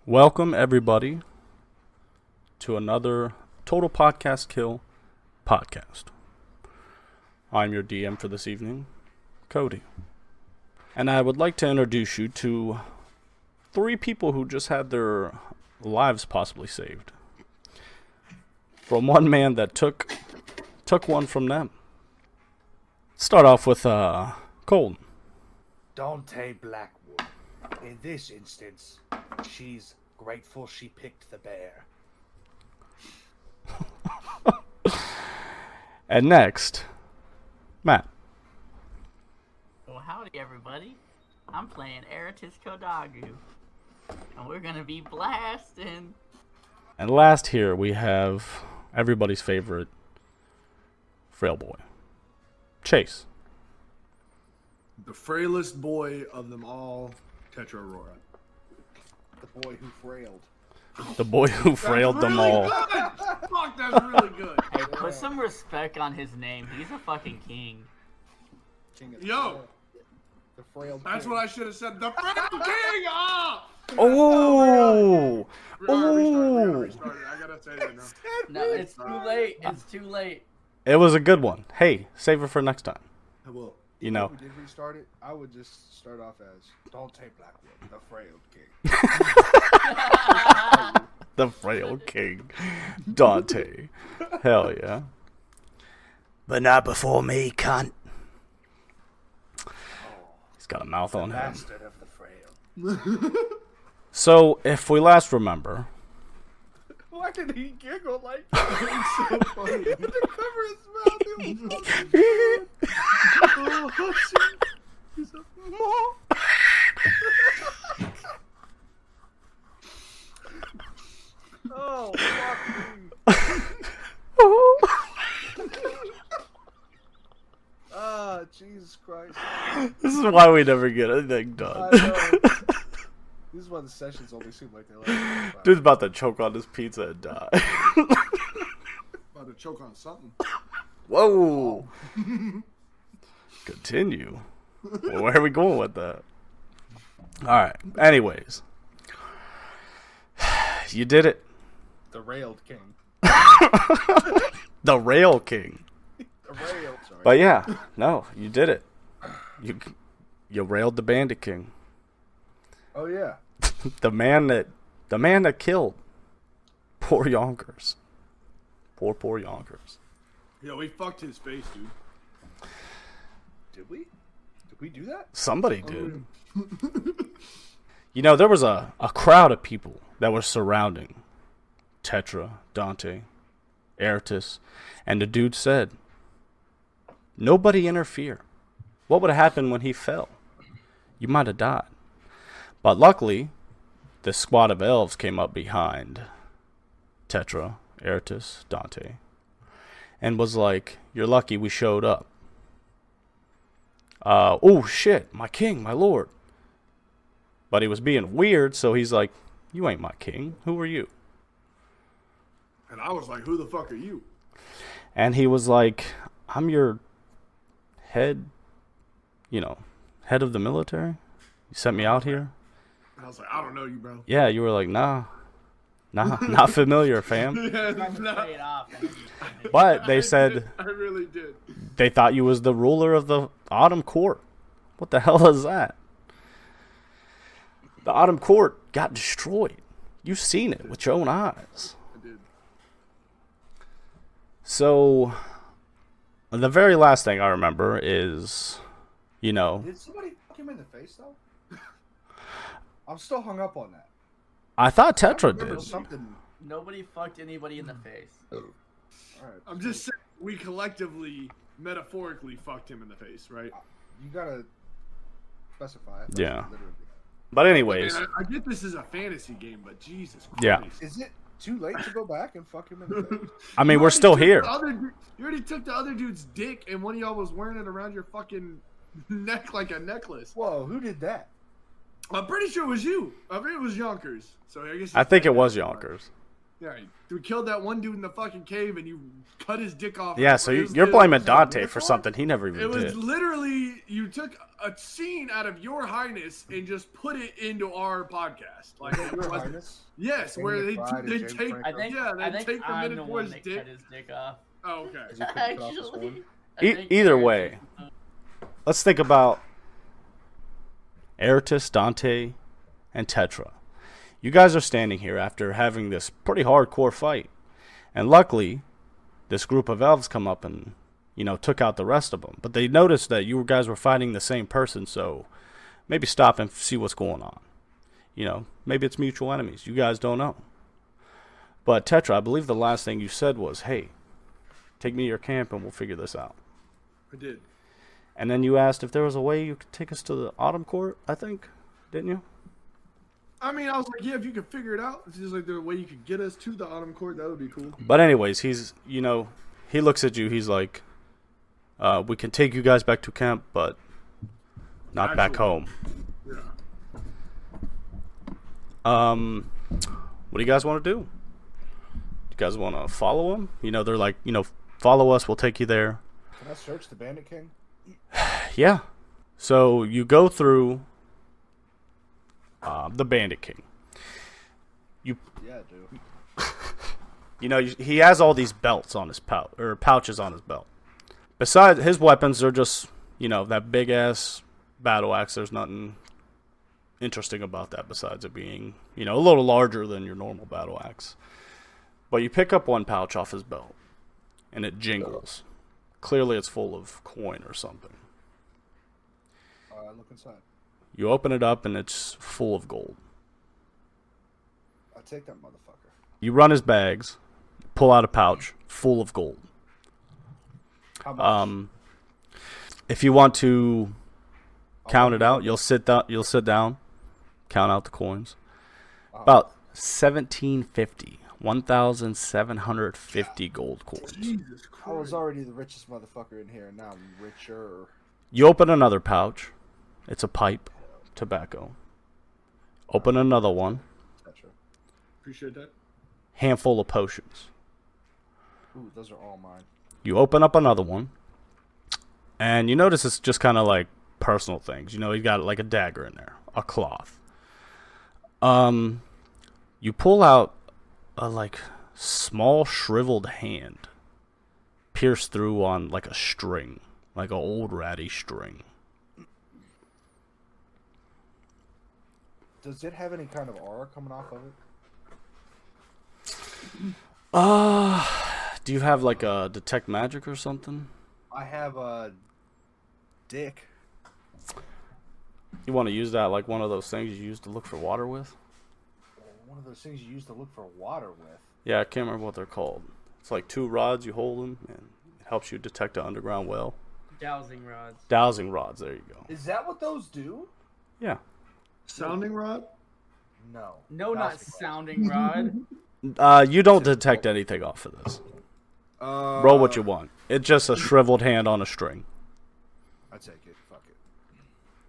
Welcome, everybody, to another TotalPodcastKill podcast. I'm your DM for this evening, Cody. And I would like to introduce you to three people who just had their lives possibly saved from one man that took one from them. Start off with Colton. Dante Blackwood. In this instance, she's grateful she picked the bear. And next, Matt. Well, howdy everybody. I'm playing Eratis Kodagu. And we're gonna be blasting. And last here we have everybody's favorite frail boy, Chase. The frailest boy of them all, Tetra Aurora. The boy who frailed. The boy who frailed them all. Fuck, that's really good. Hey, put some respect on his name. He's a fucking king. Yo, The Frailed that's King. what I should have said. The Frailed King! Ah! Oh! Restart it. I gotta say that now. No, it's too late. It's too late. It was a good one. Hey, save it for next time. I will. You know. If we did restart it, I would just start off as Dante Blackwood, the Frailed King. The frail king, Dante. Hell yeah. But not before me, cunt. He's got a mouth on him. Bastard of the frail. So, if we last remember, Why did he giggle like that? It's so funny. To cover his mouth, it was oh, hushing. He's a Oh, fuck me. Ah, Jesus Christ. this is why we never get anything done. I know. This is why the sessions only seem like they last. Dude's about to choke on this pizza and die. About to choke on something. Whoa. Continue. Well, where are we going with that? Alright. Anyways. You did it. The Railed King. The Rail King. The Railed, sorry. But yeah, no, you did it. You railed the Bandit King. Oh, yeah. The man that killed poor Yonkers. Poor Yonkers. Yo, we fucked his face, dude. Did we? Did we do that? Somebody did. You know, there was a crowd of people that were surrounding Tetra, Dante, Eratis, and the dude said, nobody interfere. What would have happened when he fell? You might have died. But luckily, this squad of elves came up behind Tetra, Eratis, Dante, and was like, you're lucky we showed up. Oh shit, my king, my lord. But he was being weird, so he's like, you ain't my king. Who are you? And I was like, who the fuck are you? And he was like, I'm your head of the military. You sent me out here. I was like, I don't know you, bro. Yeah, you were like, nah, not familiar, fam. Yeah, Play it off. But they said I really did. they thought you was the ruler of the Autumn Court. What the hell is that? The Autumn Court got destroyed. You've seen it with your own eyes. I did. So, the very last thing I remember is, Did somebody fuck him in the face, though? I'm still hung up on that. I thought Tetra Remember did. something. Nobody fucked anybody in the face. All right. I'm just saying, we collectively, metaphorically fucked him in the face, right? You gotta specify. That's Yeah. literally. But anyways, Man, I get this is a fantasy game, but Jesus Christ. Yeah. Is it too late to go back and fuck him in the face? I mean, You we're already still took here. you already took the other dude's dick, and one of y'all was wearing it around your fucking neck like a necklace. Whoa, who did that? I'm pretty sure it was you. I mean, it was Yonkers. So I guess I think it was Yonkers. Yeah, we killed that one dude in the fucking cave, and you cut his dick off. Yeah, so you're blaming Dante for something he never even It was did. literally, you took a scene out of Your Highness and just put it into our podcast. Like, Your Highness? yes, where they take, I think take the I'm minute the boy's one that dick. cut his dick off. Oh, okay. Is he cutting off his Actually, horn? Either way, let's think about Eratus, Dante, and Tetra. You guys are standing here after having this pretty hardcore fight. And luckily, this group of elves come up and, took out the rest of them. But they noticed that you guys were fighting the same person, so maybe stop and see what's going on. Maybe it's mutual enemies. You guys don't know. But Tetra, I believe the last thing you said was, hey, take me to your camp and we'll figure this out. I did. And then you asked if there was a way you could take us to the Autumn Court, I think, didn't you? I mean, I was like, yeah, if you could figure it out, it's just like the way you could get us to the Autumn Court, that would be cool. But anyways, he's, he looks at you, he's like, we can take you guys back to camp, but not back home. Yeah. What do you guys want to do? You guys want to follow him? They're like, follow us, we'll take you there. Can I search the Bandit King? Yeah. So you go through the Bandit King. Yeah, dude. He has all these belts on his pouches on his belt. Besides his weapons, they're just, that big ass battle axe. There's nothing interesting about that besides it being, a little larger than your normal battle axe. But you pick up one pouch off his belt, and it jingles. Clearly, it's full of coin or something. Look inside. You open it up, and it's full of gold. I'll take that motherfucker. You run his bags, pull out a pouch full of gold. How much? If you want to count it out, you'll sit down, count out the coins. About 1,750. 1,750 gold coins. Jesus I Christ. was already the richest motherfucker in here, and now I'm richer. You open another pouch. It's a pipe, tobacco. Open another one. Tetra. Appreciate that. Handful of potions. Ooh, those are all mine. You open up another one. And you notice it's just kind of like personal things. He's got like a dagger in there. A cloth. You pull out a like small shriveled hand pierced through on like a string, like an old ratty string. Does it have any kind of aura coming off of it? Do you have like a detect magic or something? I have a dick. You want to use that like one of those things you use to look for water with? One of those things you use to look for water with. Yeah, I can't remember what they're called. It's like two rods, you hold them, and it helps you detect an underground well. Dowsing rods. Dowsing rods, there you go. Is that what those do? Yeah. Sounding rod? No. No, not Dowsing rod. sounding rod. You don't detect anything off of this. Roll what you want. It's just a shriveled hand on a string. I take it. Fuck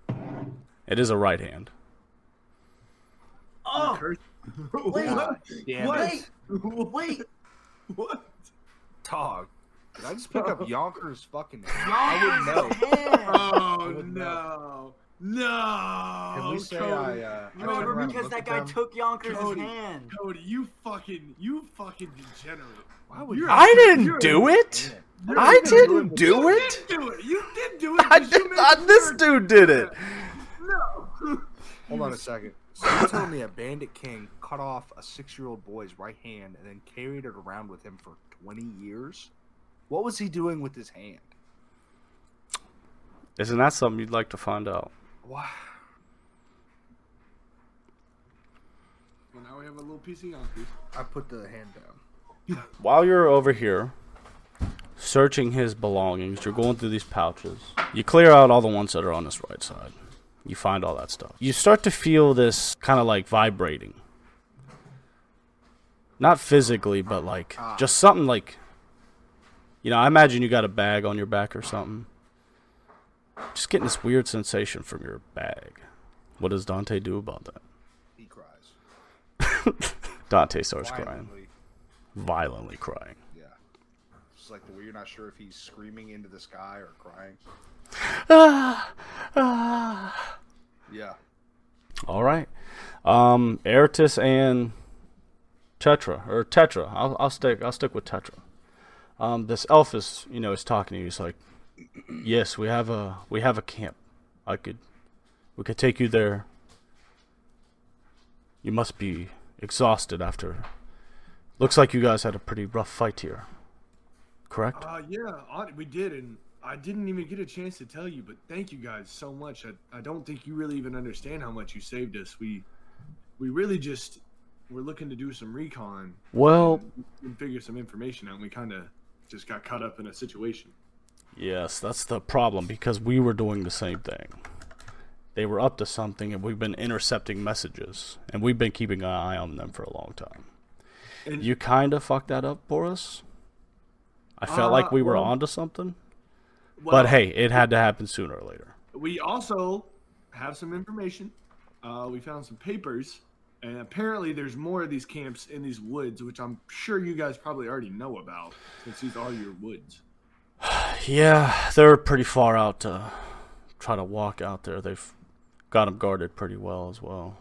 it. It is a right hand. Oh, wait, Damn wait, it. wait. What? Dog. Did I just pick up Yonkers fucking hand? Yonkers' I wouldn't know. hand. Oh, wouldn't no. No. Can we say Cody. I turn Remember, around and because look that at guy them? took Yonkers' Cody. hand. Cody, you fucking degenerate. Why would You're you? a- I didn't you're a- do it! you're I a- didn't do You it! did do it. You did do it. I 'cause you did made not. the This word- dude did it. No. Hold on a second. So you told me a Bandit King cut off a 6-year-old boy's right hand and then carried it around with him for 20 years? What was he doing with his hand? Isn't that something you'd like to find out? Wow. Well, now we have a little piece of Yonkers. I put the hand down. While you're over here searching his belongings, you're going through these pouches. You clear out all the ones that are on his right side. You find all that stuff. You start to feel this kind of like vibrating. Not physically, but like just something like, I imagine you got a bag on your back or something. Just getting this weird sensation from your bag. What does Dante do about that? He cries. Dante starts crying. Violently. violently crying. Yeah. It's like the way you're not sure if he's screaming into the sky or crying. Yeah. All right. Eratus and Tetra. I'll stick with Tetra. This elf is talking to you. He's like, yes, we have a camp. We could take you there. You must be exhausted after. Looks like you guys had a pretty rough fight here. Correct? Yeah, we did, and I didn't even get a chance to tell you, but thank you guys so much. I don't think you really even understand how much you saved us. We really just were looking to do some recon. Well, and figure some information out, and we kind of just got caught up in a situation. Yes, that's the problem, because we were doing the same thing. They were up to something, and we've been intercepting messages, and we've been keeping an eye on them for a long time. And you kind of fucked that up for us. I felt like we were onto something. But hey, it had to happen sooner or later. We also have some information. We found some papers, and apparently there's more of these camps in these woods, which I'm sure you guys probably already know about, since these are your woods. Yeah, they're pretty far out to try to walk out there. They've got them guarded pretty well as well.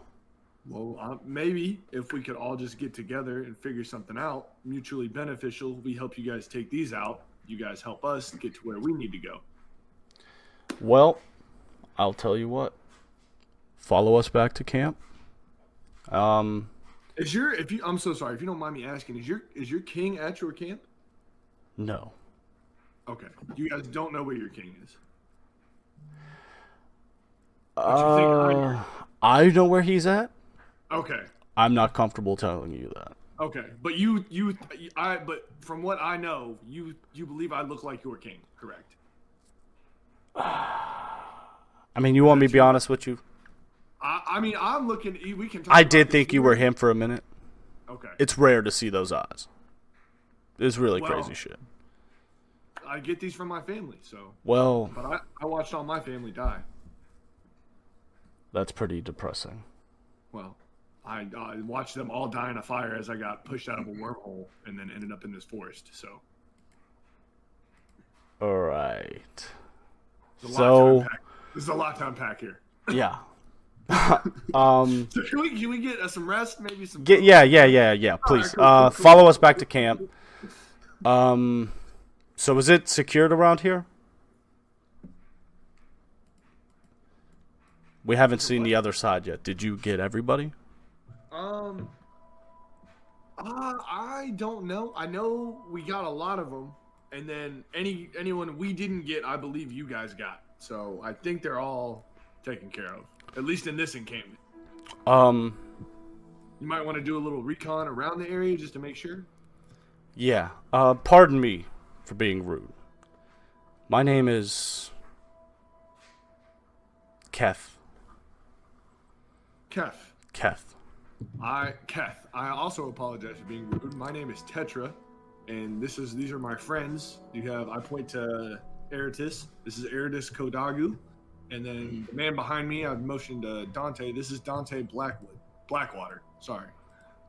Well, maybe if we could all just get together and figure something out, mutually beneficial, we help you guys take these out. You guys help us get to where we need to go. Well, I'll tell you what. Follow us back to camp. I'm so sorry, if you don't mind me asking, is your king at your camp? No. Okay. You guys don't know where your king is. I know where he's at. Okay. I'm not comfortable telling you that. Okay, but but from what I know, you believe I look like your king, correct? I mean, you want me to be honest with you? I'm looking. We can. Talk I about did this think you here. were him for a minute. Okay. It's rare to see those eyes. It's really crazy shit. I get these from my family, so. Well. But I watched all my family die. That's pretty depressing. Well, I watched them all die in a fire as I got pushed out of a wormhole and then ended up in this forest. So. All right. This is a lot to unpack here. Yeah. So can we get some rest? Maybe some. Yeah. Please. Right, cool. Follow us back to camp. So is it secured around here? We haven't seen the other side yet. Did you get everybody? I don't know. I know we got a lot of them, and then anyone we didn't get, I believe you guys got. So I think they're all taken care of, at least in this encampment. You might want to do a little recon around the area just to make sure. Yeah. Pardon me for being rude. My name is Keth. Keth. I also apologize for being rude. My name is Tetra, and these are my friends. I point to Eratus. This is Eratus Kodagu, and then the man behind me, I've motioned to Dante. This is Dante Blackwater. Sorry.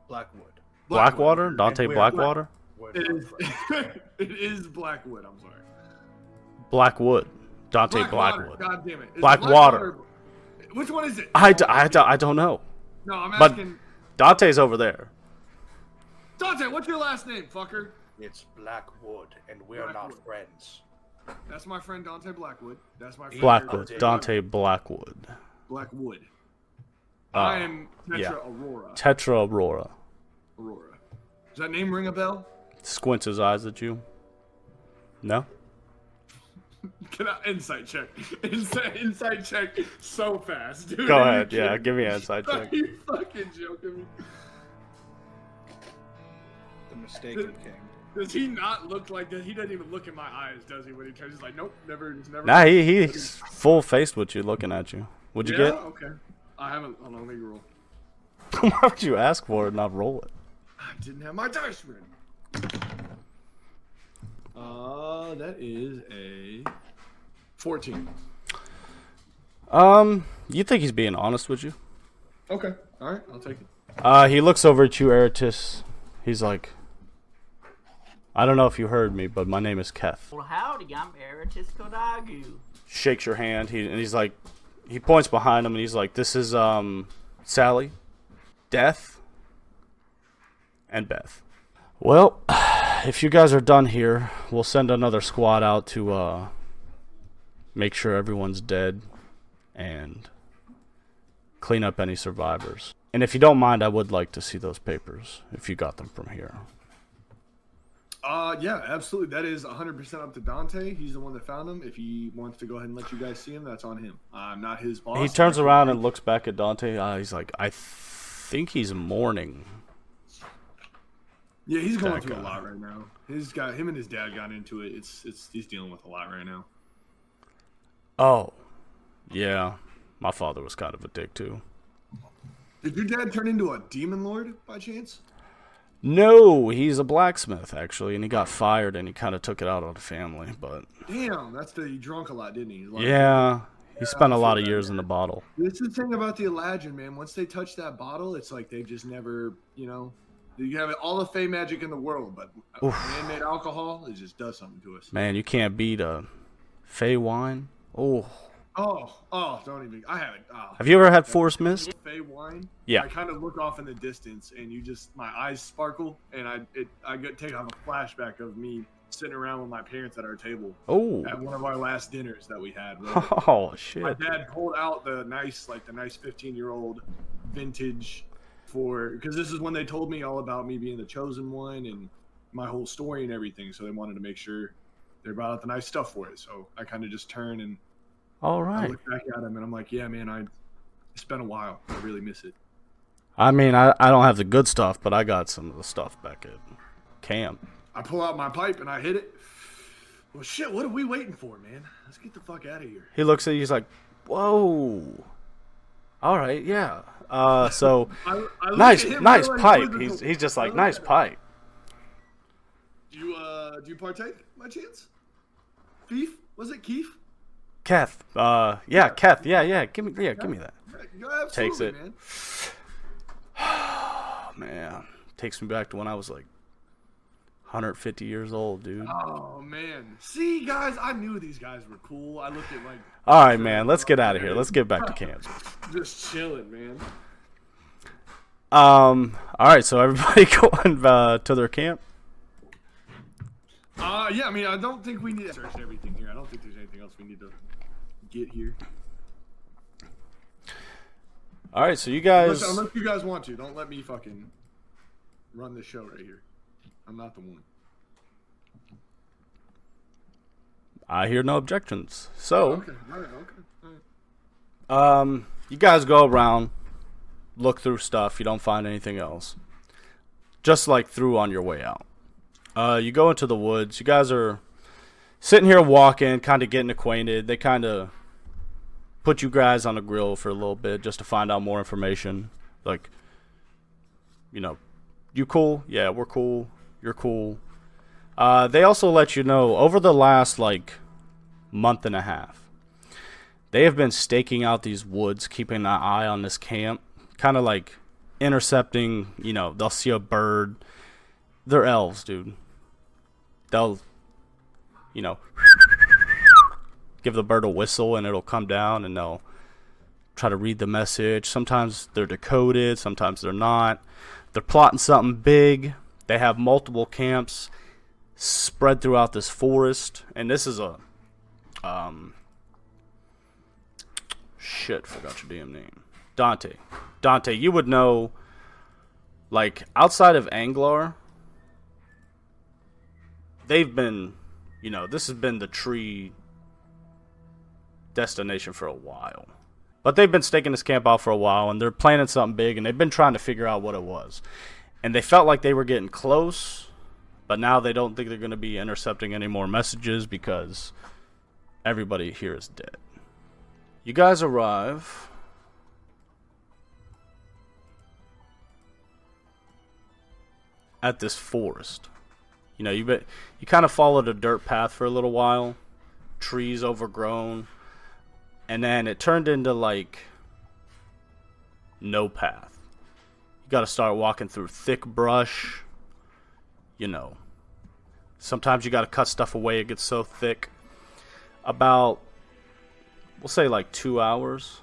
Blackwater? Dante Blackwater? It is Blackwood. I'm sorry. Blackwood. Dante Blackwood. God damn it. Blackwater. Which one is it? I don't know. No, I'm but asking. Dante's over there. Dante, what's your last name, fucker? It's Blackwood, and we're not friends. That's my friend Dante Blackwood. That's my friend Blackwood. Dante Blackwood. Blackwood. I am Tetra Aurora. Tetra Aurora. Does that name ring a bell? Squints his eyes at you. No? Can I insight check? Insight check so fast, dude. Go ahead, yeah, give me an insight check. Are you fucking joking me? The mistaken king. Does he not look like that? He doesn't even look in my eyes, does he? When he tries, he's like, nope, never. Nah, he's full faced with you, looking at you. What'd you get? Okay. I haven't. Hold on, let me roll. Why would you ask for it and not roll it? I didn't have my dice ready. That is a 14. You think he's being honest with you? Okay. All right, I'll take it. He looks over at you, Eratus. He's like, I don't know if you heard me, but my name is Keth. Well, howdy, I'm Eratis Kodagu. Shakes your hand. He's like, he points behind him and he's like, this is Sally, Death, and Beth. Well, if you guys are done here, we'll send another squad out to make sure everyone's dead and clean up any survivors. And if you don't mind, I would like to see those papers if you got them from here. Yeah, absolutely. That is 100% up to Dante. He's the one that found them. If he wants to go ahead and let you guys see him, that's on him. I'm not his boss. He turns around and looks back at Dante. He's like, I think he's mourning. Yeah, he's going through a lot right now. Him and his dad got into it. He's dealing with a lot right now. Oh, yeah. My father was kind of a dick too. Did your dad turn into a demon lord by chance? No, he's a blacksmith actually, and he got fired, and he kind of took it out on the family. But damn, he drunk a lot, didn't he? He spent a lot of years in the bottle. This is the thing about the Aladdin, man. Once they touch that bottle, it's like they've just never, you have all the fey magic in the world, but man-made alcohol, it just does something to us. Man, you can't beat a fey wine. Oh, don't even. I haven't. Have you ever had Forest Mist? Fey wine? Yeah. I kind of look off in the distance, and my eyes sparkle, and I take off a flashback of me sitting around with my parents at our table. Oh. At one of our last dinners that we had. Oh shit. My dad pulled out the nice 15-year-old vintage because this is when they told me all about me being the chosen one and my whole story and everything. So they wanted to make sure they brought out the nice stuff for it. So I kind of just turn and. All right. I look back at him and I'm like, yeah, man, it's been a while. I really miss it. I mean, I don't have the good stuff, but I got some of the stuff back at camp. I pull out my pipe and I hit it. Well, shit, what are we waiting for, man? Let's get the fuck out of here. He looks at you, he's like, whoa. All right, yeah. So, I nice like, pipe. He's just like, nice pipe. Do you partake by chance? Keith? Was it Keith? Keth. Yeah, Keth. Yeah. Give me that. Yeah, Takes it. Man. Man, takes me back to when I was like 150 years old, dude. Oh man. See, guys, I knew these guys were cool. I looked at like. All right, man. Let's get out of here. Let's get back to camp. Just chilling, man. All right. So everybody going to their camp. Yeah. I mean, I don't think we need to search everything here. I don't think there's anything else we need to get here. All right, so you guys. Unless you guys want to, don't let me fucking run this show right here. I'm not the one. I hear no objections. So, okay. All right. You guys go around, look through stuff. You don't find anything else. Just like through on your way out. You go into the woods. You guys are sitting here walking, kind of getting acquainted. They kind of put you guys on the grill for a little bit just to find out more information. Like, you cool? Yeah, we're cool. You're cool. They also let you know over the last, month and a half, they have been staking out these woods, keeping an eye on this camp, kind of like intercepting, they'll see a bird. They're elves, dude. They'll, give the bird a whistle and it'll come down and they'll try to read the message. Sometimes they're decoded, sometimes they're not. They're plotting something big. They have multiple camps spread throughout this forest. And this is forgot your damn name. Dante. Dante, you would know, outside of Anglar, they've been, this has been the tree destination for a while. But they've been staking this camp out for a while, and they're planning something big, and they've been trying to figure out what it was. And they felt like they were getting close, but now they don't think they're going to be intercepting any more messages because everybody here is dead. You guys arrive at this forest. You kind of followed a dirt path for a little while, trees overgrown, and then it turned into no path. You got to start walking through thick brush, Sometimes you got to cut stuff away. It gets so thick. About, we'll say like 2 hours.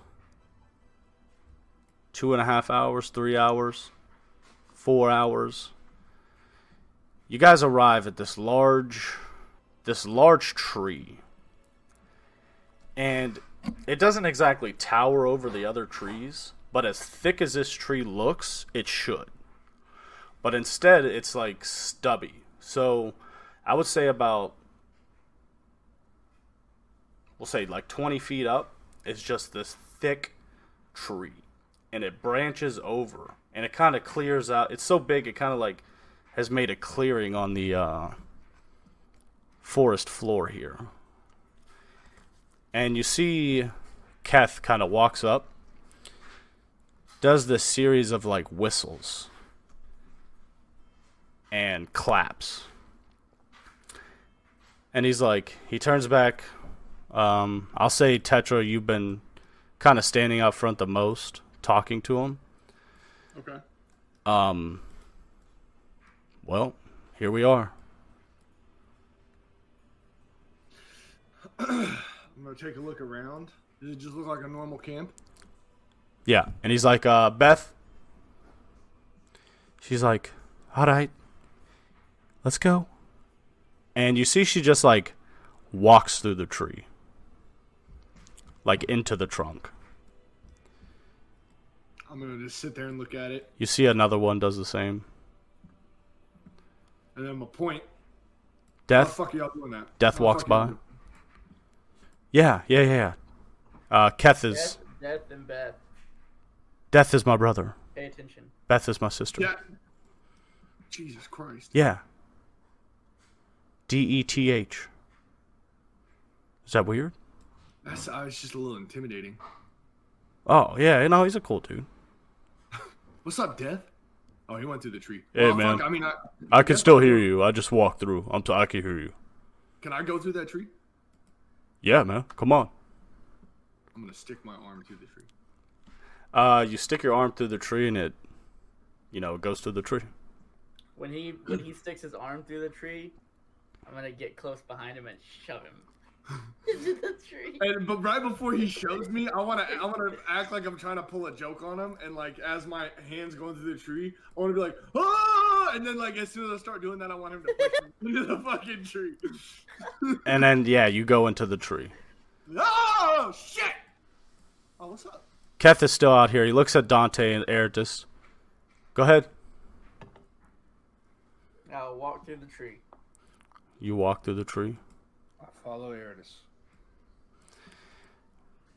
2.5 hours, 3 hours, 4 hours. You guys arrive at this large tree. And it doesn't exactly tower over the other trees, but as thick as this tree looks, it should. But instead, it's like stubby. So I would say about, we'll say like 20 feet up is just this thick tree. And it branches over. And it kind of clears out. It's so big, it kind of like has made a clearing on the forest floor here. And you see Keth kind of walks up, does this series of like whistles and claps. And he's like, he turns back. I'll say, Tetra, you've been kind of standing out front the most, talking to him. Okay. Well, here we are. I'm gonna take a look around. Does it just look like a normal camp? Yeah, and he's like, Beth. She's like, all right, let's go. And you see she just like walks through the tree. Like into the trunk. I'm gonna just sit there and look at it. You see another one does the same. And then I'm gonna point. Death. How the fuck are y'all doing that? Death How the walks fuck by. y'all doing- Yeah. Keth is... Death and Beth. Death is my brother. Pay attention. Beth is my sister. Yeah. Jesus Christ. Yeah. DETH. Is that weird? It's just a little intimidating. Oh, yeah. You know, he's a cool dude. What's up, Death? Oh, he went through the tree. Hey, Well, man. fuck, I mean, I can still hear you. I just walked through. I can hear you. Can I go through that tree? Yeah, man. Come on. I'm gonna stick my arm through the tree. You stick your arm through the tree and it goes through the tree. When he sticks his arm through the tree, I'm gonna get close behind him and shove him into the tree. But right before he shows me, I wanna act like I'm trying to pull a joke on him, and like as my hands going through the tree, I wanna be like, ah! And then like as soon as I start doing that, I want him to push me into the fucking tree. And then, yeah, you go into the tree. Oh shit! Oh, what's up? Keth is still out here. He looks at Dante and Eratus. Go ahead. I'll walk through the tree. You walk through the tree. I follow Eratus.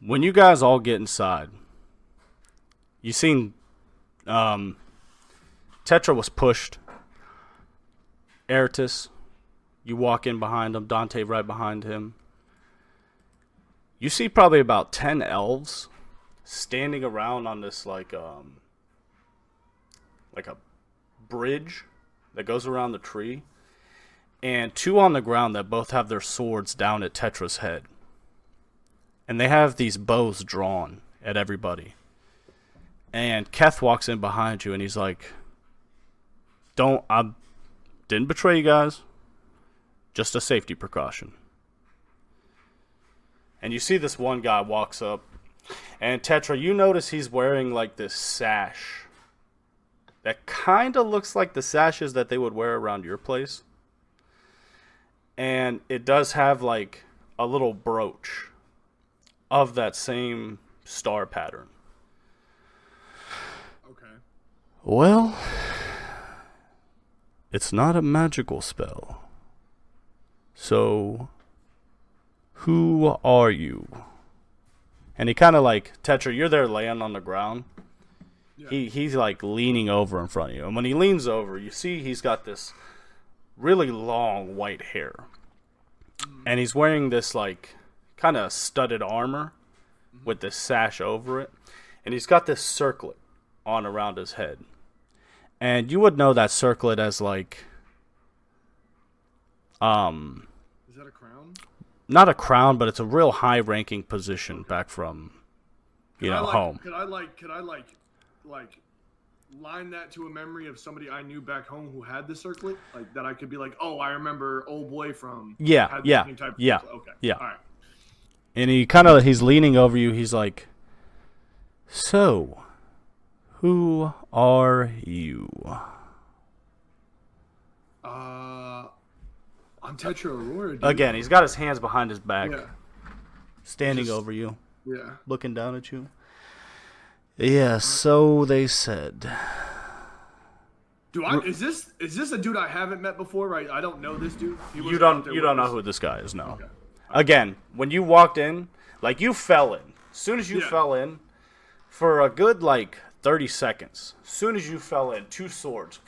When you guys all get inside, you seen Tetra was pushed. Eratus, you walk in behind him. Dante right behind him. You see probably about 10 elves standing around on this like a bridge that goes around the tree, and 2 on the ground that both have their swords down at Tetra's head. And they have these bows drawn at everybody. And Keth walks in behind you and he's like, I didn't betray you guys. Just a safety precaution. And you see this one guy walks up. And Tetra, you notice he's wearing like this sash. That kind of looks like the sashes that they would wear around your place. And it does have like a little brooch of that same star pattern. Okay. Well, it's not a magical spell. So, who are you? And he kind of like, Tetra, you're there laying on the ground. Yeah. He's like leaning over in front of you. And when he leans over, you see he's got this really long white hair. And he's wearing this like kind of studded armor with this sash over it. And he's got this circlet on around his head. And you would know that circlet as like Is that a crown? not a crown, but it's a real high ranking position back from Could I, home. Could I line that to a memory of somebody I knew back home who had the circlet? Like that I could be like, oh, I remember old boy from had the same type of circlet. Okay. Yeah. All right. And he's leaning over you. He's like, so, who are you? I'm Tetra Aurora, dude. Again, he's got his hands behind his back, Yeah. standing over you, Yeah. looking down at you. Yeah, so they said. Is this a dude I haven't met before? Right? I don't know this dude. You don't know who this guy is, no. Okay. Again, when you walked in, like you fell in. As soon as you fell in, for a good 30 seconds. As soon as you fell in, two swords.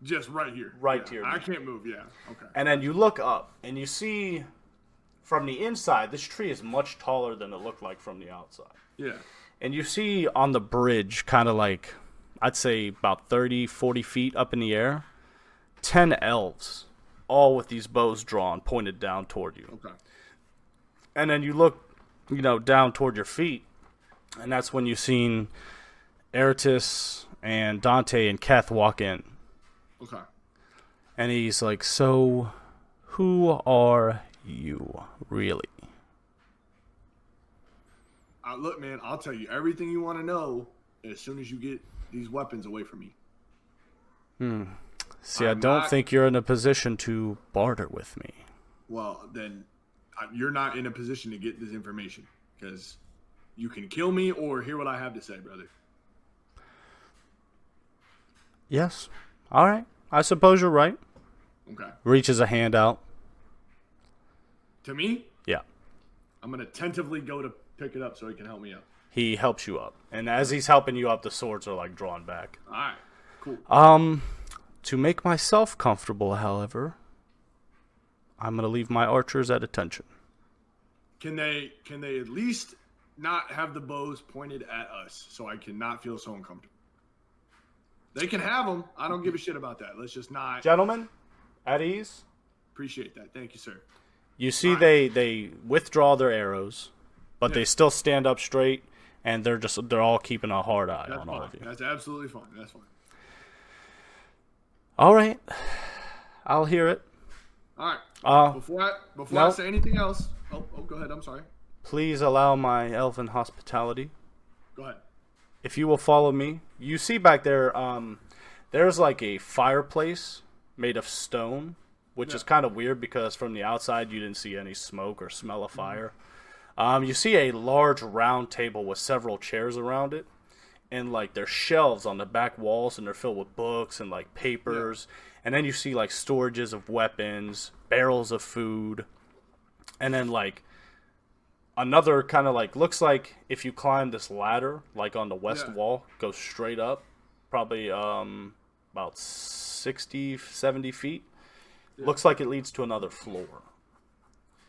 Just right here. Right here. I can't move. Yeah. Okay. And then you look up and you see from the inside, this tree is much taller than it looked like from the outside. Yeah. And you see on the bridge, kind of like, I'd say about 30, 40 feet up in the air, 10 elves, all with these bows drawn, pointed down toward you. Okay. And then you look, down toward your feet, and that's when you seen Eratus and Dante and Keth walk in. Okay. And he's like, so, who are you, really? Look, man, I'll tell you everything you want to know as soon as you get these weapons away from me. See, I don't think you're in a position to barter with me. Well, then you're not in a position to get this information because you can kill me or hear what I have to say, brother. Yes. All right. I suppose you're right. Okay. Reaches a hand out. To me? Yeah. I'm going to tentatively go to pick it up so he can help me up. He helps you up. And as he's helping you up, the swords are drawn back. All right. Cool. To make myself comfortable, however, I'm going to leave my archers at attention. Can they at least not have the bows pointed at us so I cannot feel so uncomfortable? They can have them. I don't give a shit about that. Let's just not. Gentlemen, at ease. Appreciate that. Thank you, sir. You see they withdraw their arrows, but they still stand up straight, and they're all keeping a hard eye on all of you. That's absolutely fine. That's fine. All right. I'll hear it. All right. Before I no. say anything else, go ahead. I'm sorry. Please allow my elven hospitality. Go ahead. If you will follow me, you see back there, there's a fireplace made of stone, which is kind of weird because from the outside you didn't see any smoke or smell of fire. You see a large round table with several chairs around it, and there's shelves on the back walls, and they're filled with books and papers. Yeah. And then you see storages of weapons, barrels of food, and then another kind of looks like if you climb this ladder on the west wall, goes straight up, probably about 60, 70 feet. Yeah. Looks like it leads to another floor.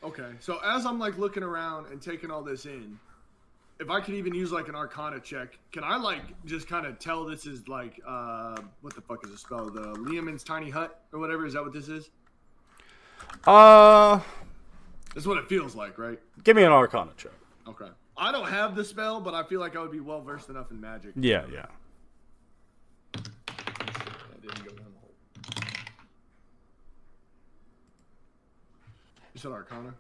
Okay, so as I'm looking around and taking all this in, if I could even use an Arcana check, can I just kind of tell this is what the fuck is the spell? The Liamon's Tiny Hut or whatever? Is that what this is? That's what it feels like, right? Give me an Arcana check. Okay. I don't have the spell, but I feel like I would be well versed enough in magic. Yeah. That didn't go down the hole. You said Arcana?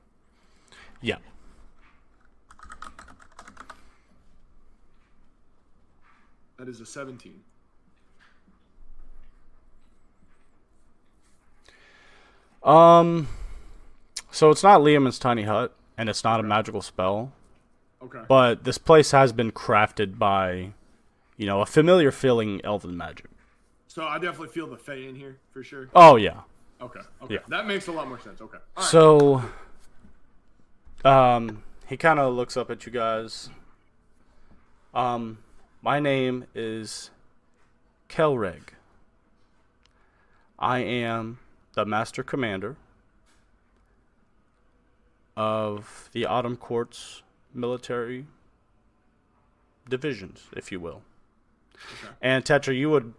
Yeah. That is a 17. So it's not Liamon's Tiny Hut, and it's not a magical spell. Okay. But this place has been crafted by, a familiar feeling elven magic. So I definitely feel the Fae in here, for sure. Oh, yeah. Okay. Yeah. That makes a lot more sense. Okay. All right. So, he kind of looks up at you guys. My name is Kelreg. I am the Master Commander of the Autumn Court's military divisions, if you will. Okay. And Tetra, you would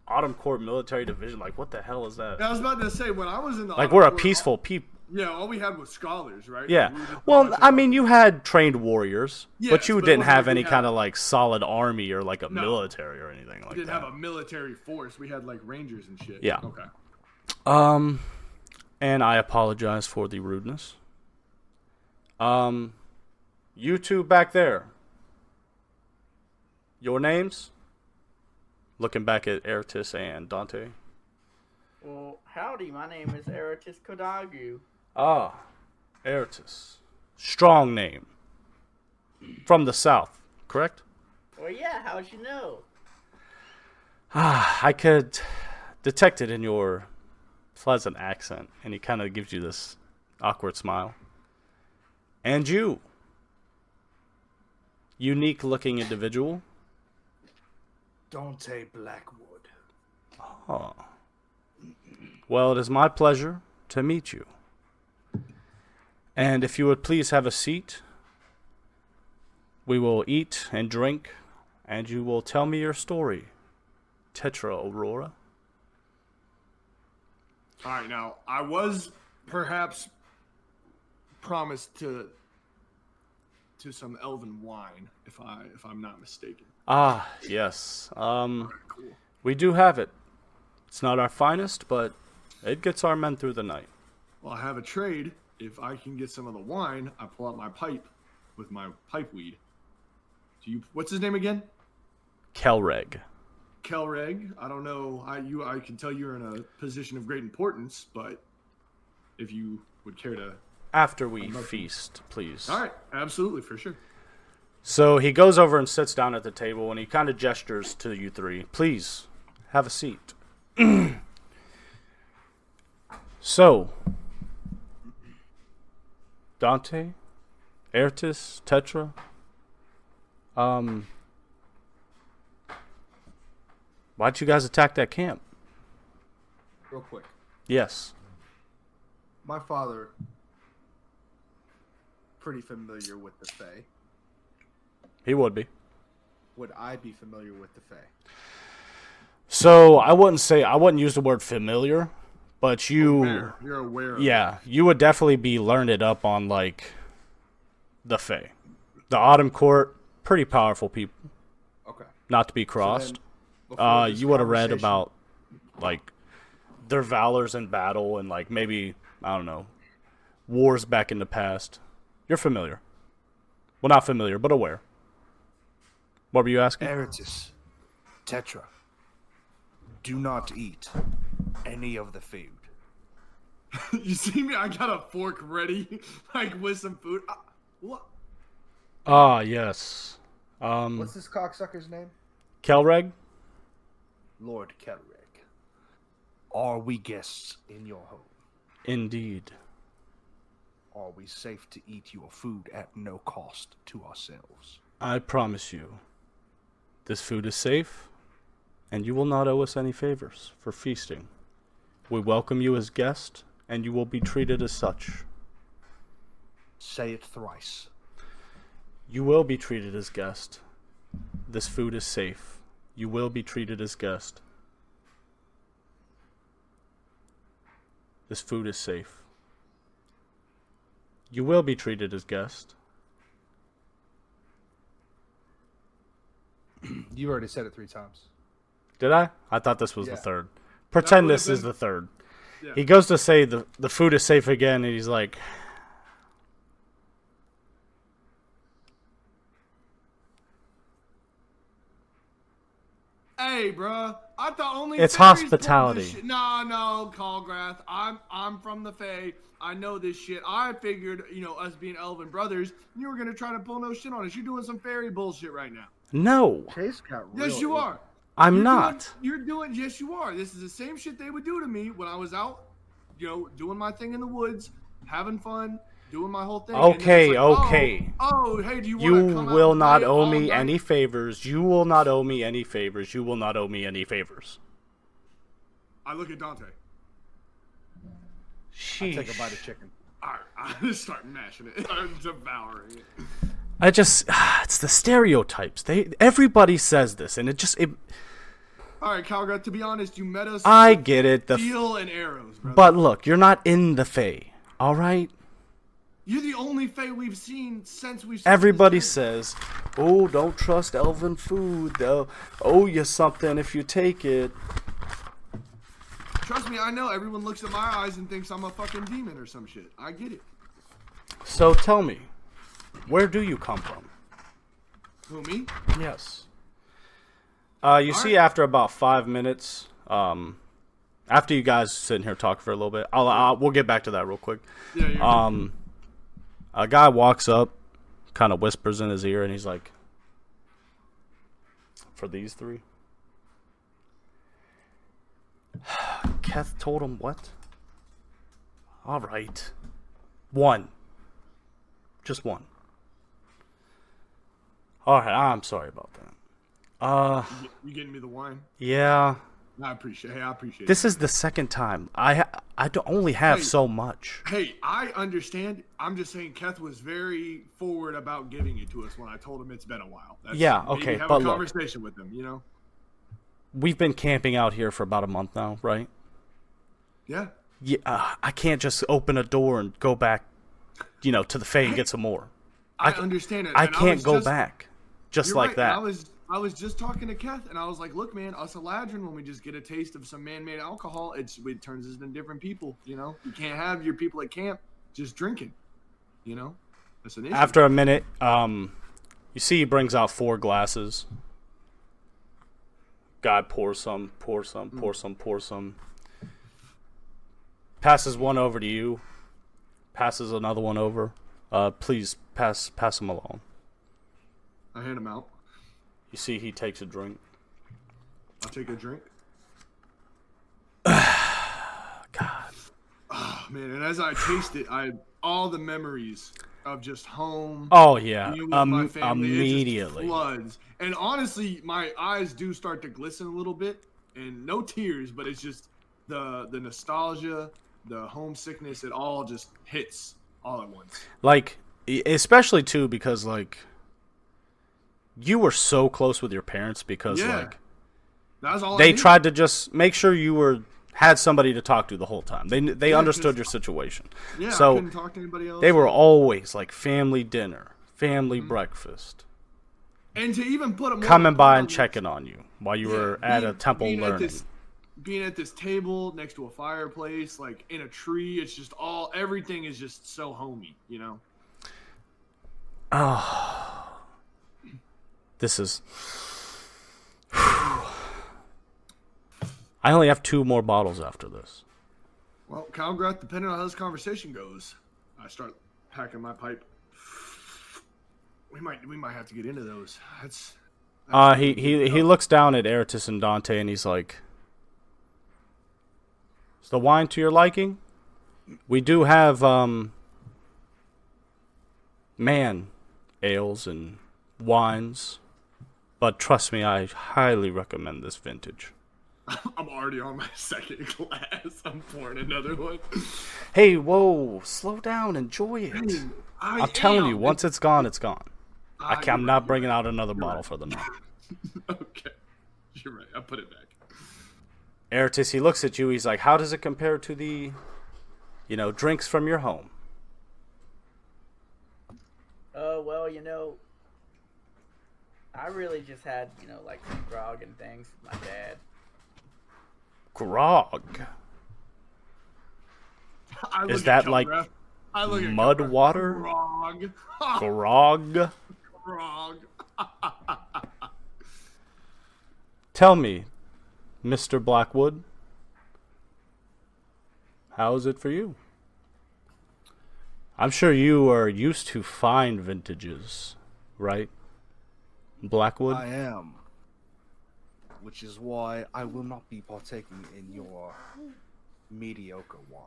Autumn Court military division, what the hell is that? I was about to say, when I was in the we're a peaceful people. Yeah, all we had was scholars, right? Yeah. We were just a Well, bunch of I mean, you had trained warriors, Yes, but you but it didn't wasn't have like any we kind had- of like solid army or like a No. military or anything like We didn't that. have a military force. We had like rangers and shit. Yeah. Okay. And I apologize for the rudeness. You two back there. Your names? Looking back at Ertis and Dante. Well, howdy, my name is Eratis Kodagu. Ah, Ertis. Strong name. From the south, correct? Well, yeah, how'd you know? Ah, I could detect it in your pleasant accent, and he kind of gives you this awkward smile. And you, unique-looking individual. Dante Blackwood. Oh. Well, it is my pleasure to meet you. And if you would please have a seat, we will eat and drink, and you will tell me your story, Tetra Aurora. All right. Now, I was perhaps promised to some elven wine, if I'm not mistaken. Ah, yes. Cool. We do have it. It's not our finest, but it gets our men through the night. Well, I have a trade. If I can get some of the wine, I pull out my pipe with my pipe weed. What's his name again? Kelreg. Kelreg. I don't know. I can tell you're in a position of great importance, but if you would care to. After we feast, please. All right. Absolutely, for sure. So he goes over and sits down at the table, and he kind of gestures to you three. Please, have a seat. So, Dante, Ertis, Tetra, why'd you guys attack that camp? Real quick. Yes. My father, pretty familiar with the Fae. He would be. Would I be familiar with the Fae? So I wouldn't use the word familiar, but You're aware of yeah, you would definitely be learned up on like the Fae. The Autumn Court, pretty powerful people, Okay. not to be crossed. Before this You would have read conversation- about like their valors in battle and like maybe, I don't know, wars back in the past. You're familiar. Well, not familiar, but aware. What were you asking? Eratis, Tetra, do not eat any of the food. You see me? I got a fork ready, like with some food. What? Ah, yes. What's this cocksucker's name? Kelreg? Lord Kelrick. Are we guests in your home? Indeed. Are we safe to eat your food at no cost to ourselves? I promise you, this food is safe, and you will not owe us any favors for feasting. We welcome you as guest, and you will be treated as such. Say it thrice. You will be treated as guest. This food is safe. You will be treated as guest. This food is safe. You will be treated as guest. You already said it 3 times. Did I? I thought this was the Yeah. third. Pretend would've this is been- the third. Yeah. He goes to say the food is safe again, and he's like, Hey, bruh. I thought only It's fairies pulled hospitality. this shit. No, Callgrath. I'm from the Fae. I know this shit. I figured, us being elven brothers, you were gonna try to pull no shit on us. You're doing some fairy bullshit right now. no, Chase got real. Yes, you are. I'm You're not. Yes, you are. This is the same shit they would do to me when I was out, doing my thing in the woods, having fun, doing my whole thing. And then Okay, it's like, okay. Oh, hey, do you want You to come out will and not play owe all me night? any favors. You will not owe me any favors. You will not owe me any favors. I look at Dante. Take a bite of chicken. All right, I just start mashing it. I'm devouring it. It's the stereotypes. Everybody says this, and All right, Calgary, to be honest, you met us I with get it. steel and arrows, brother. But look, you're not in the Fae. All right. You're the only Fae we've seen since we've. Everybody says, "Oh, don't trust elven food. They'll owe you something if you take it." Trust me, I know. Everyone looks at my eyes and thinks I'm a fucking demon or some shit. I get it. So tell me, where do you come from? Who, me? Yes. You see, after about 5 minutes, after you guys sit here talk for a little bit, we'll get back to that real quick. Yeah, you're A guy walks up, kind of whispers in his ear, and he's like, "For these three?" Keth told him what? All right. One. Just one. All right, I'm sorry about that. You getting me the wine? Yeah. I appreciate it. This is the second time. I only have so much. Hey, I understand. I'm just saying Keth was very forward about giving it to us when I told him it's been a while. Yeah, okay, have but a look. conversation with him, you know? We've been camping out here for about a month now, right? Yeah. Yeah, I can't just open a door and go back, to the Fae and get some more. I understand it. I and can't go back just You're like right, that. I was just talking to Keth, and I was like, "Look, man, us Eladrin, when we just get a taste of some man-made alcohol, it turns us into different people. You know, you can't have your people at camp just drinking. You know, that's an issue." After a minute, you see he brings out 4 glasses. Guy pours some. Passes one over to you. Passes another one over. Please pass him along. I hand him out. You see he takes a drink. I'll take a drink. God. Oh, man, and as I taste it, all the memories of just home. Oh yeah, being with my family, immediately. It just floods. And honestly, my eyes do start to glisten a little bit, and no tears, but it's just the nostalgia, the homesickness. It all just hits all at once. Like, especially too because like you were so close with your parents because like that was all they tried to just make sure you had somebody to talk to the whole time. They understood your situation. Yeah, so I couldn't talk to anybody else. They were always like family dinner, family breakfast. And to even put them coming by and checking on you while you were at a temple learning. Being at this table next to a fireplace, like in a tree, it's just everything is just so homey, you know? Oh. This is... I only have 2 more bottles after this. Well, Calgrath, depending on how this conversation goes, I start packing my pipe. We might have to get into those. He looks down at Eratus and Dante and he's like, "Is the wine to your liking? We do have man ales and wines, but trust me, I highly recommend this vintage." I'm already on my second glass. I'm pouring another one. Hey, whoa, slow down, enjoy it. I'm telling you, once it's gone, it's gone. I'm not bringing out another bottle for the night. Okay, you're right. I'll put it back. Eratus, he looks at you. He's like, "How does it compare to the, drinks from your home?" Well, I really just had, like some grog and things with my dad. Grog? Is that like mud water? Grog. Grog? Grog. Tell me, Mr. Blackwood, how is it for you? I'm sure you are used to fine vintages, right, Blackwood? I am. Which is why I will not be partaking in your mediocre wine.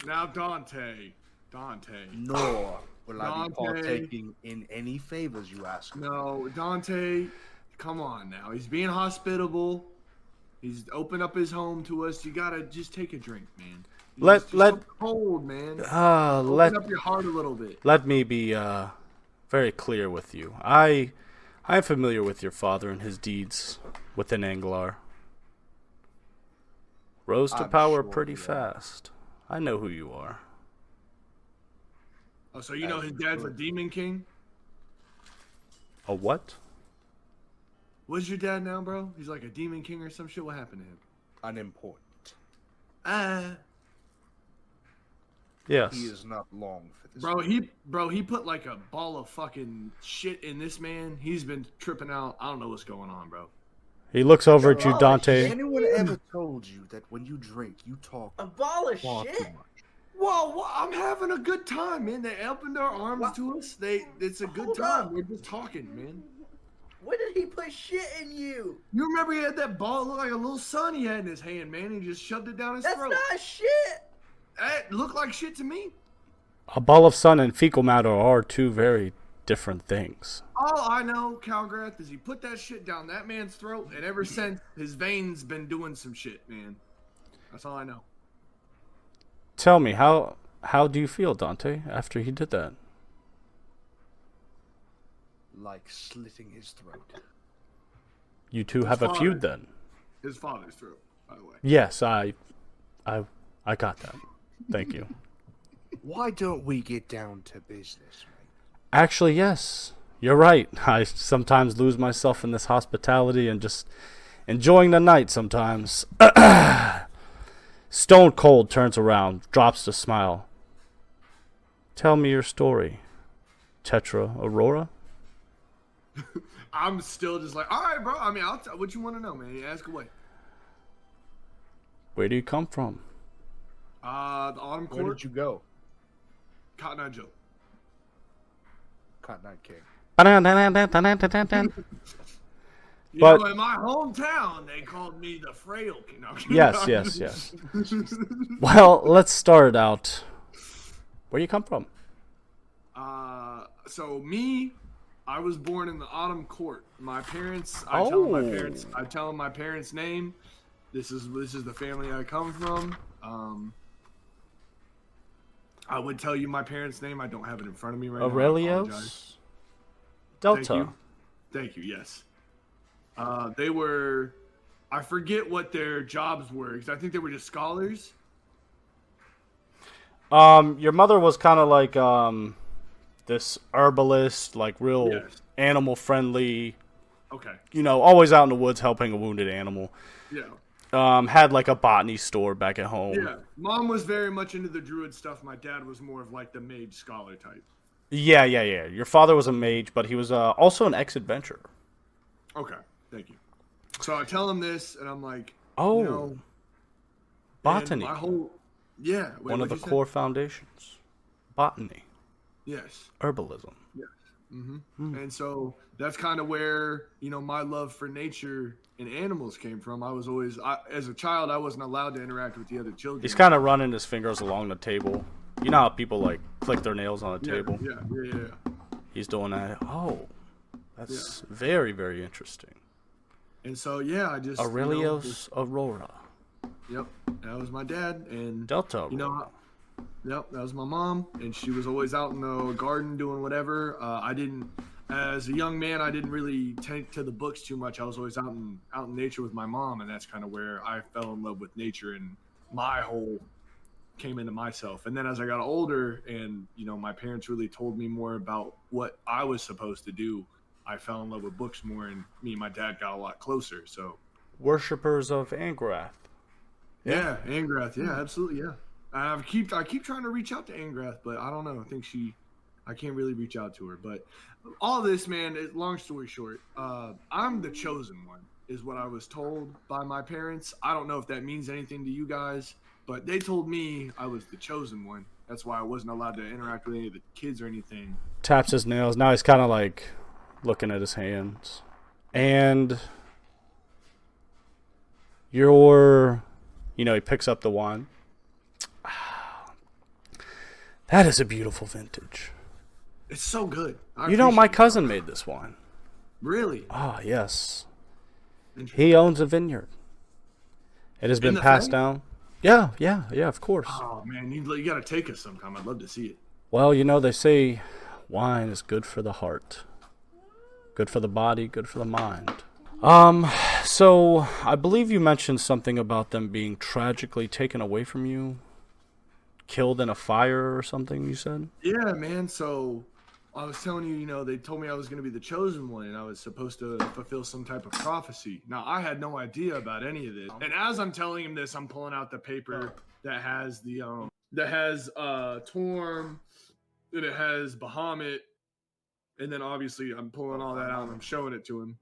Now, Dante. Nor will I be Dante. partaking in any favors you ask. No, Dante, come on now. He's being hospitable. He's opened up his home to us. You gotta just take a drink, man. It's so cold, man. Open up your heart a little bit. Let me be very clear with you. I am familiar with your father and his deeds within Anglar. Rose to power pretty fast. I know who you are. Oh, so you know his dad's a demon king? A what? What's your dad now, bro? He's like a demon king or some shit. What happened to him? Unimportant. Yes. He is not long for this. He put like a ball of fucking shit in this man. He's been tripping out. I don't know what's going on, bro. He looks over at you, Has Dante. anyone ever told you that when you drink, you talk A ball of far too shit? much? Well, I'm having a good time, man. They opened their arms to us. It's a good Hold time. up. We're just talking, man. When did he put shit in you? You remember he had that ball, looked like a little sun he had in his hand, man. He just shoved it down his That's throat. not shit. It looked like shit to me. A ball of sun and fecal matter are two very different things. All I know, Calgrath, is he put that shit down that man's throat, and ever since, his veins been doing some shit, man. That's all I know. Tell me, how do you feel, Dante, after he did that? Like slitting his throat. You two have a feud then. His father's throat, by the way. Yes, I got that. Thank you. Why don't we get down to business, mate? Actually, yes. You're right. I sometimes lose myself in this hospitality and just enjoying the night sometimes. Stone Cold turns around, drops the smile. Tell me your story, Tetra Aurora. I'm still just like, all right, bro. I mean, what you want to know, man? Ask away. Where do you come from? The Autumn Where Court, did you go? Cotton Eye Joe. Cotton Eye King. You But- know, in my hometown, they called me the Frailed King. No, I'm kidding. Yes. Well, let's start out. Where you come from? So me, I was born in the Autumn Court. My parents, I tell them my parents' name. This is the family I come from. I would tell you my parents' name. I don't have it in front of me right now. I apologize. Aurelios? Delta. Thank you. Yes. They were. I forget what their jobs were because I think they were just scholars. Your mother was kind of like this herbalist, like real Yes. animal friendly. Okay. You know, always out in the woods helping a wounded animal. Yeah. Had like a botany store back at home. Yeah. Mom was very much into the druid stuff. My dad was more of like the mage scholar type. Yeah. Your father was a mage, but he was also an ex-adventurer. Okay. Thank you. So I tell him this, and I'm like, Oh, you know, botany. and my whole, yeah. Wait, One of the what'd you say? core foundations. Botany. Yes. Herbalism. And so that's kind of where, you know, my love for nature and animals came from. I was always, as a child, I wasn't allowed to interact with the other children. He's kind of running his fingers along the table. You know how people like click their nails on a table? Yeah. He's doing that. Oh, that's very, very interesting. And so, yeah, I just, Aurelios Aurora. Yep, that was my dad. And, Delta Aurora. you know, yep, that was my mom. And she was always out in the garden doing whatever. As a young man, I didn't really take to the books too much. I was always out in nature with my mom. And that's kind of where I fell in love with nature and my whole came into myself. And then as I got older and, you know, my parents really told me more about what I was supposed to do, I fell in love with books more, and me and my dad got a lot closer. So, Worshippers of Angrath. yeah, Angrath, yeah, absolutely, yeah. I keep trying to reach out to Angrath, but I don't know. I think I can't really reach out to her. But all this, man, long story short, I'm the chosen one, is what I was told by my parents. I don't know if that means anything to you guys, but they told me I was the chosen one. That's why I wasn't allowed to interact with any of the kids or anything. Taps his nails. Now he's kind of like looking at his hands. And he picks up the wine. That is a beautiful vintage. It's so good. My appreciate it. cousin made this wine. Really? Ah, yes. Interesting. He owns a vineyard. It has been the passed family? down. Yeah, of course. Oh man, you got to take us sometime. I'd love to see it. Well, they say wine is good for the heart. Good for the body, good for the mind. So I believe you mentioned something about them being tragically taken away from you. killed in a fire or something, you said? Yeah, man. So I was telling you, they told me I was going to be the chosen one and I was supposed to fulfill some type of prophecy. Now, I had no idea about any of this. And as I'm telling him this, I'm pulling out the paper that has Torm, and it has Bahamut. And then obviously I'm pulling all that out and I'm showing it to him.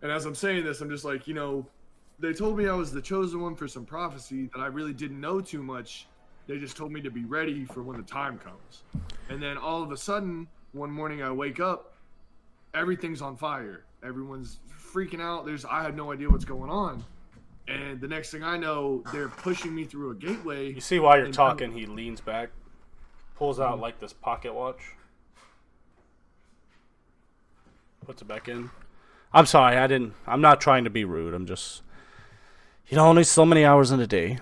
And as I'm saying this, I'm just like, they told me I was the chosen one for some prophecy that I really didn't know too much. They just told me to be ready for when the time comes. And then all of a sudden, one morning I wake up, everything's on fire. Everyone's freaking out. I had no idea what's going on. And the next thing I know, they're pushing me through a gateway. You see while you're talking, he leans back, pulls out like this pocket watch, puts it back in. I'm sorry, I'm not trying to be rude. I'm just, only so many hours in a day.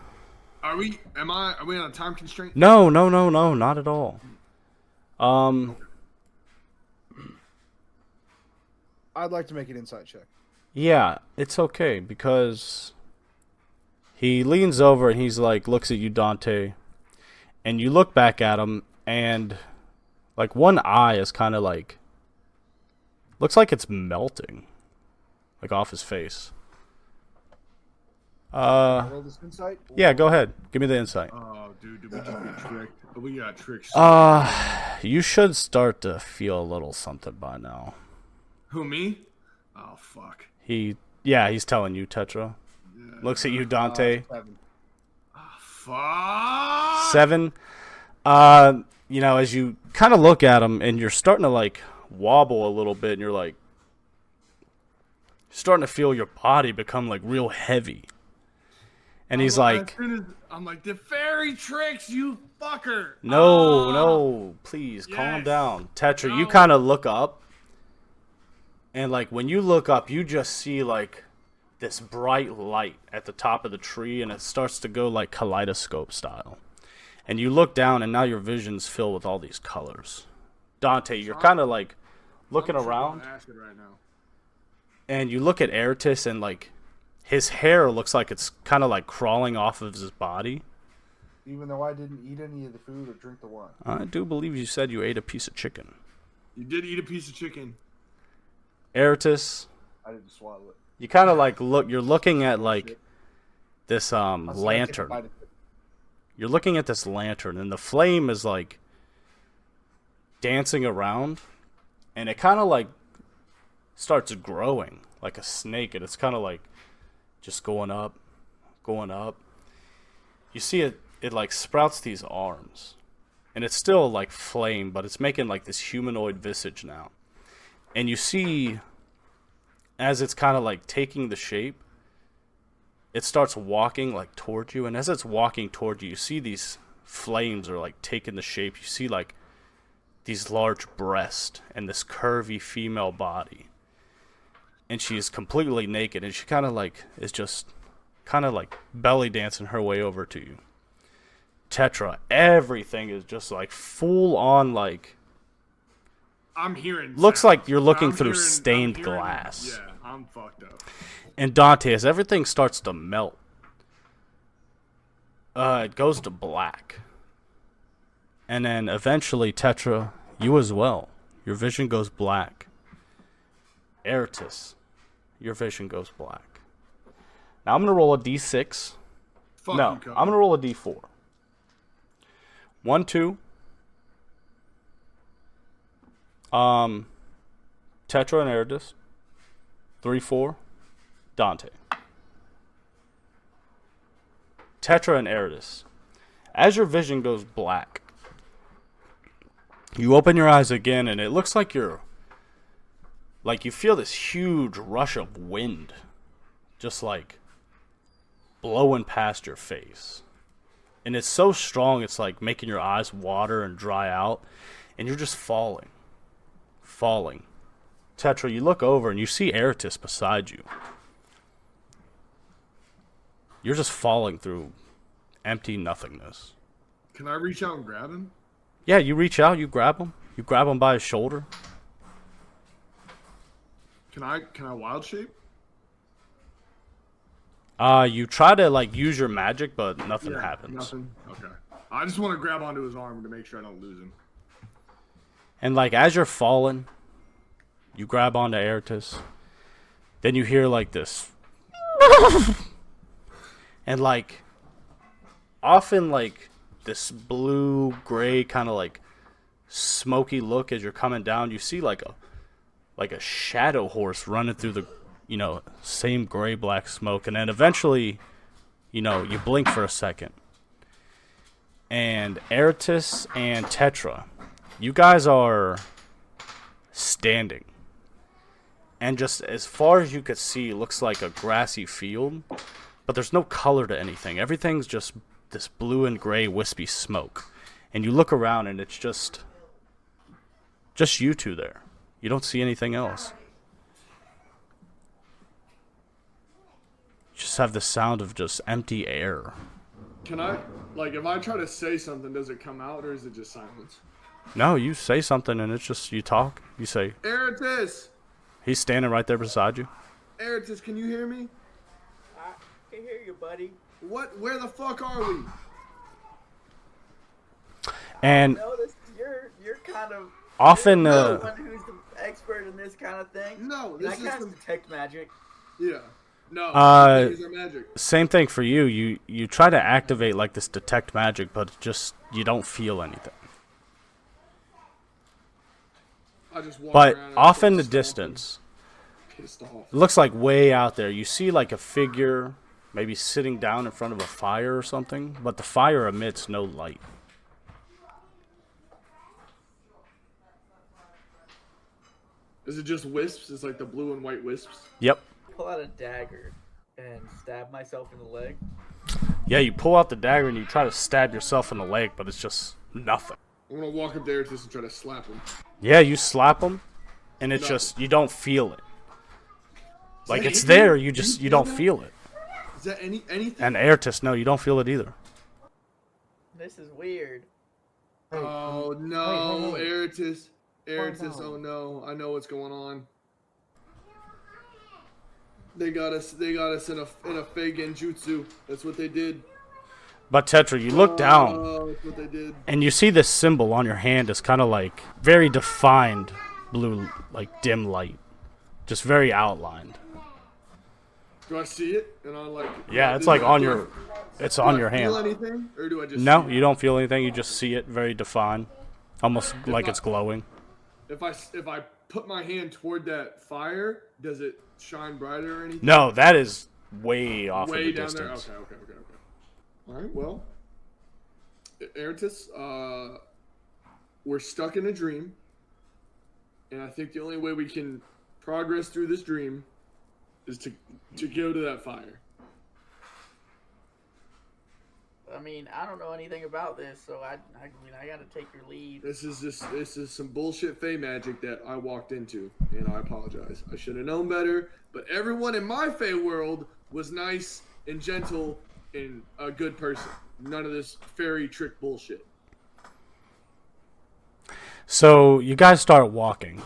Are we on a time constraint? No, not at all. I'd like to make an insight check. Yeah, it's okay because he leans over and he's like, looks at you, Dante, and you look back at him and like one eye is kind of like, looks like it's melting, like off his face. Roll this insight? Yeah, go ahead. Give me the insight. Oh, dude, did we just get tricked? We got tricked. You should start to feel a little something by now. Who, me? Oh, fuck. He's telling you, Tetra. Yeah. Looks at you, Dante. 7. Oh, fuck. 7. As you kind of look at him and you're starting to like wobble a little bit and you're like starting to feel your body become like real heavy. And he's like, I'm like, the fairy tricks, you fucker. No, please, calm Yes. down. Tetra, No. you kind of look up. And, like, when you look up, you just see, like, this bright light at the top of the tree. And it starts to go, like, kaleidoscope style. And you look down, and now your vision's filled with all these colors. Dante, you're kind of, like, looking around. Acid right now. And you look at Eratus, and, like, his hair looks like it's kind of like crawling off of his body. Even though I didn't eat any of the food or drink the wine. I do believe you said you ate a piece of chicken. You did eat a piece of chicken. Eratus, I didn't swallow it. you kind of like you're looking at like this lantern. You're looking at this lantern and the flame is like dancing around and it kind of like starts growing like a snake and it's kind of like just going up. You see it like sprouts these arms. And it's still like flame, but it's making like this humanoid visage now. And you see, as it's kind of like taking the shape, it starts walking like towards you. And as it's walking towards you, you see these flames are like taking the shape. You see like these large breasts and this curvy female body. And she's completely naked. And she kind of like is just kind of like belly dancing her way over to you. Tetra, everything is just like full on like... I'm hearing. Looks sounds. like you're looking I'm through hearing- stained I'm hearing- glass. Yeah, I'm fucked up. And Dante, as everything starts to melt, it goes to black. And then eventually, Tetra, you as well. Your vision goes black. Eratus, your vision goes black. Now I'm going to roll a d6. Fuck No, you, Cody. I'm going to roll a d4. 1, 2. Tetra and Eratus. 3, 4. Dante. Tetra and Eratus. As your vision goes black, you open your eyes again and it looks like you feel this huge rush of wind just like blowing past your face. And it's so strong, it's like making your eyes water and dry out. And you're just falling. Tetra, you look over and you see Eratus beside you. You're just falling through empty nothingness. Can I reach out and grab him? Yeah, you reach out, you grab him. You grab him by his shoulder. Can I wild shape? You try to like use your magic, but nothing happens. Nothing. Okay. I just want to grab onto his arm to make sure I don't lose him. And like as you're falling, you grab onto Eratus. Then you hear like this, and like often like this blue gray kind of like smoky look as you're coming down. You see like a shadow horse running through the same gray black smoke, and then eventually you blink for a second, and Eratus and Tetra, you guys are standing. And just as far as you could see, it looks like a grassy field. But there's no color to anything. Everything's just this blue and gray wispy smoke. And you look around and it's just you two there. You don't see anything else. You just have the sound of just empty air. Can I, like, if I try to say something, does it come out or is it just silence? No, you say something and it's just, you talk. You say, Eratus! He's standing right there beside you. Eratus, can you hear me? I can hear you, buddy. What? Where the fuck are we? And Notice you're kind of often, the one who's the expert in this kind of thing. No, And I this is cast some... detect magic. Yeah. No, these are magic. same thing for you. You try to activate like this detect magic, but just you don't feel anything. I just walk But around and off in the start distance, pissed off. it looks like way out there. You see like a figure maybe sitting down in front of a fire or something, but the fire emits no light. Is it just wisps? It's like the blue and white wisps? Yep. Pull out a dagger and stab myself in the leg. Yeah, you pull out the dagger and you try to stab yourself in the leg, but it's just nothing. I'm gonna walk up there just and try to slap him. Yeah, you slap him, and it's Nothing. just, you don't feel it. Like, that it's anything? there, you feel don't that? feel it. Is that anything? And Eratus, no, you don't feel it either. This is weird. Oh no, hey. Eratus. Eratus, down. oh no. I know what's going on. They got us in a fake genjutsu. That's what they did. But Tetra, you look down, Oh, that's what they did. and you see this symbol on your hand is kind of like very defined blue, like dim light. Just very outlined. Do I see it? And I'm like, Yeah, it's like on your, it's on your Feel hand. anything, or do I just No, see it? you don't feel anything, you just see it very defined. Almost like I- it's glowing. If I put my hand toward that fire, does it shine brighter or anything? No, that is way off Way in the down distance. there. Okay. All right. Well, Eratus, we're stuck in a dream, and I think the only way we can progress through this dream is to go to that fire. I mean, I don't know anything about this, so I mean, I gotta take your lead. This is some bullshit Fey magic that I walked into, and I apologize. I should have known better, but everyone in my Fey world was nice and gentle and a good person. None of this fairy trick bullshit. So you guys start walking.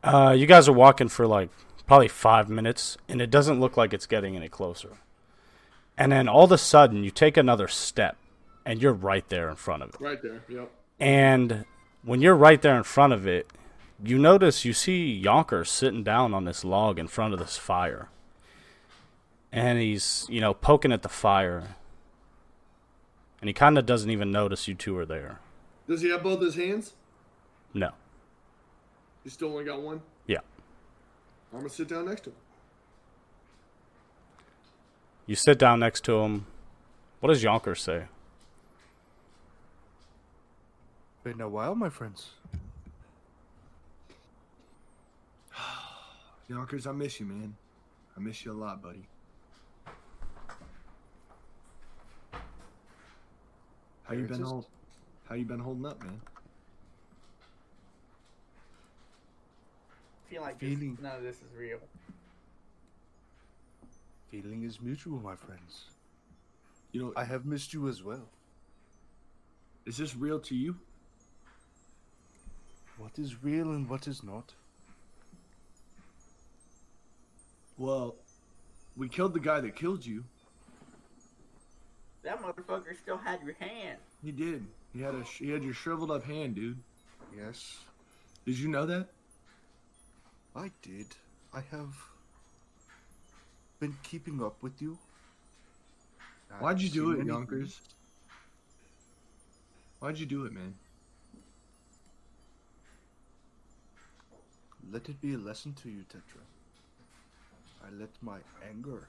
You guys are walking for like probably 5 minutes, and it doesn't look like it's getting any closer. And then all of a sudden, you take another step, and you're right there in front of it. Right there, yep. And when you're right there in front of it, you notice you see Yonkers sitting down on this log in front of this fire. And he's, poking at the fire. And he kind of doesn't even notice you two are there. Does he have both his hands? No. He still only got one? Yeah. I'm gonna sit down next to him. You sit down next to him. What does Yonkers say? Been a while, my friends. Yonkers, I miss you, man. I miss you a lot, buddy. How you been holding up, man? I feel like Feeling- none of this is real. Feeling is mutual, my friends. I have missed you as well. Is this real to you? What is real and what is not? Well, we killed the guy that killed you. That motherfucker still had your hand. He did. He had your shriveled up hand, dude. Yes, Did you know that? I did. I have been keeping up with you. Why'd you I've do seen it, many Yonkers? things. Why'd you do it, man? Let it be a lesson to you, Tetra. I let my anger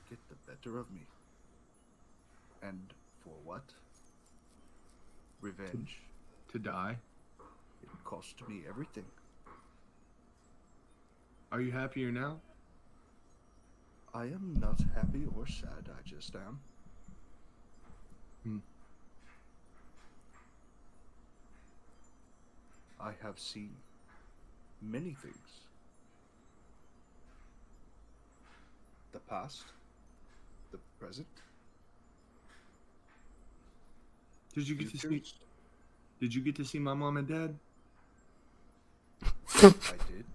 get the better of me. And for what? Revenge. To die? It cost me everything. Are you happier now? I am not happy or sad, I just am. I have seen many things. The past, the present, Did you get to see? futures. Did you get to see my mom and dad? I did.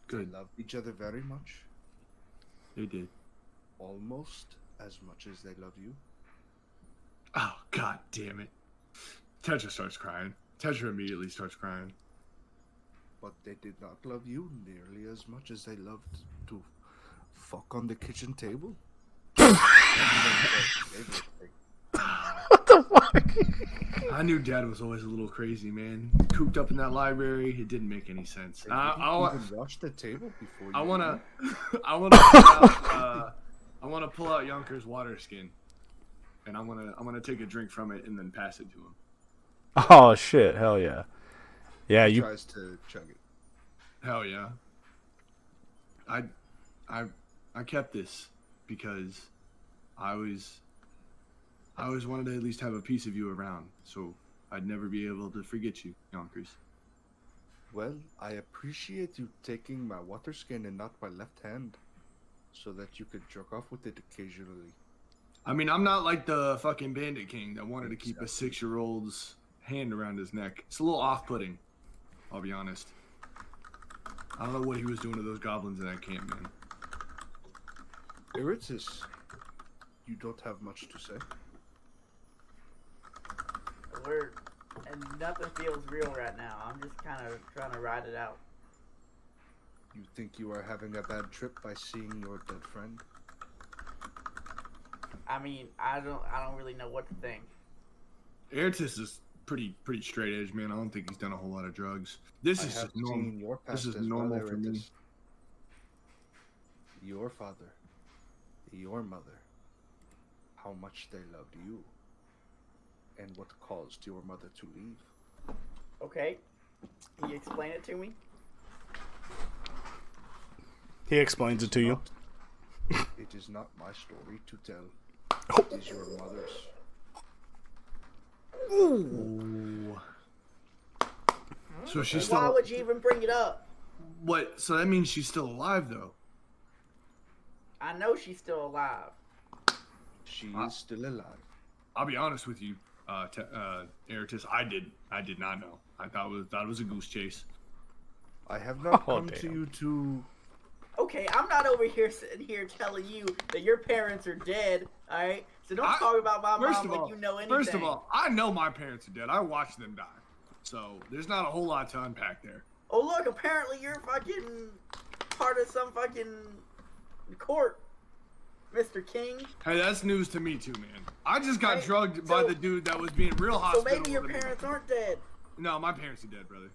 Good. They loved each other very much, They did. almost as much as they love you. Oh, god damn it. Tetra starts crying. Tetra immediately starts crying. But they did not love you nearly as much as they loved to fuck on the kitchen table. I knew Dad was always a little crazy, man. Cooped up in that library, it didn't make any sense. They didn't even wash the table before you I wanna, did. I wanna pull out Yonkers' water skin, and I'm gonna take a drink from it and then pass it to him. Oh shit! Hell yeah! Yeah, He you. tries to chug it. Hell yeah. I kept this because I always wanted to at least have a piece of you around, so I'd never be able to forget you, Yonkers. Well, I appreciate you taking my water skin and not my left hand, so that you could jerk off with it occasionally. I mean, I'm not like the fucking Bandit King that wanted to keep a 6-year-old's hand around his neck. It's a little off-putting, I'll be honest. I don't know what he was doing to those goblins in that camp, man. Iritis, you don't have much to say. And nothing feels real right now. I'm just kind of trying to ride it out. You think you are having a bad trip by seeing your dead friend? I mean, I don't really know what to think. Eritis is pretty straight edge, man. I don't think he's done a whole lot of drugs. This is have just normal. seen your past This is as normal well, for me. Iritis. Your father, your mother, how much they loved you, and what caused your mother to leave. Okay, can you explain it to me? He explains it to you. It is not my story to tell. It is your mother's. Ooh. So she's still. Why would you even bring it up? What? So that means she's still alive, though. I know she's still alive. She is still alive. I'll be honest with you, Eritis. I did not know. I thought it was a goose chase. I have not Oh, come to damn. you to. Okay, I'm not over here sitting here telling you that your parents are dead, alright? So don't talk about my mom like you know anything. First of all, I know my parents are dead. I watched them die. So there's not a whole lot to unpack there. Oh look, apparently you're fucking part of some fucking court, Mr. King. Hey, that's news to me too, man. I just got Right, drugged by so- the dude that was being real So hospitable. maybe your to me. parents aren't dead. No, my parents are dead, brother.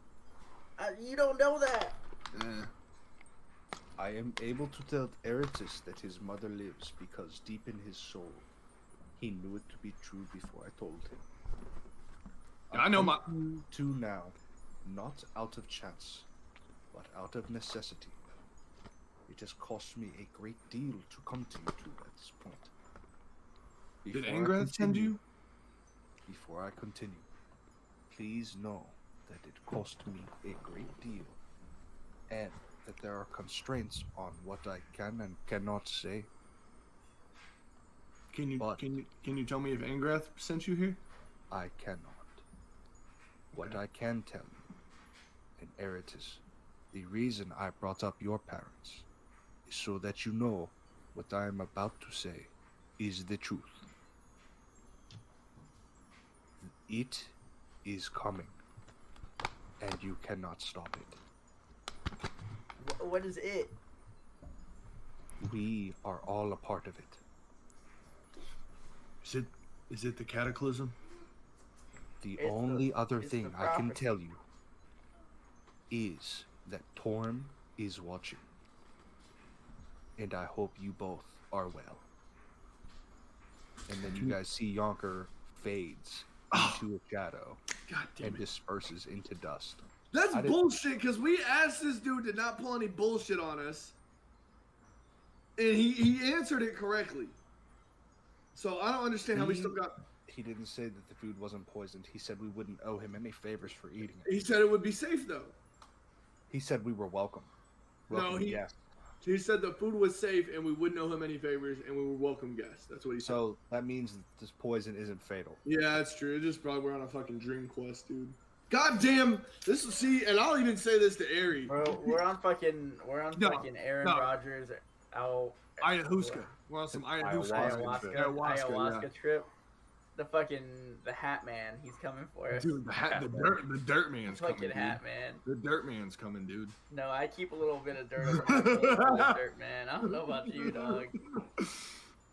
You don't know that. I am able to tell Eritis that his mother lives because deep in his soul, he knew it to be true before I told him. I know my. To now, not out of chance, but out of necessity. It has cost me a great deal to come to you two at this point. Did Before I Angrath send continue- you? Before I continue, please know that it cost me a great deal, and that there are constraints on what I can and cannot say. Can you But- can you tell me if Angrath sent you here? I cannot. What I can tell you, and Eritis, the reason I brought up your parents is so that you know what I am about to say is the truth. It is coming, and you cannot stop it. What is it? We are all a part of it. Is it the cataclysm? The It's only the- other it's thing the I can prophecy. tell you is that Torm is watching. And I hope you both are well. And then you guys see Yonker fades into a shadow God damn and it. disperses into dust. That's I didn't- bullshit, because we asked this dude to not pull any bullshit on us. And he answered it correctly. So I don't understand how we still got... He didn't say that the food wasn't poisoned. He said we wouldn't owe him any favors for eating it. He said it would be safe, though. He said we were welcome. No, he- guests. He said the food was safe and we wouldn't owe him any favors and we were welcome guests. That's what he said. So that means that this poison isn't fatal. Yeah, that's true. It just probably we're on a fucking dream quest, dude. God damn, this is and I'll even say this to Ari. We're on fucking No, Aaron no. Rodgers Ayahuasca. We're on some ayahuasca. ayahuasca trip. The Hat Man, he's coming for us. Dude, the dirt man's coming, Fucking dude. Hat Man. The dirt man's coming, dude. No, I keep a little bit of dirt over my clothes for the dirt man. I don't know about you, dog.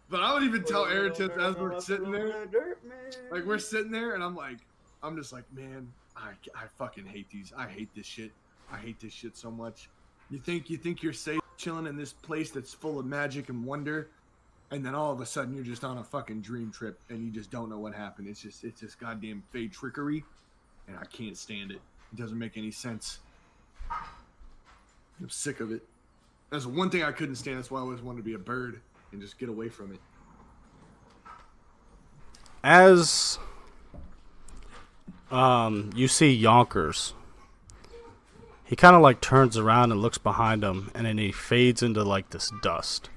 But I would even tell Put a Aaron little Tips dirt as on we're my sitting there. clothes, dirt man. Like we're sitting there and I'm just like, man, I fucking hate these. I hate this shit. I hate this shit so much. You think you're safe chilling in this place that's full of magic and wonder, and then all of a sudden you're just on a fucking dream trip and you just don't know what happened. It's just goddamn fade trickery, and I can't stand it. It doesn't make any sense. I'm sick of it. That's one thing I couldn't stand. That's why I always wanted to be a bird and just get away from it. As you see Yonkers, he kind of like turns around and looks behind him, and then he fades into like this dust.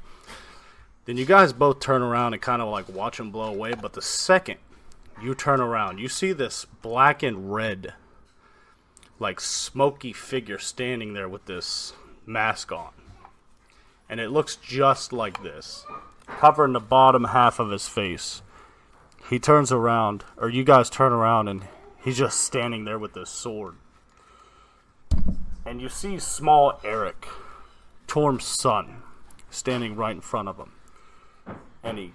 Then you guys both turn around and kind of like watch him blow away, but the second you turn around, you see this black and red, like smoky figure standing there with this mask on. And it looks just like this, covering the bottom half of his face. He turns around, or you guys turn around, and he's just standing there with this sword. And you see small Eric, Torm's son, standing right in front of him. And he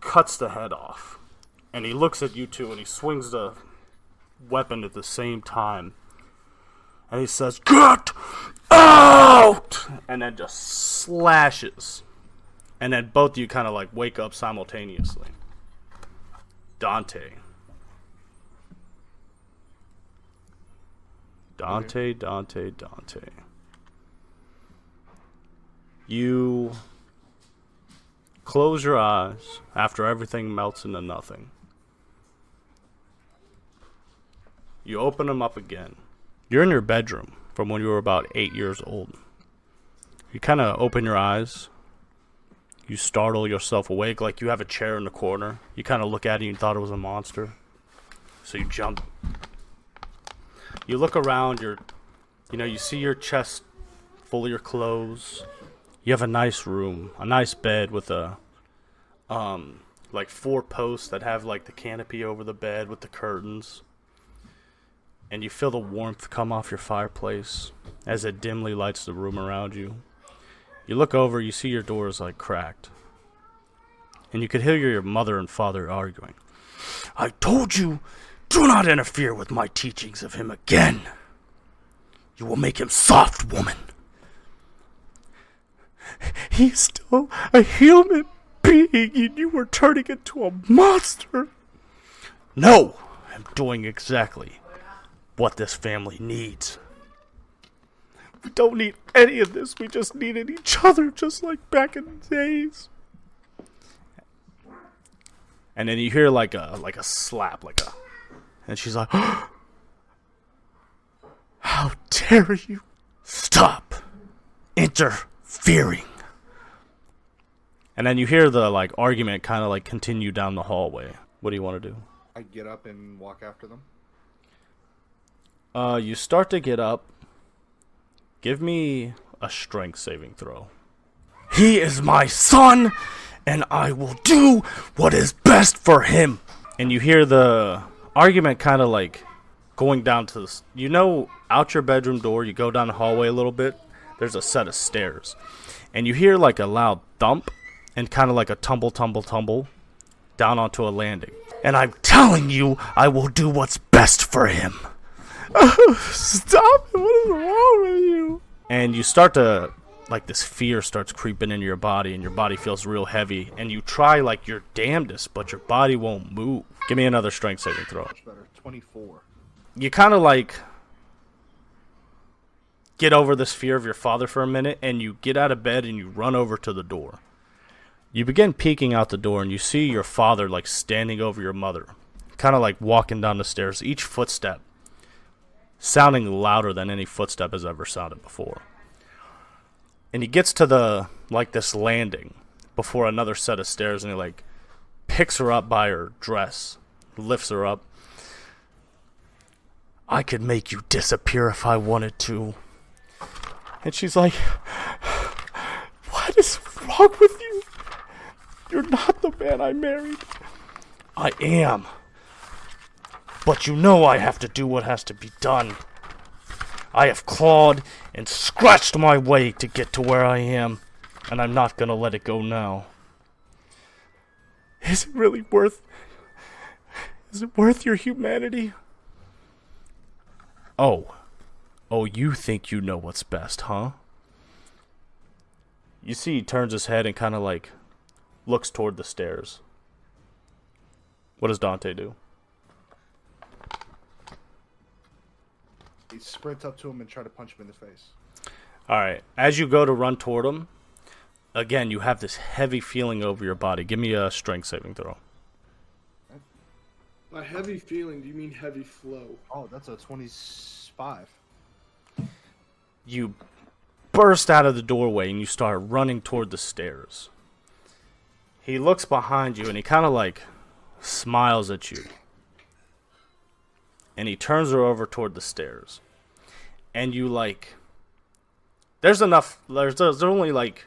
cuts the head off. And he looks at you two, and he swings the weapon at the same time. And he says, "Get out!" And then just slashes. And then both of you kind of like wake up simultaneously. Dante. You close your eyes after everything melts into nothing. You open them up again. You're in your bedroom from when you were about 8 years old. You kind of open your eyes. You startle yourself awake like you have a chair in the corner. You kind of look at it and you thought it was a monster. So you jump. You look around, you see your chest full of your clothes. You have a nice room, a nice bed with a, like 4 posts that have like the canopy over the bed with the curtains. And you feel the warmth come off your fireplace as it dimly lights the room around you. You look over, you see your door is like cracked. And you could hear your mother and father arguing. "I told you, do not interfere with my teachings of him again. You will make him soft, woman. He's still a human being and you were turning into a monster." "No, I'm doing exactly what this family needs. We don't need any of this. We just needed each other, just like back in the days." And then you hear like a slap, and she's like, "How dare you! Stop interfering!" And then you hear the like argument kind of like continue down the hallway. What do you want to do? I get up and walk after them. You start to get up. Give me a strength saving throw. "He is my son, and I will do what is best for him. And you hear the argument kind of like going down to this. You know, out your bedroom door, you go down the hallway a little bit, there's a set of stairs. And you hear like a loud thump and kind of like a tumble down onto a landing. And I'm telling you, I will do what's best for him. Stop it, what is wrong with you? And you start to, like, this fear starts creeping into your body, and your body feels real heavy. And you try, like, your damnedest, but your body won't move. Give me another strength saving throw. Much better. 24. You kind of, like, get over this fear of your father for a minute, and you get out of bed and you run over to the door. You begin peeking out the door, and you see your father, like, standing over your mother, kind of like walking down the stairs, each footstep sounding louder than any footstep has ever sounded before. And he gets to the, like, this landing before another set of stairs, and he, like, picks her up by her dress, lifts her up. I could make you disappear if I wanted to. And she's like, what is wrong with you? You're not the man I married. I am. But you know I have to do what has to be done. I have clawed and scratched my way to get to where I am, and I'm not gonna let it go now. Is it really worth... Is it worth your humanity? Oh, you think you know what's best, huh? You see he turns his head and kind of like looks toward the stairs. What does Dante do? He sprints up to him and try to punch him in the face. Alright, as you go to run toward him, again, you have this heavy feeling over your body. Give me a strength saving throw. By heavy feeling, do you mean heavy flow? Oh, that's a 25. You burst out of the doorway and you start running toward the stairs. He looks behind you and he kind of like smiles at you. And he turns her over toward the stairs. And you like... There's only like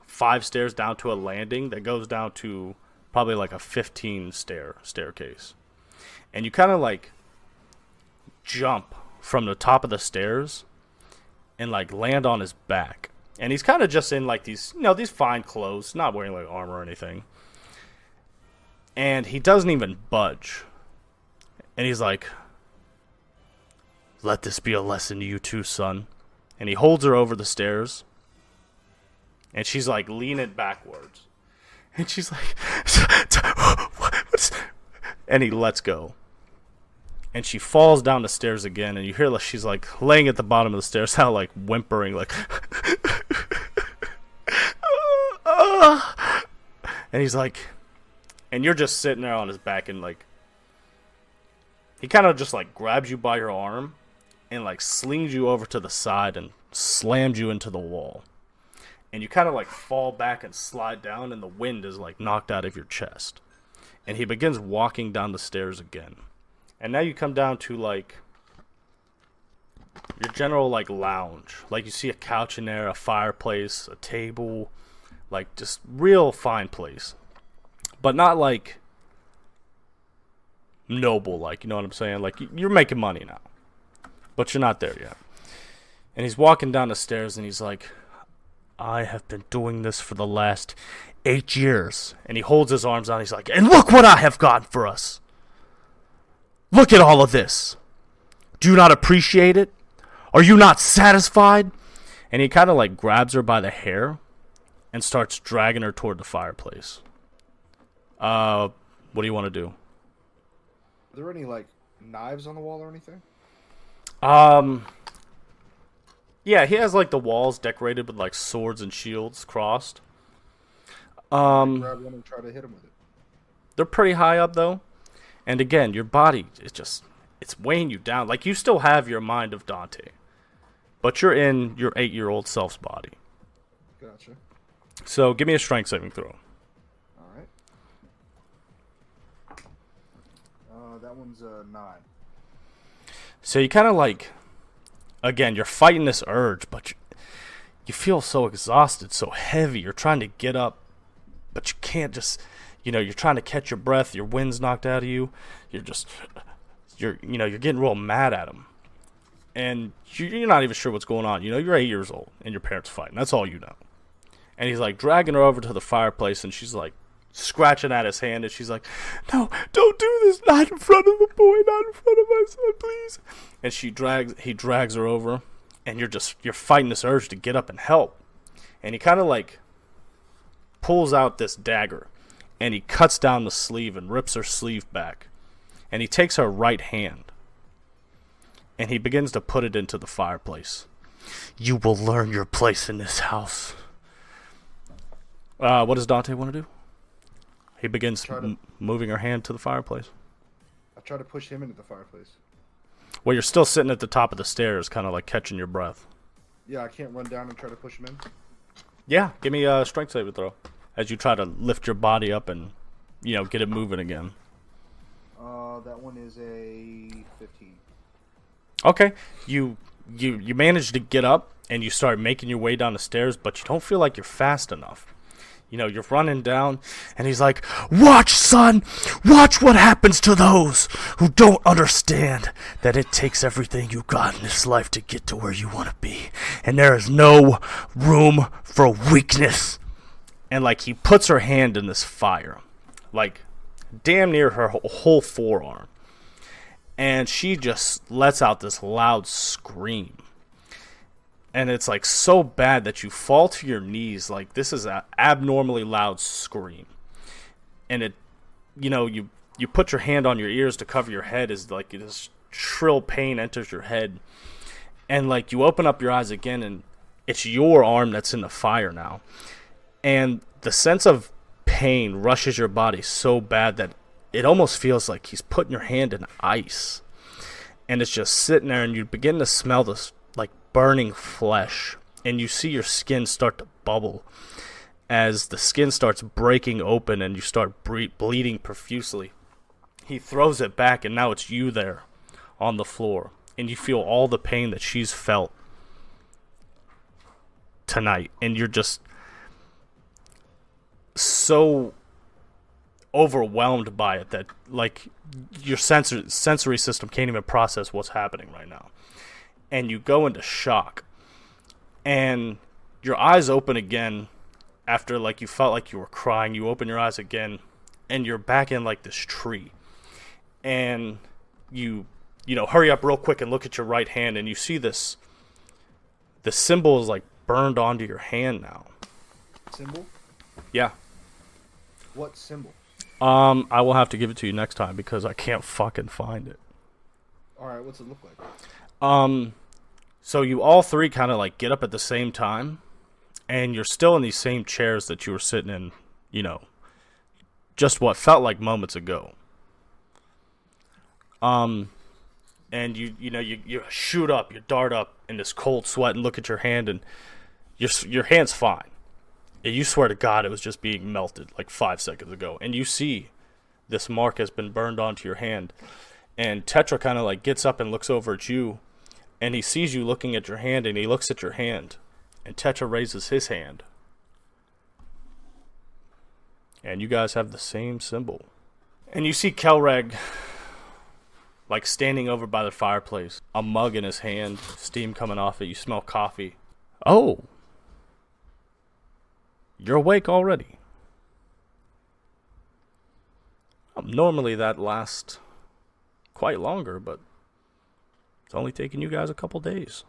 5 stairs down to a landing that goes down to probably like a 15 staircase. And you kind of like jump from the top of the stairs and like land on his back. And he's kind of just in like these, these fine clothes, not wearing like armor or anything. And he doesn't even budge. And he's like, let this be a lesson to you too, son. And he holds her over the stairs. And she's like leaning backwards. And she's like, what's... And he lets go. And she falls down the stairs again. And you hear like she's like laying at the bottom of the stairs, now like whimpering, like... And he's like... And you're just sitting there on his back and like... He kind of just like grabs you by your arm and like slings you over to the side and slams you into the wall. And you kind of like fall back and slide down and the wind is like knocked out of your chest. And he begins walking down the stairs again. And now you come down to like your general like lounge. Like you see a couch in there, a fireplace, a table, like just real fine place. But not like noble, like, you know what I'm saying? Like, you're making money now, but you're not there yet. And he's walking down the stairs and he's like, I have been doing this for the last 8 years. And he holds his arms out. He's like, and look what I have got for us. Look at all of this. Do you not appreciate it? Are you not satisfied? And he kind of like grabs her by the hair and starts dragging her toward the fireplace. What do you want to do? Are there any like knives on the wall or anything? Yeah, he has like the walls decorated with like swords and shields crossed. Grab one and try to hit him with it. They're pretty high up though. And again, your body is just, it's weighing you down. Like you still have your mind of Dante, but you're in your 8-year-old self's body. Gotcha. So give me a strength saving throw. Alright. That one's a 9. So you kind of like, again, you're fighting this urge, but you feel so exhausted, so heavy. You're trying to get up but you can't just, you're trying to catch your breath. Your wind's knocked out of you. You're getting real mad at him. And you're not even sure what's going on. You're 8 years old and your parents fighting. That's all you know. And he's like dragging her over to the fireplace, and she's like scratching at his hand, and she's like, "No, don't do this. Not in front of the boy. Not in front of my son, please." And he drags her over, and you're fighting this urge to get up and help. And he kind of like pulls out this dagger, and he cuts down the sleeve and rips her sleeve back. And he takes her right hand, and he begins to put it into the fireplace. "You will learn your place in this house." What does Dante want to do? He begins moving her hand to the fireplace. I try to push him into the fireplace. Well, you're still sitting at the top of the stairs, kind of like catching your breath. Yeah, I can't run down and try to push him in. Yeah, give me a strength saving throw as you try to lift your body up and, get it moving again. That one is a 15. Okay, you manage to get up and you start making your way down the stairs, but you don't feel like you're fast enough. You're running down, and he's like, "Watch, son! Watch what happens to those who don't understand that it takes everything you got in this life to get to where you want to be. And there is no room for weakness." And, he puts her hand in this fire, damn near her whole forearm. And she just lets out this loud scream. And it's so bad that you fall to your knees. This is an abnormally loud scream. And it, you put your hand on your ears to cover your head as this shrill pain enters your head. And you open up your eyes again, and it's your arm that's in the fire now. And the sense of pain rushes your body so bad that it almost feels like he's putting your hand in ice. And it's just sitting there, and you begin to smell this burning flesh, and you see your skin start to bubble as the skin starts breaking open and you start bleeding profusely. He throws it back, and now it's you there on the floor, and you feel all the pain that she's felt tonight, and you're just so overwhelmed by it that your sensory system can't even process what's happening right now. And you go into shock, and your eyes open again after you felt like you were crying. You open your eyes again, and you're back in this tree, and you hurry up real quick and look at your right hand, and you see the symbol is burned onto your hand now. Symbol? Yeah. What symbol? I will have to give it to you next time because I can't fucking find it. Alright, what's it look like? So you all three kind of get up at the same time, and you're still in these same chairs that you were sitting in, just what felt like moments ago. And you shoot up, you dart up in this cold sweat and look at your hand, and your hand's fine. And you swear to God it was just being melted 5 seconds ago. And you see this mark has been burned onto your hand. And Tetra kind of gets up and looks over at you. And he sees you looking at your hand, and he looks at your hand. And Tetra raises his hand. And you guys have the same symbol. And you see Kelreg, standing over by the fireplace. A mug in his hand, steam coming off it. You smell coffee. Oh. You're awake already. Normally that lasts quite longer, but it's only taking you guys a couple days.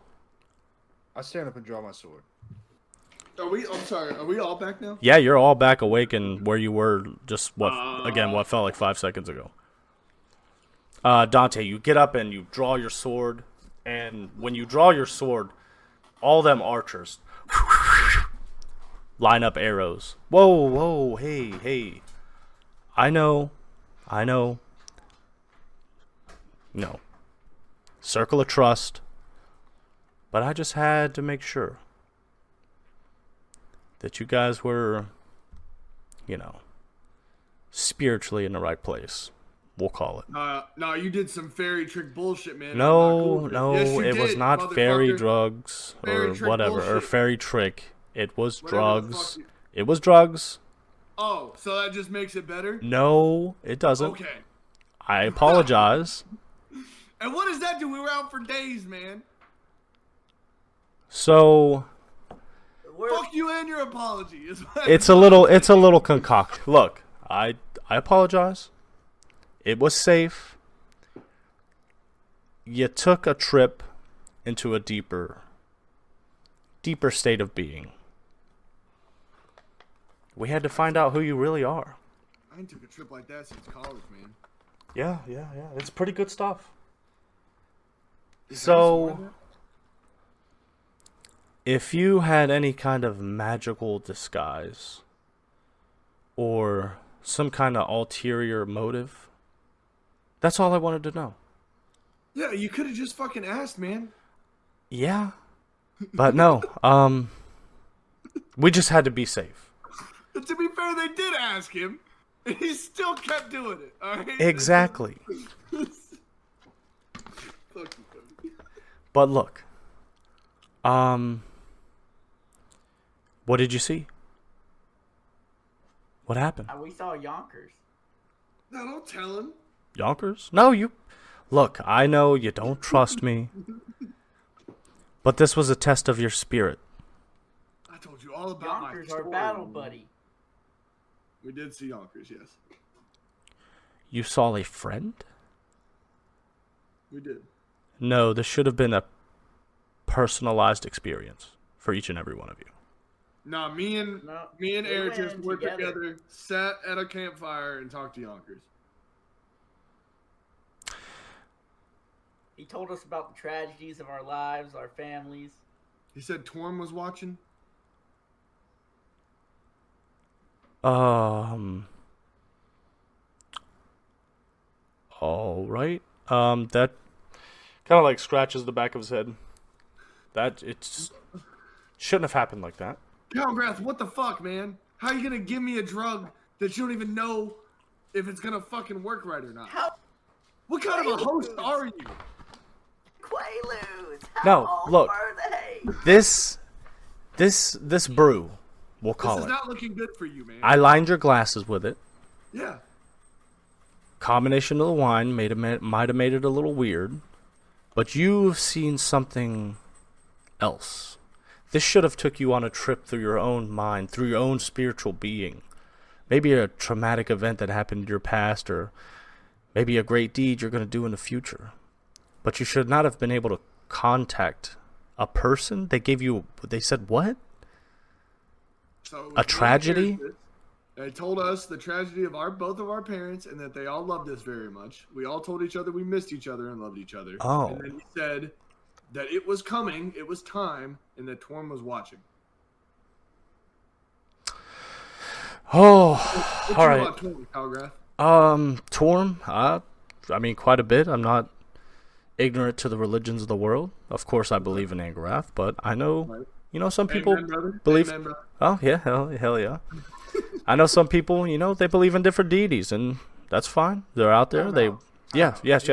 I stand up and draw my sword. I'm sorry, are we all back now? Yeah, you're all back awake and where you were just what felt like 5 seconds ago. Dante, you get up and you draw your sword, and when you draw your sword, all them archers line up arrows. Whoa, hey. I know. No. Circle of trust. But I just had to make sure that you guys were, spiritually in the right place. We'll call it. No, you did some fairy trick bullshit, man. No, Yes, it was not fairy drugs Fairy or trick whatever, or bullshit. fairy trick. It was Whatever the drugs. fuck It was drugs. Oh, so that just makes it better? No, it doesn't. Okay. I apologize. And what does that do? We were out for days, man. So Fuck you and your apology. it's a little concoction. Look, I apologize. It was safe. You took a trip into a deeper state of being. We had to find out who you really are. I ain't took a trip like that since college, man. Yeah. It's pretty good stuff. So, if you had any kind of magical disguise or some kind of ulterior motive, that's all I wanted to know. Yeah, you could have just fucking asked, man. Yeah, but no. We just had to be safe. To be fair, they did ask him, and he still kept doing it. All right? Exactly. Fuck you, Cody. But look, what did you see? What happened? We saw Yonkers. No, don't tell him. Yonkers? No, you... Look, I know you don't trust me, but this was a test of your spirit. I told you all about Yonkers, my our story. battle buddy. We did see Yonkers, yes. You saw a friend? We did. No, this should have been a personalized experience for each and every one of you. Nah, me and we Eric went worked together. together, sat at a campfire, and talked to Yonkers. He told us about the tragedies of our lives, our families. He said Torm was watching. All right. That kind of like scratches the back of his head. That it's shouldn't have happened like that. Calgrath, what the fuck, man? How you gonna give me a drug that you don't even know if it's gonna fucking work right or not? How What kind of a host are you? Quaaludes? No, How look. are they? This brew, we'll This call is it. not looking good for you, man. I lined your glasses with it. Yeah. Combination of the wine might have made it a little weird, but you've seen something else. This should have took you on a trip through your own mind, through your own spiritual being. Maybe a traumatic event that happened in your past, or maybe a great deed you're going to do in the future. But you should not have been able to contact a person. They said what? So A tragedy? They told us the tragedy of both of our parents, and that they all loved us very much. We all told each other we missed each other and loved each other. Oh. And then he said that it was coming, it was time, and that Torm was watching. Oh, What all you right. know about Torm, Calgrath? Torm, I mean, quite a bit. I'm not ignorant to the religions of the world. Of course, I believe in Angorath, but I know, Right. Some people Amen, brother. believe. Amen, brother. Oh yeah, hell yeah. I know some people, they believe in different deities, and that's fine. They're out there. Yes. It's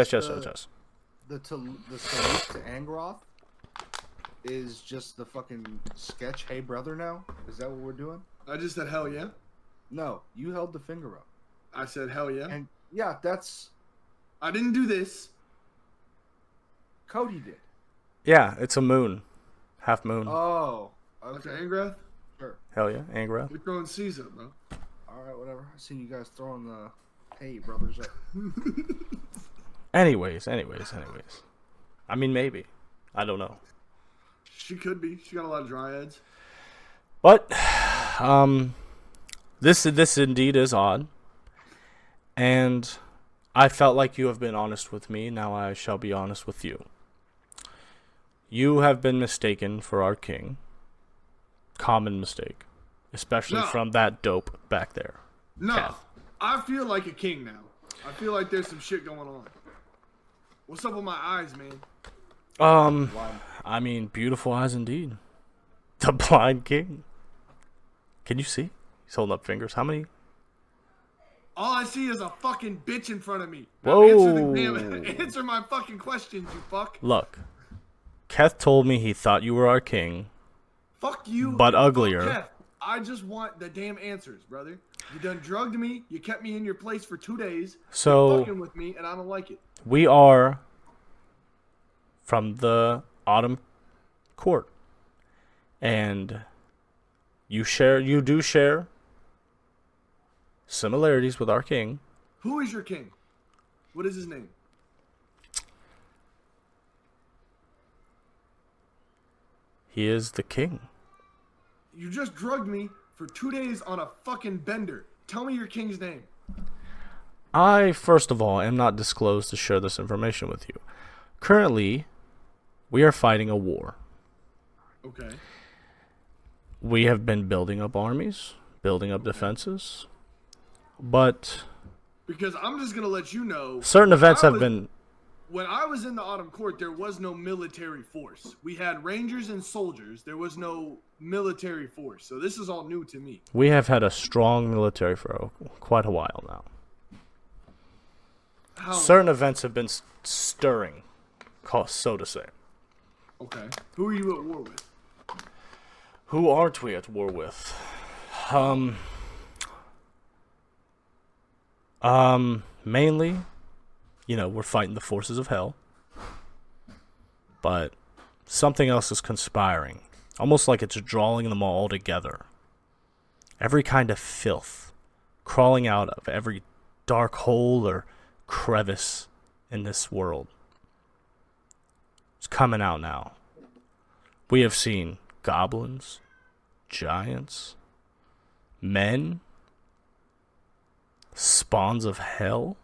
The salute to Angroth is just the fucking sketch. Hey, brother, now is that what we're doing? I just said hell yeah. No, you held the finger up, I said hell yeah. and yeah, that's I didn't do this. Cody did. Yeah, it's a moon, half moon. Oh, Okay, okay, Angrath, sure. Hell yeah, Angorath. we're throwing C's up, bro. All right, whatever. I seen you guys throwing the hey brothers up. Anyways. I mean, maybe. I don't know. She could be. She got a lot of dryads. But this indeed is odd, and I felt like you have been honest with me. Now I shall be honest with you. You have been mistaken for our king. Common mistake, especially No. from that dope back there. No, Kath. I feel like a king now. I feel like there's some shit going on. What's up with my eyes, man? I mean, beautiful eyes indeed. The blind king. Can you see? He's holding up fingers. How many? All I see is a fucking bitch in front of me. Whoa. Answer my fucking questions, you fuck. Look, Keth told me he thought you were our king, Fuck you. but uglier. Jeff, I just want the damn answers, brother. You done drugged me. You kept me in your place for 2 days. So You're fucking with me, and I don't like it. we are from the Autumn Court, and you do share similarities with our king. Who is your king? What is his name? He is the king. You just drugged me for 2 days on a fucking bender. Tell me your king's name. I, first of all, am not disclosed to share this information with you. Currently, we are fighting a war. Okay. We have been building up armies, building up defenses, but Because I'm just going to let you know. certain events have been... When I was in the Autumn Court, there was no military force. We had rangers and soldiers. There was no military force. So this is all new to me. We have had a strong military for quite a while now. How Certain events have been stirring, so to say. Okay. Who are you at war with? Who aren't we at war with? Mainly, we're fighting the forces of hell. But something else is conspiring. Almost like it's drawing them all together. Every kind of filth crawling out of every dark hole or crevice in this world. It's coming out now. We have seen goblins, giants, men, spawns of hell,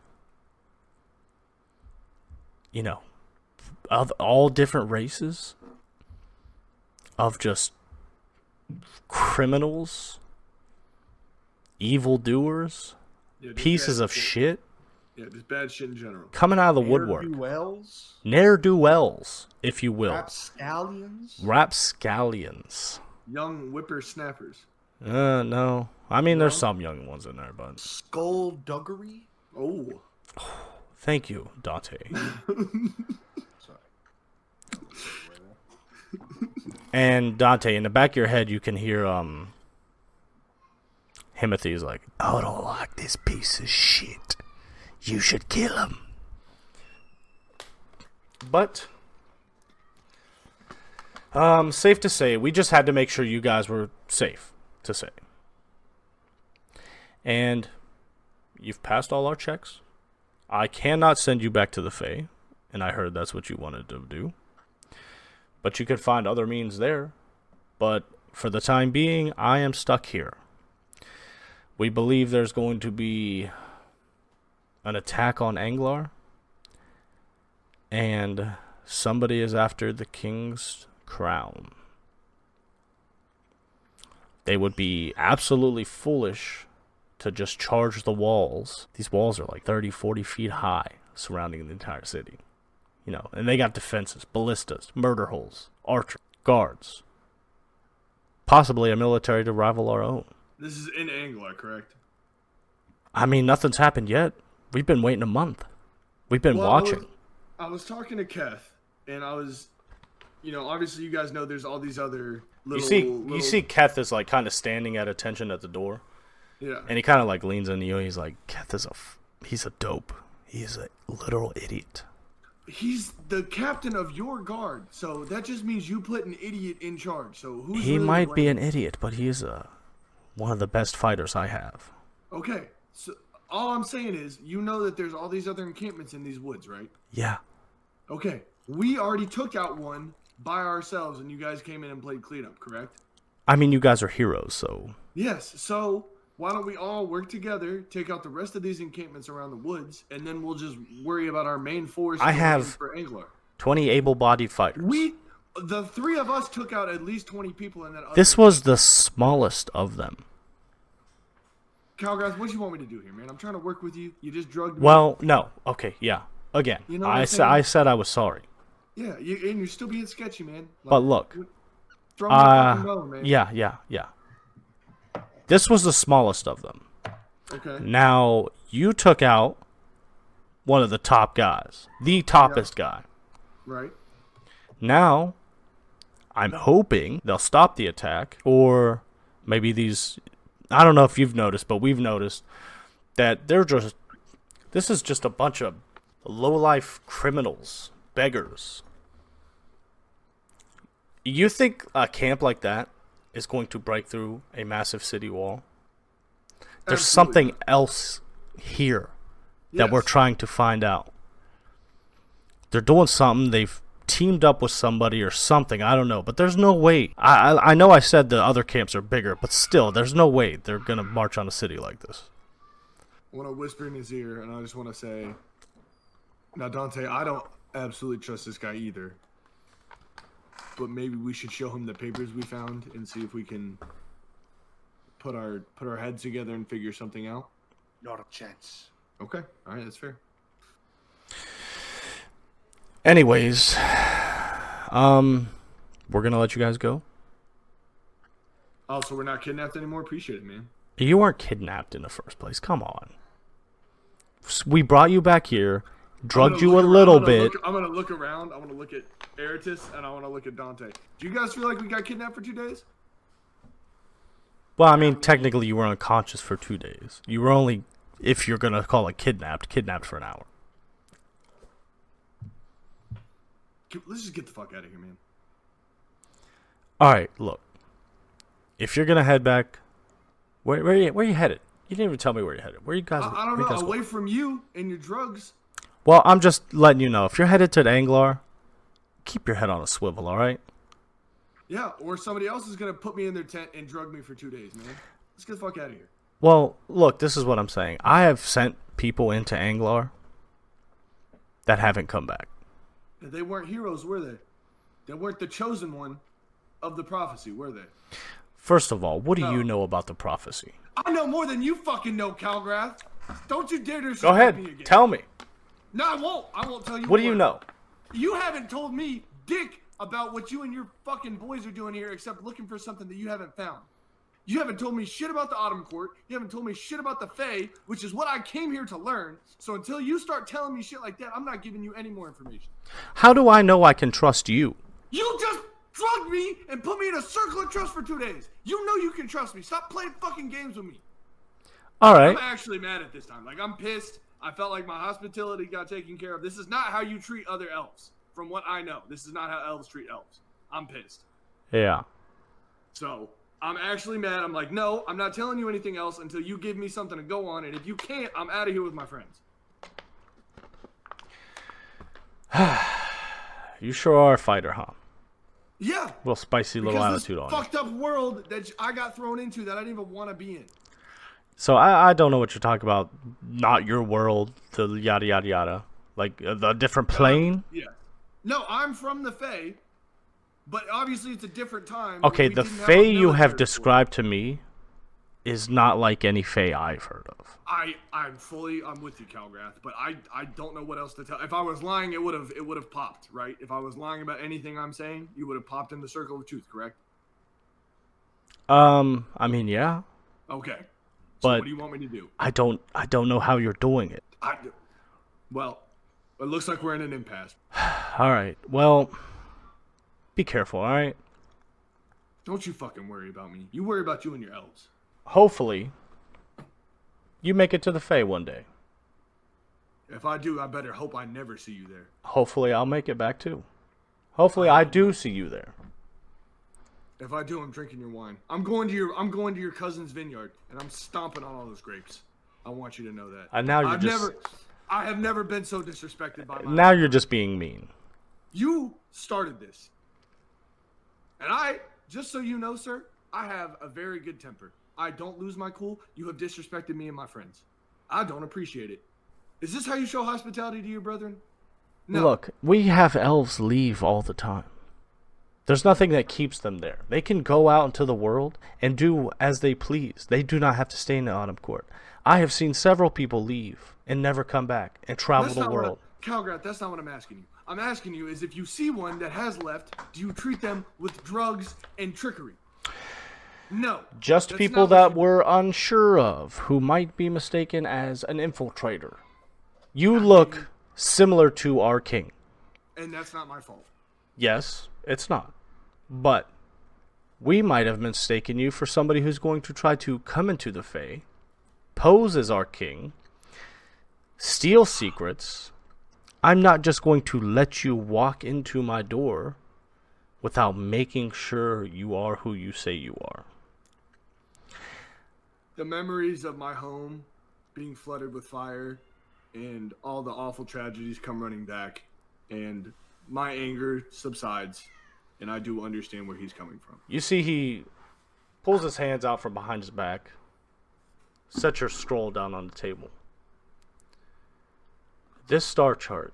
of all different races, of just criminals, evildoers, pieces of shit. Yeah, just bad shit in general. Coming out of the woodwork. Ne'er-do-wells, if you will. Rapscallions. Young whippersnappers. No. I mean, there's some young ones in there, but... Skullduggery? Oh. Thank you, Dante. Sorry. And Dante, in the back of your head, you can hear, Timothy's like, I don't like this piece of shit. You should kill him. But, safe to say, we just had to make sure you guys were safe, to say. And you've passed all our checks. I cannot send you back to the Fae, and I heard that's what you wanted to do. But you could find other means there. But for the time being, I am stuck here. We believe there's going to be an attack on Anglar, and somebody is after the king's crown. They would be absolutely foolish to just charge the walls. These walls are like 30, 40 feet high, surrounding the entire city. And they got defenses, ballistas, murder holes, archers, guards. Possibly a military to rival our own. This is in Anglar, correct? I mean, nothing's happened yet. We've been waiting a month. We've been watching. I was talking to Keth, and I was, obviously you guys know there's all these other little... You see Keth is like kind of standing at attention at the door. Yeah. And he kind of like leans into you. He's like, Keth is he's a dope. He's a literal idiot. He's the captain of your guard, so that just means you put an idiot in charge. So who's He really might be blamed? an idiot, but he's one of the best fighters I have. Okay, so all I'm saying is, that there's all these other encampments in these woods, right? Yeah. Okay, we already took out one by ourselves, and you guys came in and played cleanup, correct? I mean, you guys are heroes, so... Yes, so why don't we all work together, take out the rest of these encampments around the woods, and then we'll just worry about our main force for Anglar. 20 able-bodied fighters. The three of us took out at least 20 people in that other... This was the smallest of them. Calgrass, what do you want me to do here, man? I'm trying to work with you. You just drugged me. Well, no. Okay, yeah. Again, I said I was sorry. Yeah, and you're still being sketchy, man. But look. Throw me a fucking bone, man. Yeah. This was the smallest of them. Okay. Now, you took out one of the top guys. The toppest guy. Right. Now, I'm hoping they'll stop the attack, or maybe these, I don't know if you've noticed, but we've noticed that this is just a bunch of low-life criminals, beggars. You think a camp like that is going to break through a massive city wall? There's Absolutely. something else here that we're Yes. trying to find out. They're doing something. They've teamed up with somebody or something. I don't know. But there's no way. I know I said the other camps are bigger, but still, there's no way they're going to march on a city like this. I want to whisper in his ear, and I just want to say, now, Dante, I don't absolutely trust this guy either. But maybe we should show him the papers we found and see if we can put our heads together and figure something out. Not a chance. Okay, all right, that's fair. Anyways, we're going to let you guys go. Oh, so we're not kidnapped anymore? Appreciate it, man. You weren't kidnapped in the first place. Come on. We brought you back here, drugged you a little bit. I'm going to look around. I want to look at Eratus, and I want to look at Dante. Do you guys feel like we got kidnapped for 2 days? Well, I mean, technically you were unconscious for 2 days. You were only, if you're going to call it kidnapped for an hour. Let's just get the fuck out of here, man. All right, look. If you're going to head back, where are you headed? You didn't even tell me where you're headed. Where you guys? I don't know. Away from you and your drugs. Well, I'm just letting you know. If you're headed to the Anglar, keep your head on a swivel, all right? Yeah, or somebody else is going to put me in their tent and drug me for 2 days, man. Let's get the fuck out of here. Well, look, this is what I'm saying. I have sent people into Anglar that haven't come back. They weren't heroes, were they? They weren't the chosen one of the prophecy, were they? First of all, what do you know about the prophecy? I know more than you fucking know, Calgrath. Don't you dare disrespect Go ahead. me again. Tell me. No, I won't. I won't tell you. What do you know? You haven't told me dick about what you and your fucking boys are doing here except looking for something that you haven't found. You haven't told me shit about the Autumn Court. You haven't told me shit about the Fae, which is what I came here to learn. So until you start telling me shit like that, I'm not giving you any more information. How do I know I can trust you? You just drugged me and put me in a circle of trust for 2 days. You know you can trust me. Stop playing fucking games with me. All right. I'm actually mad at this time. Like, I'm pissed. I felt like my hospitality got taken care of. This is not how you treat other elves. From what I know, this is not how elves treat elves. I'm pissed. Yeah. So, I'm actually mad. I'm like, no, I'm not telling you anything else until you give me something to go on. And if you can't, I'm out of here with my friends. You sure are a fighter, huh? Yeah. Little spicy little Because attitude this on you. fucked up world that I got thrown into that I didn't even want to be in. So I don't know what you're talking about. Not your world, the yada yada yada. Like the different plane. Yeah. No, I'm from the Fae, but obviously it's a different time. Okay, We the didn't have Fae a you have military described to me is not like any Fae I've heard of. I'm with you, Calgrath, but I don't know what else to tell. If I was lying, it would have popped, right? If I was lying about anything I'm saying, you would have popped in the circle of truth, correct? I mean, yeah, Okay. So but what do you want me to do? I don't know how you're doing it. Well, it looks like we're in an impasse. All right, well, be careful, all right? Don't you fucking worry about me. You worry about you and your elves. Hopefully, you make it to the Fae one day. If I do, I better hope I never see you there. Hopefully, I'll make it back too. Hopefully, I do see you there. If I do, I'm drinking your wine. I'm going to your cousin's vineyard, and I'm stomping on all those grapes. I want you to know that. And now you're I have never been so disrespected by my. Now you're just being mean. You started this, and just so you know, sir, I have a very good temper. I don't lose my cool. You have disrespected me and my friends. I don't appreciate it. Is this how you show hospitality to your brethren? No. Look, we have elves leave all the time. There's nothing that keeps them there. They can go out into the world and do as they please. They do not have to stay in the Autumn Court. I have seen several people leave and never come back and travel the world. Calgrath, that's not what I'm asking you. I'm asking you is if you see one that has left, do you treat them with drugs and trickery? No. Just that's people not that what we're unsure of, who might be mistaken as an infiltrator. You look similar to our king. And that's not my fault. Yes, it's not. But we might have mistaken you for somebody who's going to try to come into the Fae, pose as our king, steal secrets. I'm not just going to let you walk into my door without making sure you are who you say you are. The memories of my home being flooded with fire and all the awful tragedies come running back, and my anger subsides, and I do understand where he's coming from. You see he pulls his hands out from behind his back, sets your scroll down on the table. This star chart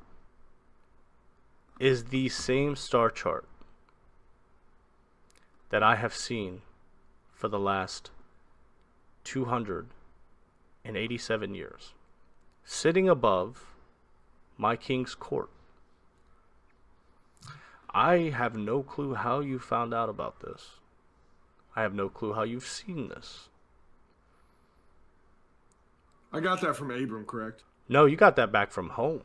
is the same star chart that I have seen for the last 287 years, sitting above my king's court. I have no clue how you found out about this. I have no clue how you've seen this. I got that from Abram, correct? No, you got that back from home.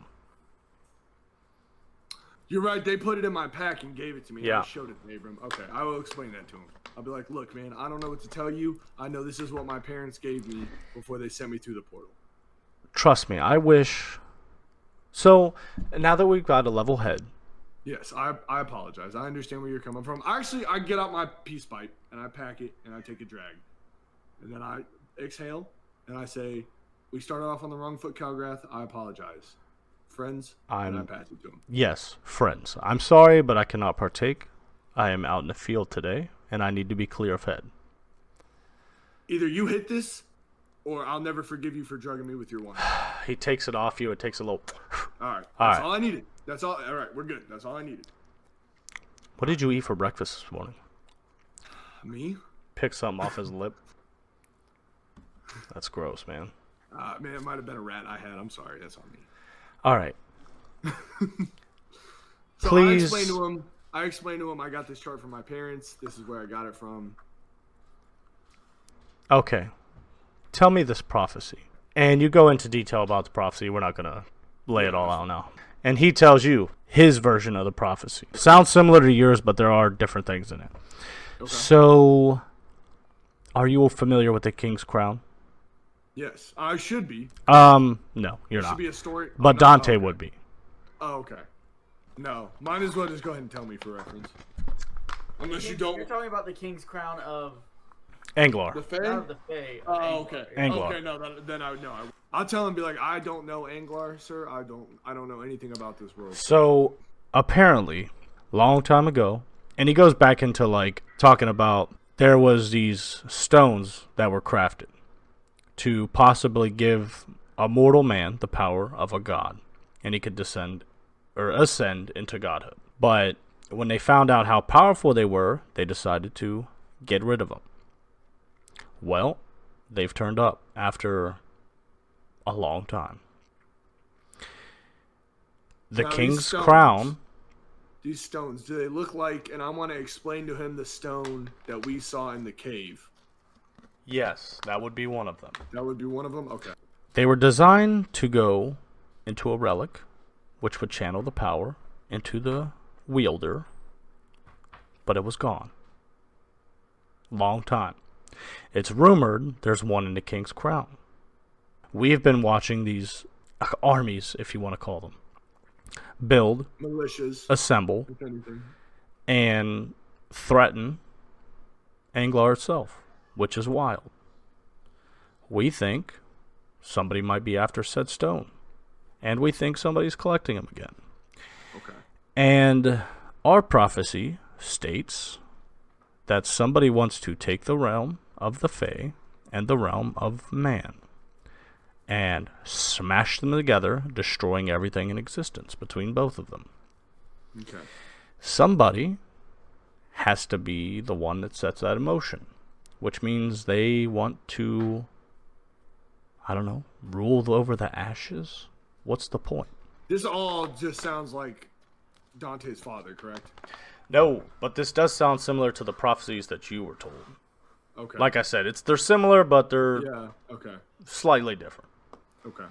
You're right, they put it in my pack and gave it to me. Yeah. I showed it to Abram. Okay, I will explain that to him. I'll be like, look, man, I don't know what to tell you. I know this is what my parents gave me before they sent me through the portal. Trust me, I wish. So, now that we've got a level head. Yes, I apologize. I understand where you're coming from. Actually, I get out my peace pipe and I pack it and I take a drag. And then I exhale and I say, we started off on the wrong foot, Calgrath. I apologize. Friends, and I pass it to him. Yes, friends. I'm sorry, but I cannot partake. I am out in the field today, and I need to be clear of head. Either you hit this, or I'll never forgive you for drugging me with your one. He takes it off you. It takes a little... All right. All That's right. all I needed. That's all. All right, we're good. That's all I needed. What did you eat for breakfast this morning? Me? Pick something off his lip. That's gross, man. Man, it might have been a rat I had. I'm sorry. That's on me. All right. So Please. I explained to him I got this chart from my parents. This is where I got it from. Okay. Tell me this prophecy. And you go into detail about the prophecy. We're not going to lay it all out now. And he tells you his version of the prophecy. Sounds similar to yours, but there are different things in it. Okay. So, are you familiar with the King's Crown? Yes, I should be. No, you're It not. should be a story. But no, Dante okay. would be. Oh, okay. No, might as well just go ahead and tell me for reference. Unless you don't. You're talking about the King's Crown of Anglar. The Fae? not of the Fae. of Oh, Anglar. okay. Anglar. Okay, no, then I know. I'll tell him, be like, I don't know Anglar, sir. I don't know anything about this world. So, apparently, long time ago, and he goes back into, like, talking about there was these stones that were crafted to possibly give a mortal man the power of a god, and he could ascend into godhood. But when they found out how powerful they were, they decided to get rid of them. Well, they've turned up after a long time. The Now, these King's stones- Crown. These stones, do they look like, and I want to explain to him the stone that we saw in the cave. Yes, that would be one of them. That would be one of them? Okay. They were designed to go into a relic, which would channel the power into the wielder, but it was gone. Long time. It's rumored there's one in the King's Crown. We have been watching these armies, if you want to call them, build, Militias, assemble, if anything. and threaten Anglar itself, which is wild. We think somebody might be after said stone, and we think somebody's collecting them again. Okay. And our prophecy states that somebody wants to take the realm of the Fae and the realm of man and smash them together, destroying everything in existence between both of them. Okay. Somebody has to be the one that sets that in motion, which means they want to, I don't know, rule over the ashes? What's the point? This all just sounds like Dante's father, correct? No, but this does sound similar to the prophecies that you were told. Okay. Like I said, they're similar, but they're Yeah, okay. slightly different. Okay.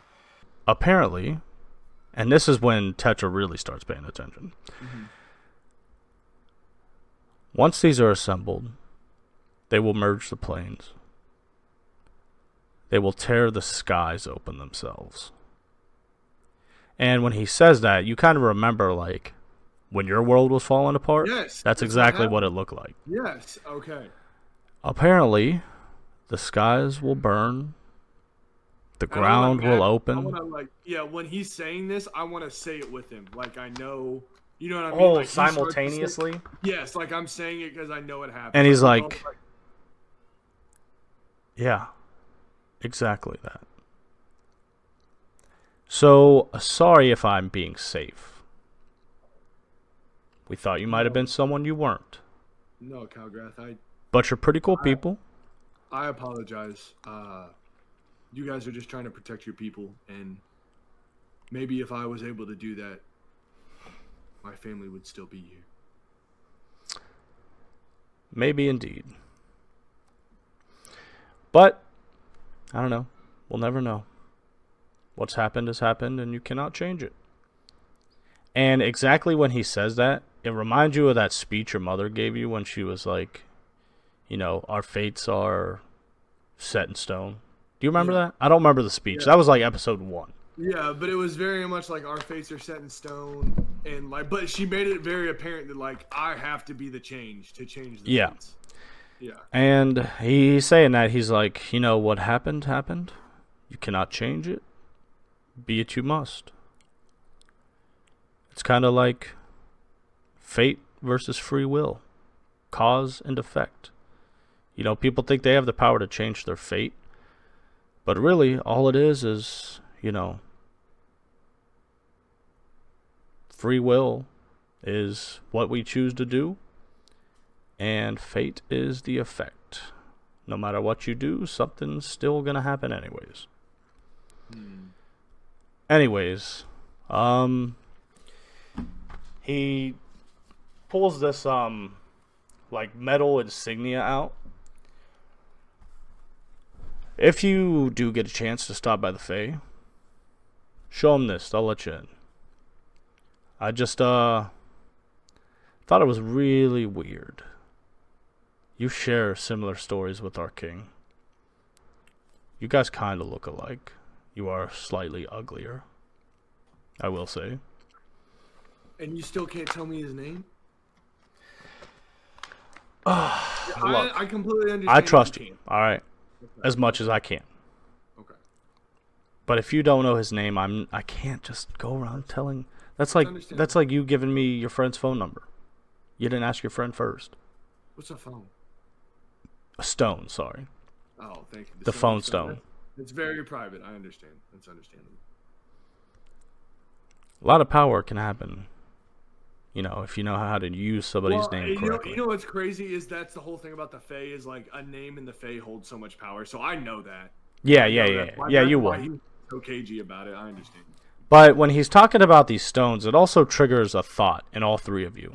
Apparently, and this is when Tetra really starts paying attention. Mm-hmm. Once these are assembled, They will merge the planes. They will tear the skies open themselves. And when he says that, you kind of remember, like, when your world was falling apart. Yes. That's exactly what it looked like. Yes. Okay. Apparently, the skies will burn. The ground will open. I wanna, when he's saying this, I want to say it with him. Like, I know, you know what I mean? Oh, Like, he starts to say- simultaneously? Yes, like I'm saying it because I know it happened. And he's like, yeah, exactly that. So, sorry if I'm being safe. We thought you might have been someone you weren't. No, Calgrath, But you're pretty cool people. I apologize. You guys are just trying to protect your people, and maybe if I was able to do that, my family would still be here. Maybe indeed. But, I don't know. We'll never know. What's happened has happened, and you cannot change it. And exactly when he says that, it reminds you of that speech your mother gave you when she was like, you know, our fates are set in stone. Do you remember that? I don't remember the speech. Yeah. That was like episode 1. Yeah, but it was very much like our fates are set in stone, and like, but she made it very apparent that like I have to be the change to change the fates. Yeah. And he's saying that he's like, you know, what happened happened. You cannot change it. Be it you must. It's kind of like fate versus free will, cause and effect. You know, people think they have the power to change their fate, but really all it is, you know, free will is what we choose to do, and fate is the effect. No matter what you do, something's still gonna happen anyways. Anyways, he pulls this like metal insignia out. If you do get a chance to stop by the Fae, show him this. They'll let you in. I just thought it was really weird. You share similar stories with our king. You guys kind of look alike. You are slightly uglier, I will say. And you still can't tell me his name? Look, I completely understand. I trust you, alright? As much as I can. Okay. But if you don't know his name, I can't just go around telling. That's like you giving me your friend's phone number. You didn't ask your friend first. What's a phone? A stone, sorry. Oh, thank you. The phone stone. It's very private. I understand. That's understandable. A lot of power can happen. You know, if you know how to use somebody's name correctly. You know what's crazy is that's the whole thing about the Fae is like a name in the Fae holds so much power. So I know that. Yeah, you why will. he's so cagey about it. I understand. But when he's talking about these stones, it also triggers a thought in all three of you.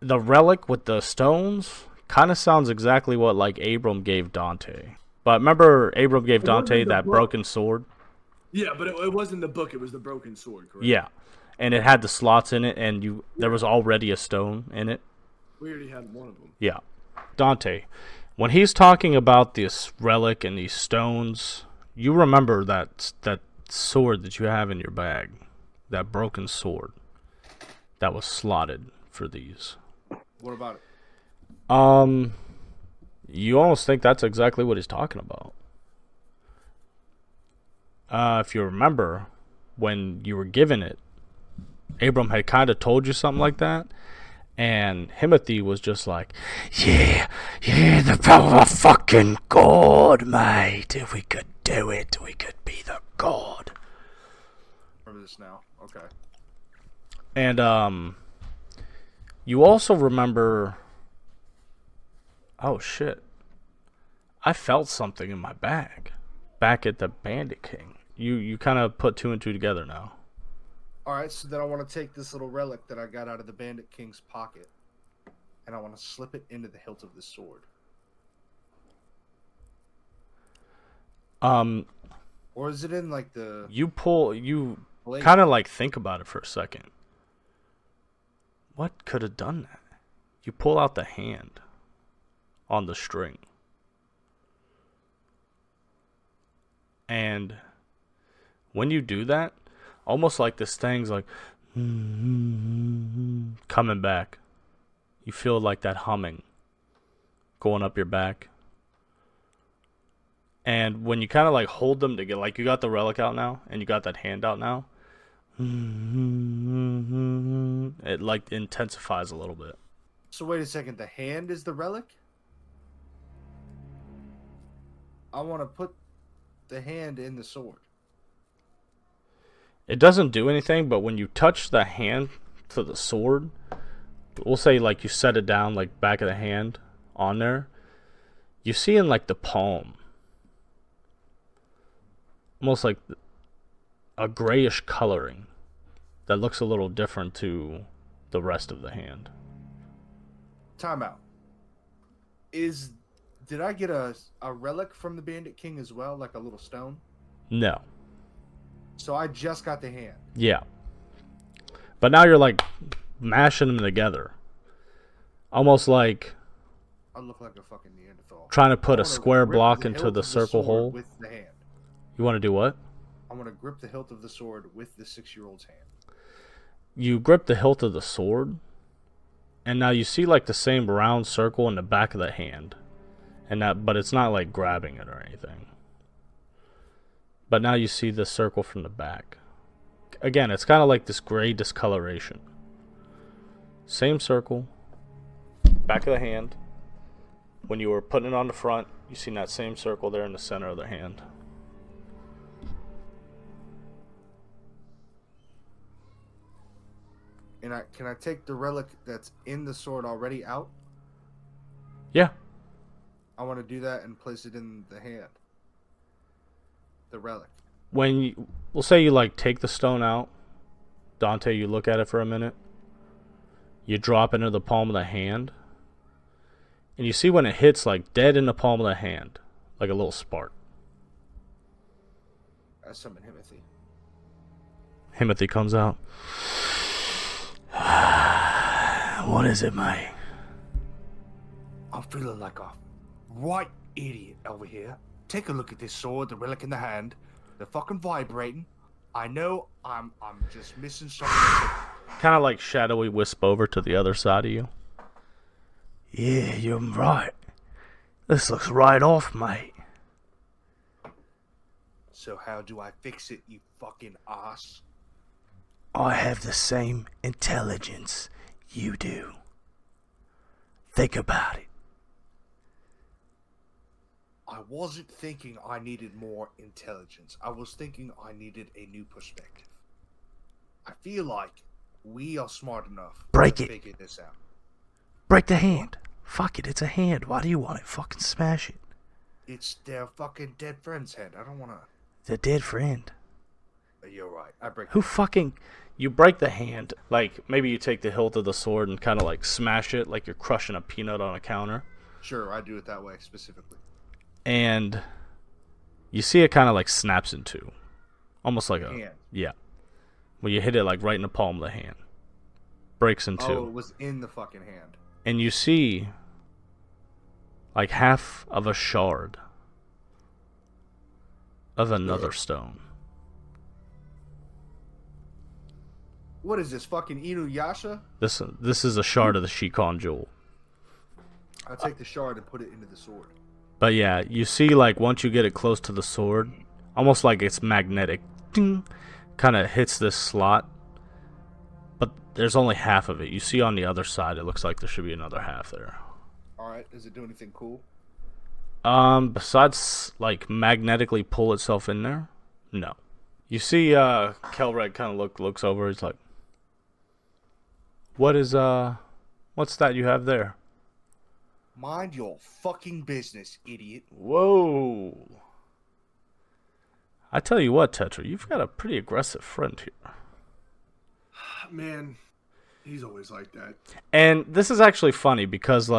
The relic with the stones kind of sounds exactly what like Abram gave Dante. But remember Abram gave Dante that broken sword? Yeah, but it wasn't the book. It was the broken sword, correct? Yeah. And it had the slots in it, and there was already a stone in it. We already had one of them. Yeah. Dante, when he's talking about this relic and these stones, you remember that sword that you have in your bag. That broken sword that was slotted for these. What about it? You almost think that's exactly what he's talking about. If you remember, when you were given it, Abram had kind of told you something like that, and Timothy was just like, yeah, the power of fucking God, mate. If we could do it, we could be the God. Remember this now. Okay. And, you also remember... Oh, shit. I felt something in my bag. Back at the Bandit King. You kind of put 2 and 2 together now. Alright, so then I want to take this little relic that I got out of the Bandit King's pocket, and I want to slip it into the hilt of the sword. Or is it in, like, the... You blade? kind of, like, think about it for a second. What could have done that? You pull out the hand. on the string. And when you do that, almost like this thing's like coming back. You feel like that humming going up your back. And when you kind of like hold them together, like you got the relic out now and you got that hand out now, it like intensifies a little bit. So wait a second, the hand is the relic? I want to put the hand in the sword. It doesn't do anything, but when you touch the hand to the sword, we'll say like you set it down like back of the hand on there, you see in like the palm, almost like a grayish coloring that looks a little different to the rest of the hand. Time out. Did I get a relic from the Bandit King as well, like a little stone? No. So I just got the hand. Yeah. But now you're like mashing them together. Almost like I look like a fucking Neanderthal. trying to put I a wanna square grip block the into hilt the of circle sword hole. with the hand. You want to do what? I want to grip the hilt of the sword with the 6-year-old's hand. You grip the hilt of the sword, and now you see like the same round circle in the back of the hand. But it's not like grabbing it or anything. But now you see the circle from the back. Again, it's kind of like this gray discoloration. Same circle, back of the hand. When you were putting it on the front, you seen that same circle there in the center of the hand. And can I take the relic that's in the sword already out? Yeah. I want to do that and place it in the hand. The relic. We'll say you like take the stone out, Dante, you look at it for a minute. You drop it into the palm of the hand. And you see when it hits like dead in the palm of the hand, like a little spark. I summon Himothy. Himothy comes out. What is it, mate? I'm feeling like a right idiot over here. Take a look at this sword, the relic in the hand. They're fucking vibrating. I know I'm just missing something. Kind of like shadowy wisp over to the other side of you. Yeah, you're right. This looks right off, mate. So how do I fix it, you fucking ass? I have the same intelligence you do. Think about it. I wasn't thinking I needed more intelligence. I was thinking I needed a new perspective. I feel like we are smart enough Break to it. figure this out. Break the hand. Fuck it, it's a hand. Why do you want it? Fucking smash it. It's their fucking dead friend's hand. I don't want to... The dead friend. You're right. I break Who fucking... You break the hand. Like, maybe you take the hilt of the sword and kind of like smash it like you're crushing a peanut on a counter. Sure, I do it that way specifically. And you see it kind of like snaps in two. Almost like a... Hand. Yeah. When you hit it like right in the palm of the hand. Breaks in two. Oh, it was in the fucking hand. And you see like half of a shard of another stone. What is this, fucking Inuyasha? This is a shard of the Shikon jewel. I'll take the shard and put it into the sword. But yeah, you see like once you get it close to the sword, almost like it's magnetic. Ding, kind of hits this slot. But there's only half of it. You see on the other side, it looks like there should be another half there. Alright, does it do anything cool? Besides like magnetically pull itself in there, no. You see Kelred kind of looks over, he's like, what's that you have there? Mind your fucking business, idiot. Whoa. I tell you what, Tetra, you've got a pretty aggressive friend here. Man, he's always like that. And this is actually funny because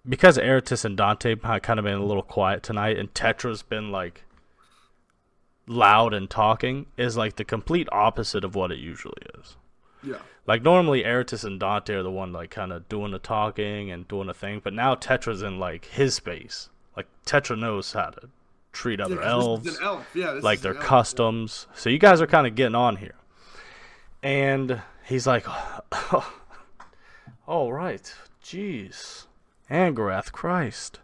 Eratus and Dante have kind of been a little quiet tonight, and Tetra's been like loud and talking, is like the complete opposite of what it usually is. Yeah. Like, normally, Eratus and Dante are the one, like, kind of doing the talking and doing the thing. But now Tetra's in, like, his space. Like, Tetra knows how to treat other 'cause elves. This is an elf. Yeah, this like, is their an elf, customs. So you guys are kind of getting on here. And he's like, all right. Jeez. Angrath, Christ.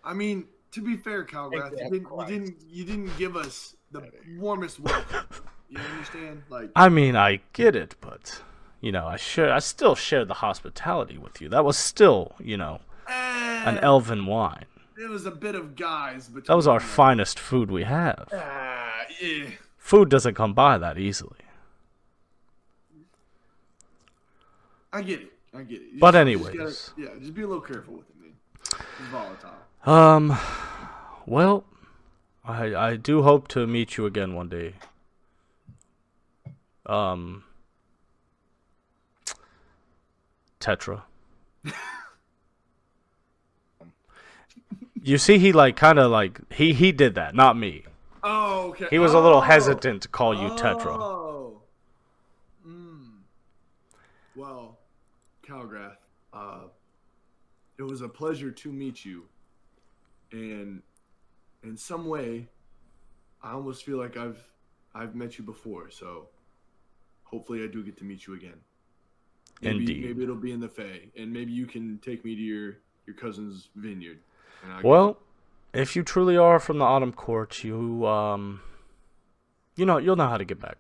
I mean, to be fair, Calgrath, you didn't give us the warmest welcome. You understand? Like, I mean, I get it, but, you know, I still shared the hospitality with you. That was still, you know, an elven wine. It was a bit of guys, but That was our finest food we have. Yeah. Food doesn't come by that easily. I get it. But anyways. Just be a little careful with it, man. It's volatile. Well, I do hope to meet you again one day. Tetra. You see, he like kind of like he did that, not me. Oh, okay. He was a little hesitant to call you Tetra. Oh. Well, Calgrath, it was a pleasure to meet you. And in some way, I almost feel like I've met you before, so hopefully I do get to meet you again. Indeed. Maybe it'll be in the Fae, and maybe you can take me to your cousin's vineyard. Well, if you truly are from the Autumn Court, you'll know how to get back.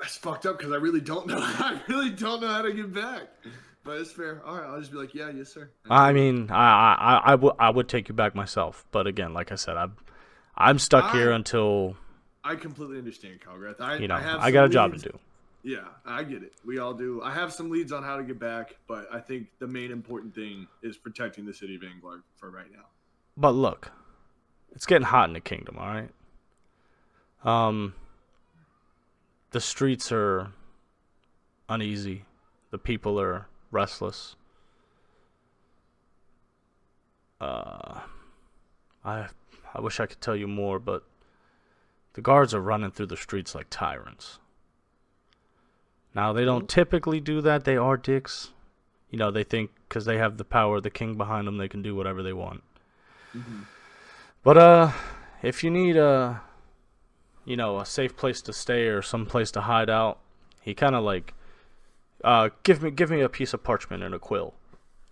That's fucked up because I really don't know. I really don't know how to get back. But it's fair. All right, I'll just be like, yeah, yes, sir. I mean, I would take you back myself, but again, like I said, I'm stuck here until. I completely understand, Calgrath. I got a job to do. Yeah, I get it. We all do. I have some leads on how to get back, but I think the main important thing is protecting the city of Anglar for right now. But look, it's getting hot in the kingdom, all right? The streets are uneasy. The people are restless. I wish I could tell you more, but the guards are running through the streets like tyrants. Now, they don't typically do that. They are dicks. You know, they think because they have the power of the king behind them, they can do whatever they want. Mm-hmm. But if you need a safe place to stay or some place to hide out, he kind of like, give me a piece of parchment and a quill,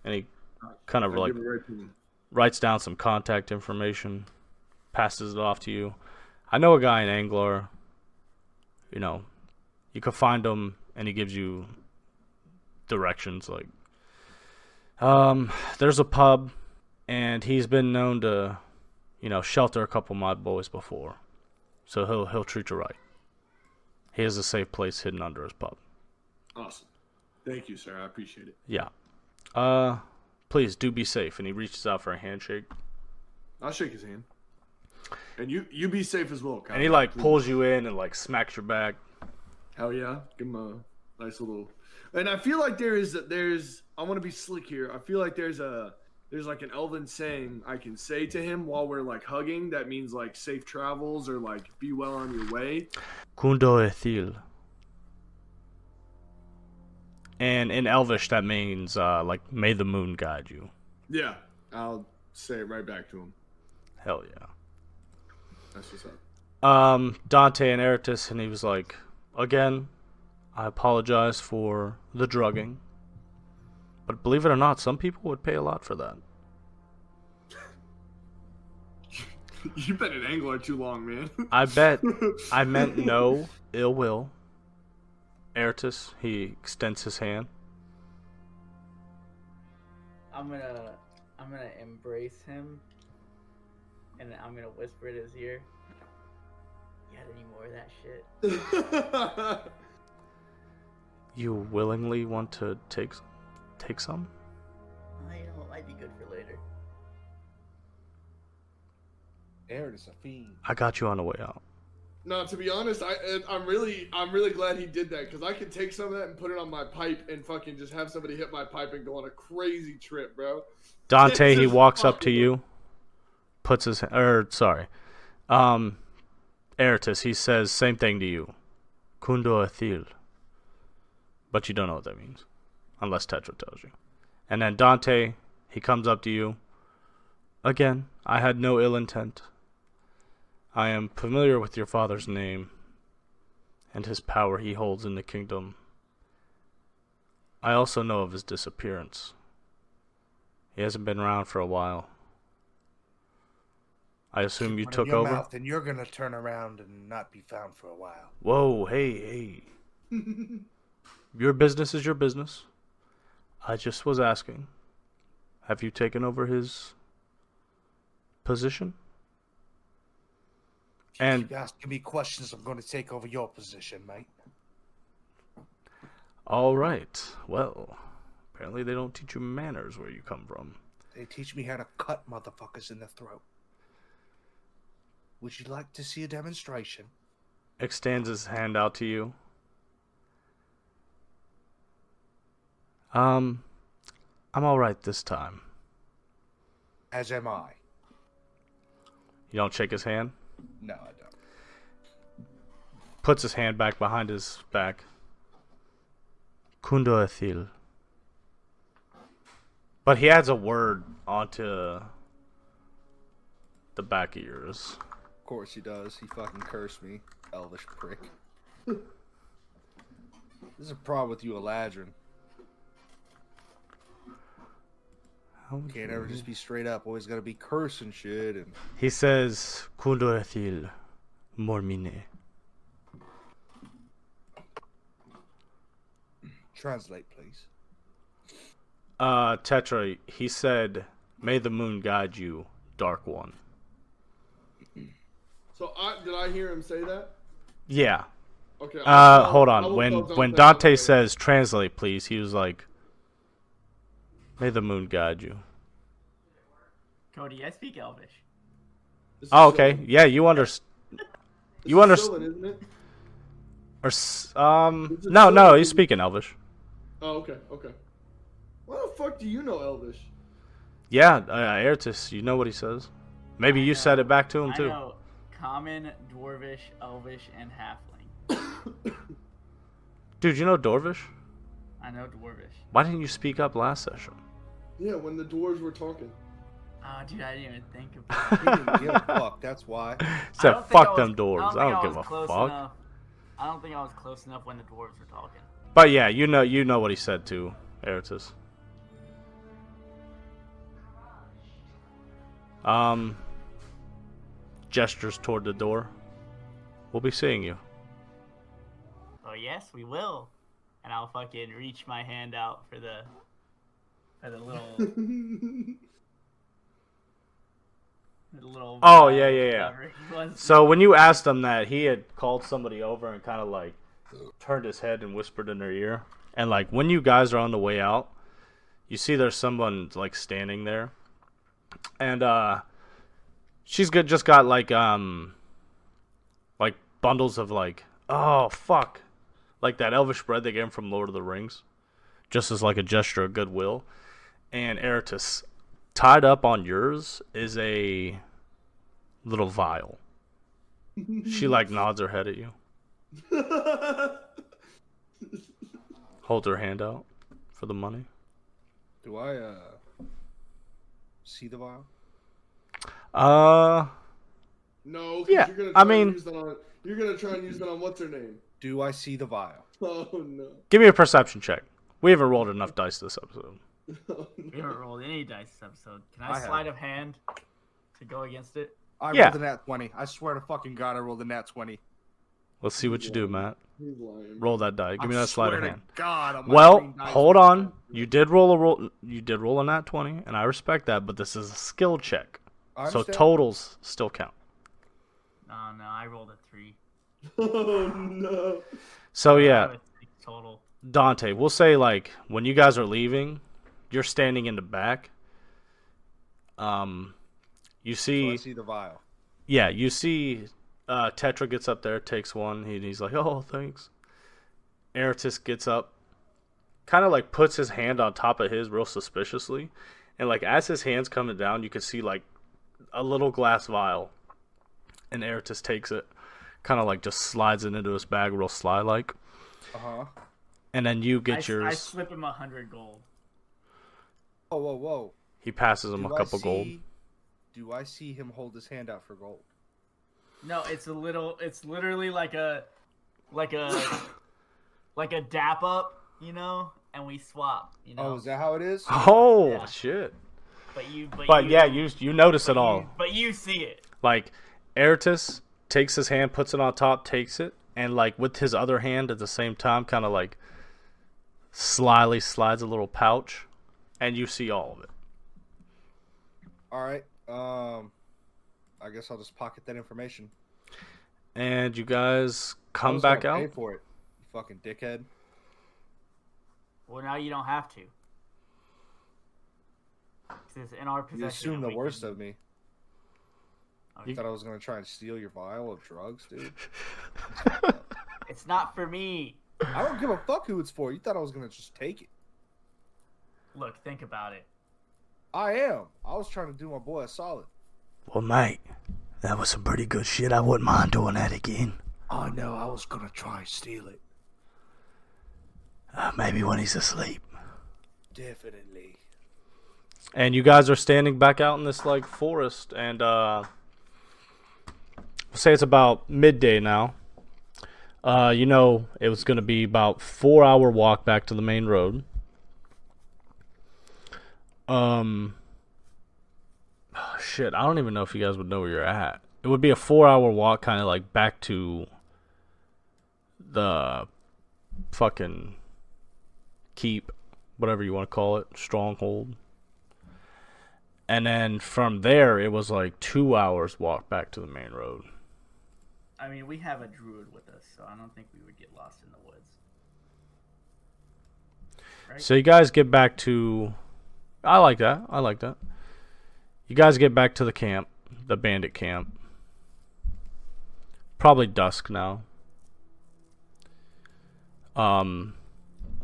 and he kind of like writes down some contact information, passes it off to you. I know a guy in Anglar. You know, you could find him. And he gives you directions, like, there's a pub, and he's been known to, shelter a couple of my boys before, so he'll treat you right. He has a safe place hidden under his pub. Awesome. Thank you, sir. I appreciate it. Yeah. Please do be safe. And he reaches out for a handshake. I'll shake his hand. And you be safe as well, Kyle. And he like pulls you in and like smacks your back. Hell yeah. Give him a nice little. And I feel like there's I want to be slick here. I feel like there's like an elven saying I can say to him while we're like hugging that means like safe travels or like be well on your way. Kundo ethil. And in Elvish that means like may the moon guide you. Yeah. I'll say it right back to him. Hell yeah. That's what's up. Dante and Eratus, and he was like, again, I apologize for the drugging. But believe it or not, some people would pay a lot for that. You've been an angler too long, man. I bet I meant no ill will. Eratus, he extends his hand. I'm gonna embrace him, and I'm gonna whisper in his ear. You got any more of that shit? You willingly want to take some? I know it might be good for later. Aaron is a fiend. I got you on the way out. No, to be honest, I'm really glad he did that because I could take some of that and put it on my pipe and fucking just have somebody hit my pipe and go on a crazy trip, bro. Dante, he walks up to you, puts his Eratus, he says same thing to you. Kundo Athil. But you don't know what that means. Unless Tetra tells you. And then Dante, he comes up to you. Again, I had no ill intent. I am familiar with your father's name and his power he holds in the kingdom. I also know of his disappearance. He hasn't been around for a while. I assume you took over? Mouth and you're gonna turn around and not be found for a while. Whoa, hey. Your business is your business. I just was asking. Have you taken over his position? And if you asking me questions, I'm going to take over your position, mate. All right. Well, apparently they don't teach you manners where you come from. They teach me how to cut motherfuckers in the throat. Would you like to see a demonstration? Extends his hand out to you. I'm all right this time. As am I. You don't shake his hand? No, I don't. Puts his hand back behind his back. Kundo Athil. But he adds a word onto the back of yours. Of course he does. He fucking cursed me. Elvish prick. There's a problem with you, Eladrin. Can't ever just be straight up. Always gotta be cursing shit. And he says, Kundo Athil Mormine. Translate, please. Tetra, he said, may the moon guide you, Dark One. So did I hear him say that? Yeah. Okay. Hold on. When Dante says translate, please, he was like, may the moon guide you. Cody, I speak Elvish. Oh, okay. Yeah, you understand. You understand? Isn't it? Or no, he's speaking Elvish. Oh, okay. Why the fuck do you know Elvish? Yeah, Aertus, you know what he says. Maybe you said it back to him too. I know Common, Dwarvish, Elvish, and Halfling. Dude, you know Dwarvish? I know Dwarvish. Why didn't you speak up last session? Yeah, when the dwarves were talking. Oh, dude, I didn't even think about it. He didn't give a fuck. That's why. Said fuck them dwarves. I don't give a close fuck. enough. I don't think I was close enough when the dwarves were talking. But yeah, you know what he said too, Aertus. Gestures toward the door. We'll be seeing you. Oh yes, we will. And I'll fucking reach my hand out for the little the little. Oh yeah. whatever. So when you asked him that, he had called somebody over and kind of like turned his head and whispered in their ear. And like when you guys are on the way out, you see there's someone like standing there, and she's just got like bundles of like, oh fuck, like that elvish bread they gave him from Lord of the Rings, just as like a gesture of goodwill. And Aertus, tied up on yours is a little vial. She like nods her head at you. Holds her hand out for the money. Do I see the vial? No. 'Cause Yeah, You're gonna I try mean- and use that on, you're gonna try and use that on what's her name? Do I see the vial? Oh no. Give me a perception check. We haven't rolled enough dice this episode. We haven't rolled any dice this episode. Can I I have. sleight of hand to go against it? I Yeah. rolled a nat 20. I swear to fucking God, I rolled a nat 20. Let's see what you do, Matt. He's lying. Roll that die. Give me I that sleight of swear to hand. God, on my Well, green dice. hold on. You did roll a nat 20, and I respect that, but this is a skill check. I So understand. totals still count. No, I rolled a 3. Oh no. So I yeah, have a 6 total. Dante, we'll say like when you guys are leaving, you're standing in the back. You So see I see the vial. Yeah, you see Tetra gets up there, takes one. He's like, oh, thanks. Aertus gets up, kind of like puts his hand on top of his real suspiciously. And like as his hand's coming down, you can see like a little glass vial. And Aertus takes it, kind of like just slides it into his bag real sly-like. Uh-huh. And then you get I yours. slip him 100 gold. Whoa. He passes him Do a couple gold. Do I see him hold his hand out for gold? No, it's literally like a dap up, you know, and we swap, you know. Oh, is that how it is? Oh, Yeah. shit. But Yeah, you notice it all. But you see it. Like, Eratus takes his hand, puts it on top, takes it, and like with his other hand at the same time, kind of like slyly slides a little pouch, and you see all of it. All right. I guess I'll just pocket that information. And you guys I come was back gonna out. Pay for it, you fucking dickhead. Well, now you don't have to. 'Cause it's in our possession. You assume and the we worst can- of me. Oh, You thought I was gonna try and steal your vial of drugs, dude? It's not for me. I don't give a fuck who it's for. You thought I was gonna just take it. Look, think about it. I am. I was trying to do my boy a solid. Well, mate, that was some pretty good shit. I wouldn't mind doing that again. Oh no, I was gonna try and steal it. Maybe when he's asleep. Definitely. And you guys are standing back out in this like forest, and we'll say it's about midday now. You know, it was going to be about 4-hour walk back to the main road. Shit, I don't even know if you guys would know where you're at. It would be a 4-hour walk, kind of like back to the fucking keep, whatever you want to call it, stronghold. And then from there, it was like 2 hours walk back to the main road. I mean, we have a druid with us, so I don't think we would get lost in the woods. Right? So you guys get back to... I like that. You guys get back to the camp, the bandit camp. Probably dusk now.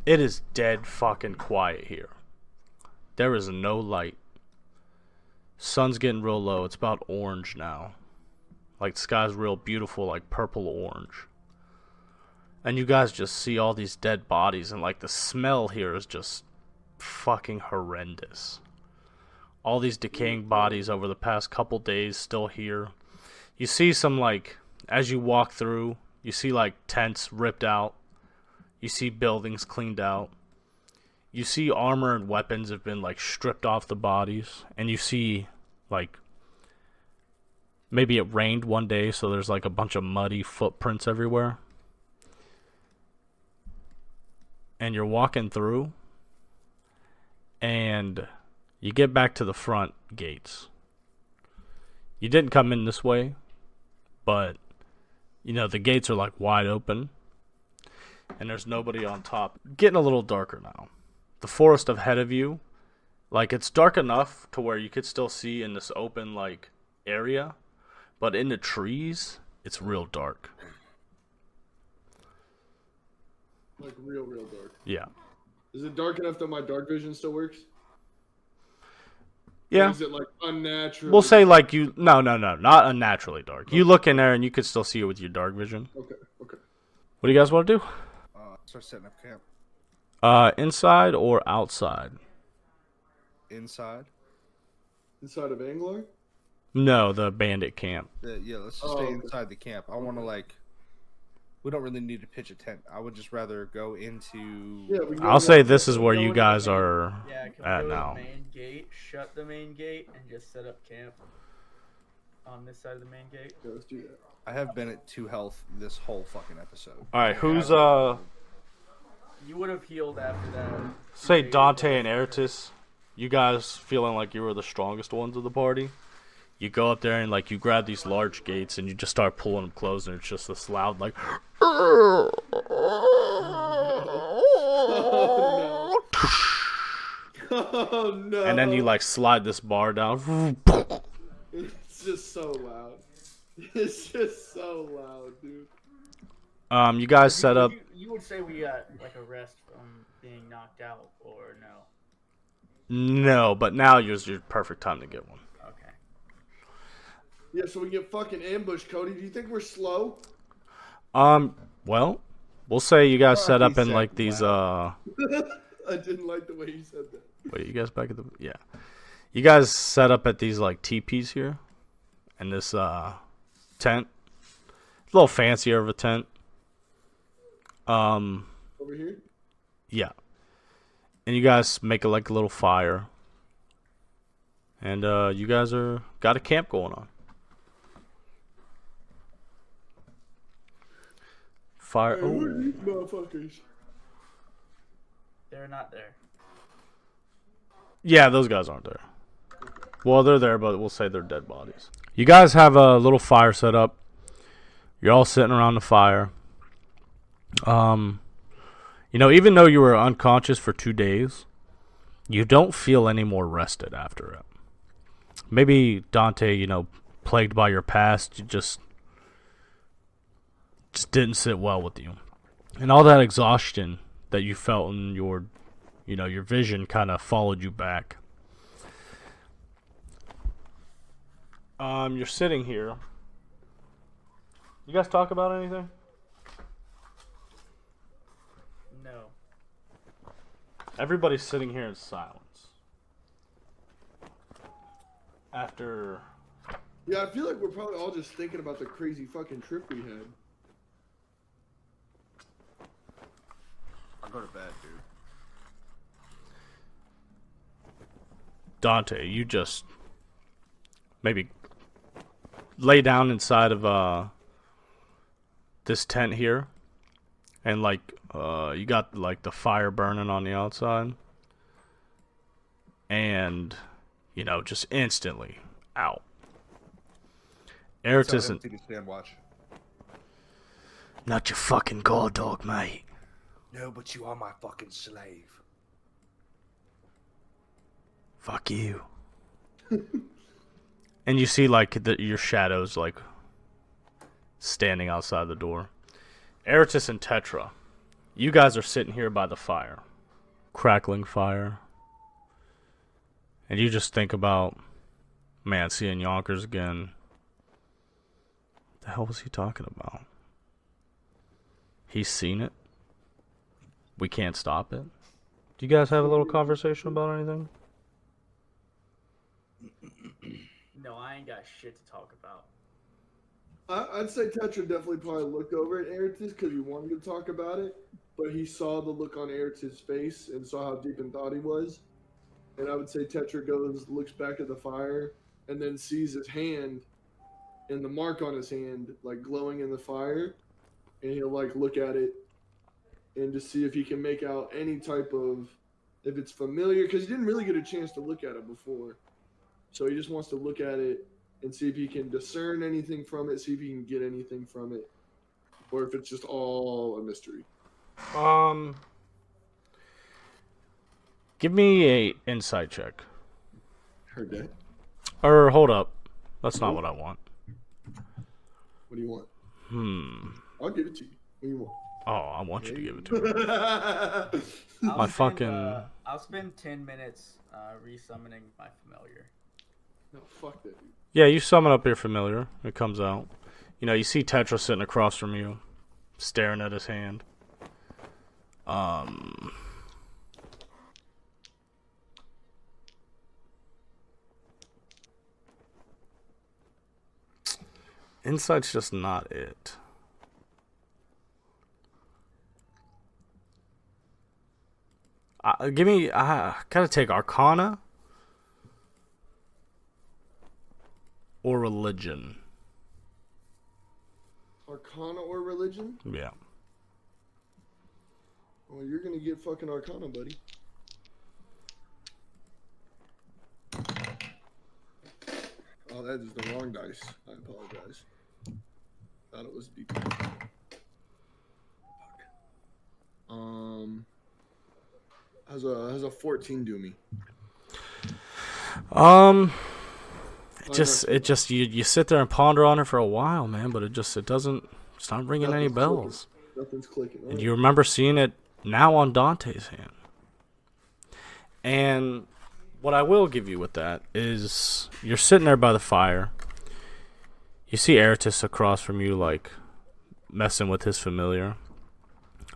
It is dead fucking quiet here. There is no light. Sun's getting real low. It's about orange now. Like, the sky's real beautiful, like purple orange. And you guys just see all these dead bodies, and like the smell here is just fucking horrendous. All these decaying bodies over the past couple days still here. You see some, like, as you walk through, you see like tents ripped out. You see buildings cleaned out. You see armor and weapons have been like stripped off the bodies. And you see like maybe it rained one day, so there's like a bunch of muddy footprints everywhere. And you're walking through, and you get back to the front gates. You didn't come in this way, but you know the gates are like wide open, and there's nobody on top. Getting a little darker now. The forest ahead of you, like, it's dark enough to where you could still see in this open like area, but in the trees it's real dark. Like real dark. Yeah. Is it dark enough that my dark vision still works? Yeah. Or is it like unnatural? We'll say like you... No, not unnaturally dark. You look in there and you could still see it with your dark vision. Okay. What do you guys want to do? Start setting up camp. Inside or outside? Inside. Inside of Anglar? No, the bandit camp. Yeah, let's just stay inside the camp. I want to like... We don't really need to pitch a tent. I would just rather go into... Yeah, we can go I'll say around- this is where Go you into the guys main- are Yeah, can at we go now. to the main gate, shut the main gate, and just set up camp on this side of the main gate? Yeah, let's do that. I have been at 2 health this whole fucking episode. Alright, who's You would have healed after that. say Dante and Eratus. You guys feeling like you were the strongest ones of the party. You go up there and like you grab these large gates and you just start pulling them closed, and it's just this loud like Oh no. and then you like slide this bar down. It's just so loud. It's just so loud, dude. You guys set up. You would say we got like a rest from being knocked out, or no? No, but now is your perfect time to get one. Okay. Yeah, so we get fucking ambushed, Cody. Do you think we're slow? Well, we'll say you guys set up He in said, like these I didn't like the way you said that. wait, you guys back at the yeah. You guys set up at these like teepees here and this tent. A little fancier of a tent. Over here? Yeah. And you guys make a little fire. And you guys got a camp going on. Fire. Hey, who are Oh. these motherfuckers? They're not there. Yeah, those guys aren't there. Well, they're there, but we'll say they're dead bodies. You guys have a little fire set up. You're all sitting around the fire. Even though you were unconscious for 2 days, you don't feel any more rested after it. Maybe Dante, plagued by your past, you just didn't sit well with you. And all that exhaustion that you felt in your vision kind of followed you back. You're sitting here. You guys talk about anything? No. Everybody's sitting here in silence. After... Yeah, I feel like we're probably all just thinking about the crazy fucking trip we had. I'll go to bed, dude. Dante, you just maybe lay down inside of this tent here, and you got the fire burning on the outside, and just instantly out. Eratus Tell him and to stand watch. not your fucking guard dog, mate. No, but you are my fucking slave. Fuck you. And you see your shadows standing outside the door. Eratus and Tetra, you guys are sitting here by the fire, crackling fire, and you just think about, man, seeing Yonkers again. What the hell was he talking about? He's seen it. We can't stop it. Do you guys have a little conversation about anything? No, I ain't got shit to talk about. I'd say Tetra definitely probably looked over at Eratus because he wanted to talk about it, but he saw the look on Eratus' face and saw how deep in thought he was. And I would say Tetra looks back at the fire, and then sees his hand and the mark on his hand glowing in the fire, and he'll look at it and just see if he can make out any type of, if it's familiar, because he didn't really get a chance to look at it before. So he just wants to look at it and see if he can discern anything from it, see if he can get anything from it, or if it's just all a mystery. Give me a insight check. Heard that. Or hold up. That's not what I want. What do you want? I'll give it to you. What do you want? Oh, I want you to give it to me. I'll spend 10 minutes resummoning my familiar. No, fuck that, dude. Yeah, you summon up your familiar. It comes out. You see Tetra sitting across from you, staring at his hand. Insight's just not it. Gotta take Arcana or Religion. Arcana or religion? Yeah. Well, you're gonna get fucking Arcana, buddy. Oh, that is the wrong dice. I apologize. Thought it was deep. Has a 14 do me? It just you sit there and ponder on it for a while, man, but it's not ringing any bells. Nothing's clicking. And you remember seeing it now on Dante's hand. And what I will give you with that is you're sitting there by the fire. You see Eratus across from you, messing with his familiar.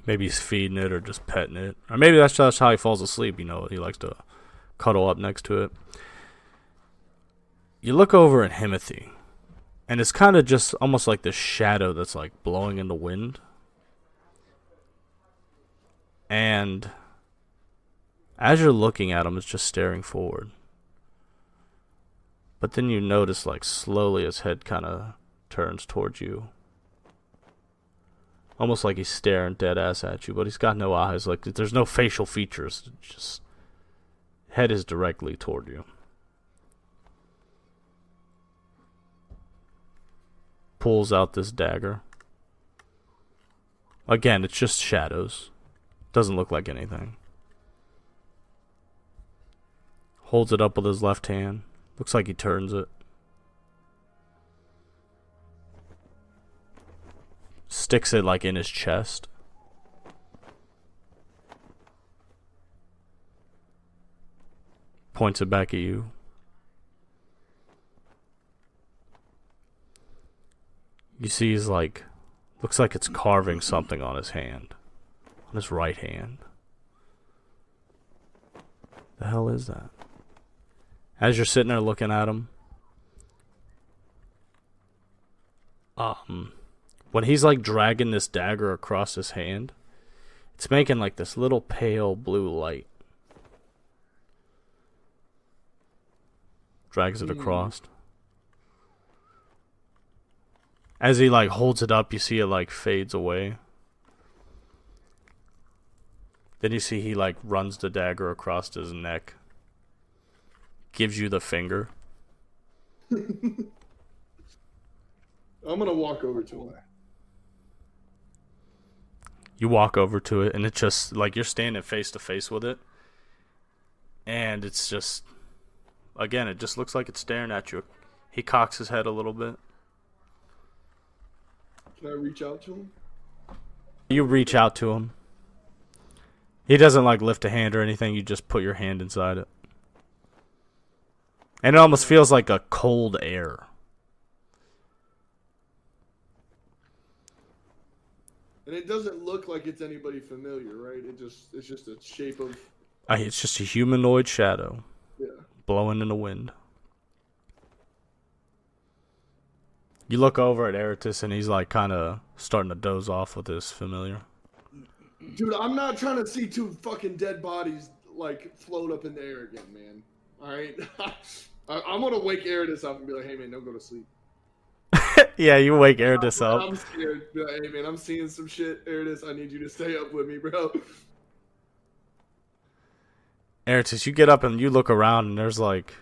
Maybe he's feeding it or just petting it. Or maybe that's just how he falls asleep, you know. He likes to cuddle up next to it. You look over at Himothy, and it's kind of just almost like this shadow that's like blowing in the wind. And as you're looking at him, it's just staring forward. But then you notice, like, slowly his head kind of turns towards you. Almost like he's staring dead ass at you, but he's got no eyes. Like, there's no facial features. Just head is directly toward you. Pulls out this dagger. Again, it's just shadows. Doesn't look like anything. Holds it up with his left hand. Looks like he turns it. Sticks it like in his chest. Points it back at you. You see he's like, looks like it's carving something on his hand. On his right hand. The hell is that? As you're sitting there looking at him, when he's like dragging this dagger across his hand, it's making like this little pale blue light. Drags it across. As he like holds it up, you see it like fades away. Then you see he like runs the dagger across his neck. Gives you the finger. I'm gonna walk over to him. You walk over to it, and it's just like you're standing face to face with it. And it's just, again, it just looks like it's staring at you. He cocks his head a little bit. Can I reach out to him? You reach out to him. He doesn't like lift a hand or anything. You just put your hand inside it. And it almost feels like a cold air. And it doesn't look like it's anybody familiar, right? It's just a shape of... It's just a humanoid shadow. Yeah. Blowing in the wind. You look over at Eratus and he's like kind of starting to doze off with his familiar. Dude, I'm not trying to see two fucking dead bodies like float up in the air again, man. Alright? I'm gonna wake Eratus up and be like, hey man, don't go to sleep. Yeah, you wake Eratus up. I'm scared. Be like, hey man, I'm seeing some shit. Eratus, I need you to stay up with me, bro. Eratus, you get up and you look around and there's like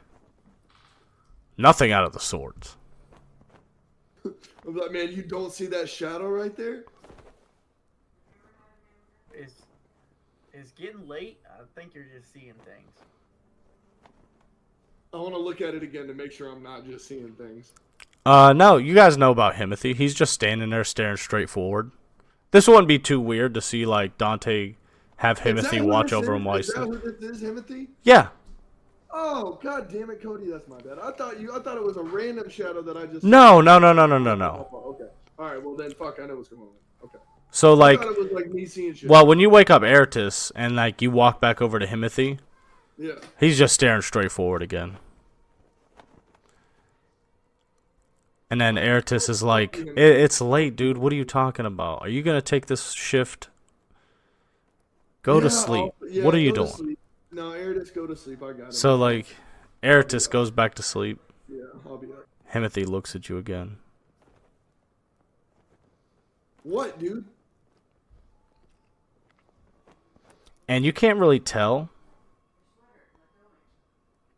nothing out of the swords. I'm like, man, you don't see that shadow right there? It's getting late. I think you're just seeing things. I want to look at it again to make sure I'm not just seeing things. No, you guys know about Himothy. He's just standing there staring straight forward. This wouldn't be too weird to see like Dante have Himothy watch over him while he's... Is that who this is, Himothy? Yeah. Oh, god damn it, Cody, that's my bad. I thought it was a random shadow that I just... No. Oh, okay. Alright, well then, fuck, I know what's going on. Okay. So like... I thought it was like me seeing shit. Well, when you wake up Eratus and like you walk back over to Himothy, yeah. he's just staring straight forward again. And then Eratus is like, it's late, dude. What are you talking about? Are you going to take this shift? Go to sleep. What are you doing? Sleep. No, Eratus, go to sleep. I got it. So, like, Eratus goes back to sleep. Yeah, I'll be up. Himothy looks at you again. What, dude? And you can't really tell.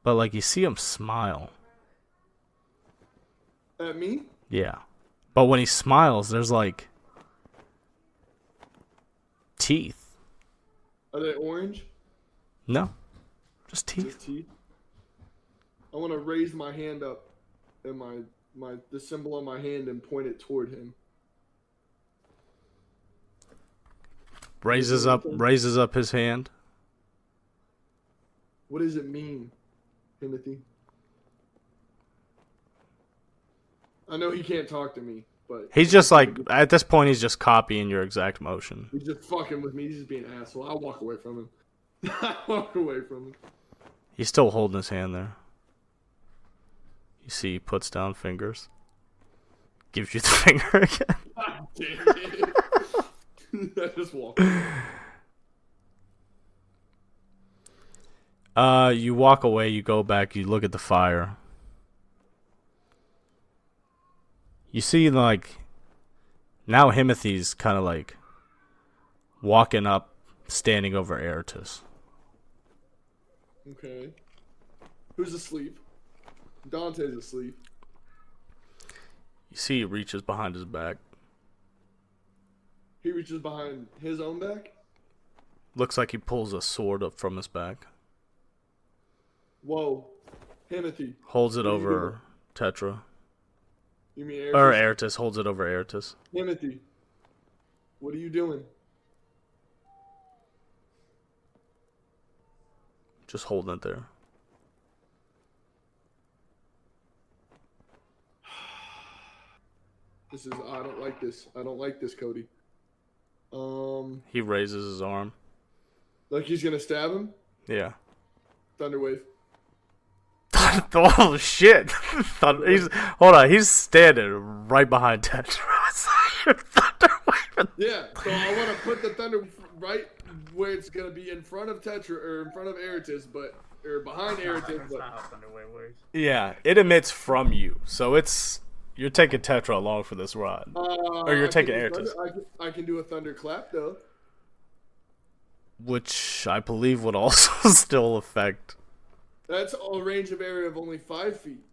But, like, you see him smile. At me? Yeah. But when he smiles, there's, like, teeth. Are they orange? No. Just teeth. Just teeth? I want to raise my hand up and the symbol on my hand and point it toward him. Raises up his hand. What does it mean, Timothy? I know he can't talk to me, but He's just like, at this point, he's just copying your exact motion. he's just fucking with me. He's just being an asshole. I'll walk away from him. I walk away from him. He's still holding his hand there. You see, he puts down fingers. Gives you the finger again. God damn it. I just walk away. You walk away, you go back, you look at the fire. You see, like, now Himothy's kind of like walking up, standing over Eratus. Okay. Who's asleep? Dante's asleep. You see, he reaches behind his back. He reaches behind his own back. Looks like he pulls a sword up from his back. Whoa. Himothy. Holds it What are you over Tetra. You mean Or Eratus? Eratus, holds it over Eratus. Himothy. What are you doing? Just holding it there. I don't like this. I don't like this, Cody. He raises his arm. Like he's gonna stab him? Yeah. Thunderwave. Oh shit! Hold on, he's standing right behind Tetra. Thunderwave. Yeah, so I want to put the thunder right where it's gonna be in front of Tetra or in front of Eratus, or behind Eratus. That's But not how Thunderwave works. Yeah, it emits from you, so you're taking Tetra along for this ride, or you're taking Eratus, I can do a thunderclap though. which I believe would also still affect. That's a range of area of only 5 feet.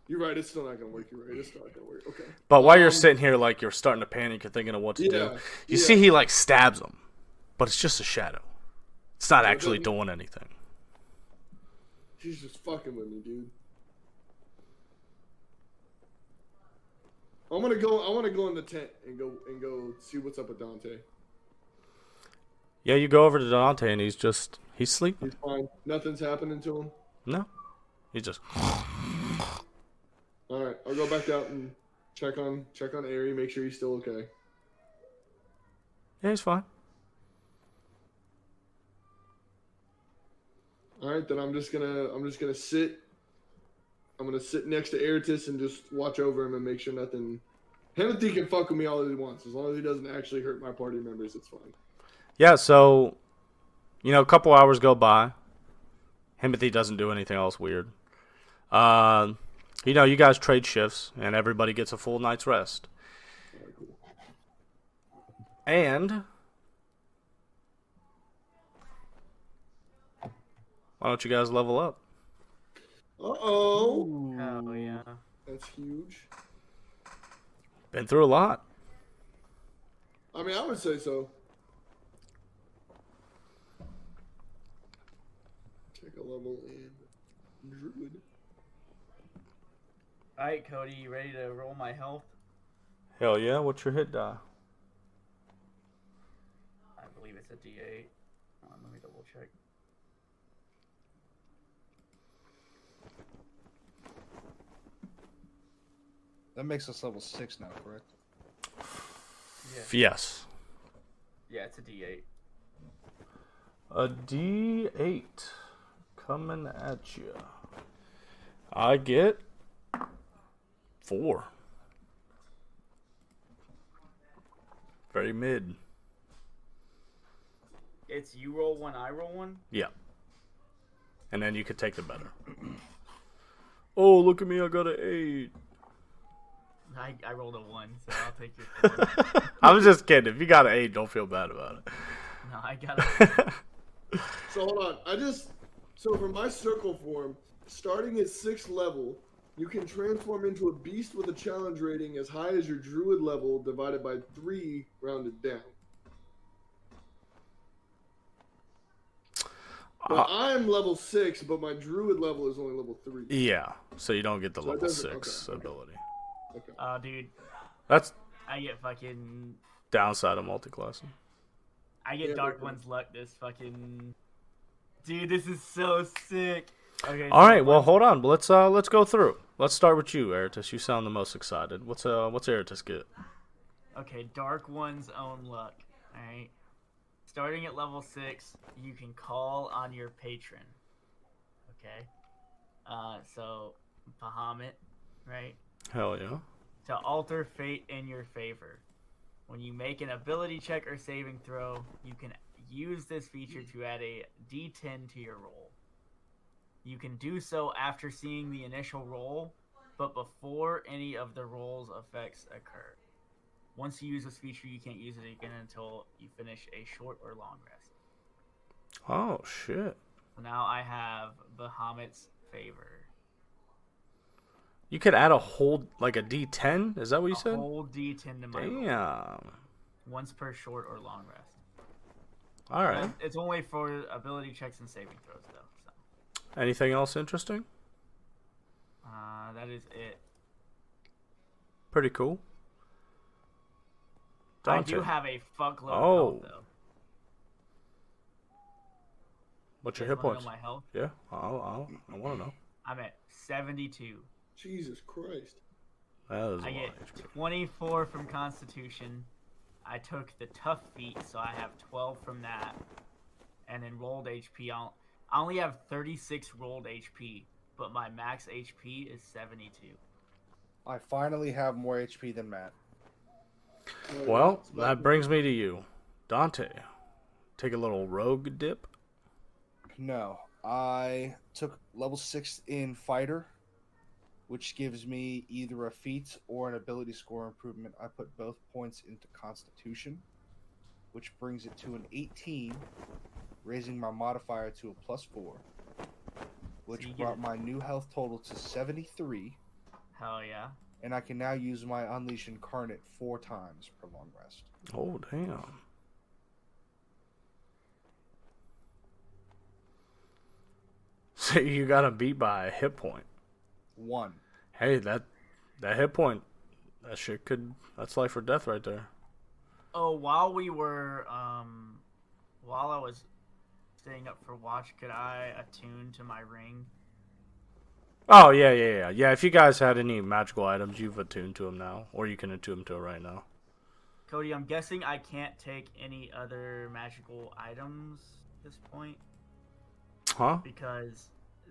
You're right. It's still not gonna work. You're right. It's still not gonna work. Okay. But while you're sitting here, like you're starting to panic, you're thinking of what to do. You see, he like stabs him, but it's just a shadow. It's not actually doing anything. She's just fucking with me, dude. I want to go in the tent and go see what's up with Dante. Yeah, you go over to Dante and he's sleeping. He's fine. Nothing's happening to him. No, he just. All right, I'll go back out and check on Ari, make sure he's still okay. Yeah, he's fine. All right, then I'm just gonna sit. I'm gonna sit next to Eratus and just watch over him and make sure nothing. Himothy can fuck with me all he wants, as long as he doesn't actually hurt my party members. It's fine. Yeah, so a couple hours go by. Himothy doesn't do anything else weird. You guys trade shifts and everybody gets a full night's rest. All right, cool. And why don't you guys level up? Uh-oh. Oh yeah. That's huge. Been through a lot. I mean, I would say so. Take a level in Druid. Alright, Cody, you ready to roll my health? Hell yeah, what's your hit die? I believe it's a D8. Let me double check. That makes us level 6 now, correct? Yeah. Yes. Yeah, it's a D8. A D8 coming at you. I get 4. Very mid. It's you roll one, I roll one? Yeah. And then you could take the better. Oh, look at me, I got an 8. I rolled a 1, so I'll take your 4. I was just kidding. If you got an 8, don't feel bad about it. No, I got a So hold on. So for my circle form, starting at 6th level, you can transform into a beast with a challenge rating as high as your druid level divided by 3 rounded down. But I'm level 6, but my druid level is only level 3. Yeah, so you don't get the So it level doesn't- 6 okay. ability. Okay. dude, That's I get fucking... downside of multiclassing. I get Yeah, Dark but- One's luck this fucking... Dude, this is so sick. Okay. All so right. Well, mine- hold on. Let's go through. Let's start with you, Eritus. You sound the most excited. What's Eritus get? Okay, Dark One's Own Luck. Alright. Starting at level 6, you can call on your patron. Okay? So, Bahamut, right? Hell yeah. To alter fate in your favor. When you make an ability check or saving throw, you can use this feature to add a d10 to your roll. You can do so after seeing the initial roll, but before any of the roll's effects occur. Once you use this feature, you can't use it again until you finish a short or long rest. Oh shit. So now I have Bahamut's favor. You could add a whole like a D10. Is that what you A said? whole d10 to my roll. Damn. Once per short or long rest. All right. It's only for ability checks and saving throws, though. So. Anything else interesting? That is it. Pretty cool. Dante. I do have a fuckload of Oh. health, though. What's You your guys hit wanna points? know my health? Yeah. I want to know. I'm at 72. Jesus Christ. That is a I lot get of HP. 24 from Constitution. I took the tough feat, so I have 12 from that. And then rolled HP. I only have 36 rolled HP, but my max HP is 72. I finally have more HP than Matt. Well, that brings me to you, Dante. Take a little rogue dip. No, I took level 6 in Fighter, which gives me either a feat or an ability score improvement. I put both points into Constitution, which brings it to an 18, raising my modifier to a +4, which So you brought get- my new health total to 73, Hell yeah. and I can now use my Unleash Incarnate 4 times per long rest. Oh damn. So you got to beat by a hit point. 1. Hey, that hit point, that's life or death right there. Oh, while I was staying up for watch, could I attune to my ring? Oh yeah. If you guys had any magical items, you've attuned to them now, or you can attune to it right now. Cody, I'm guessing I can't take any other magical items at this point Huh? because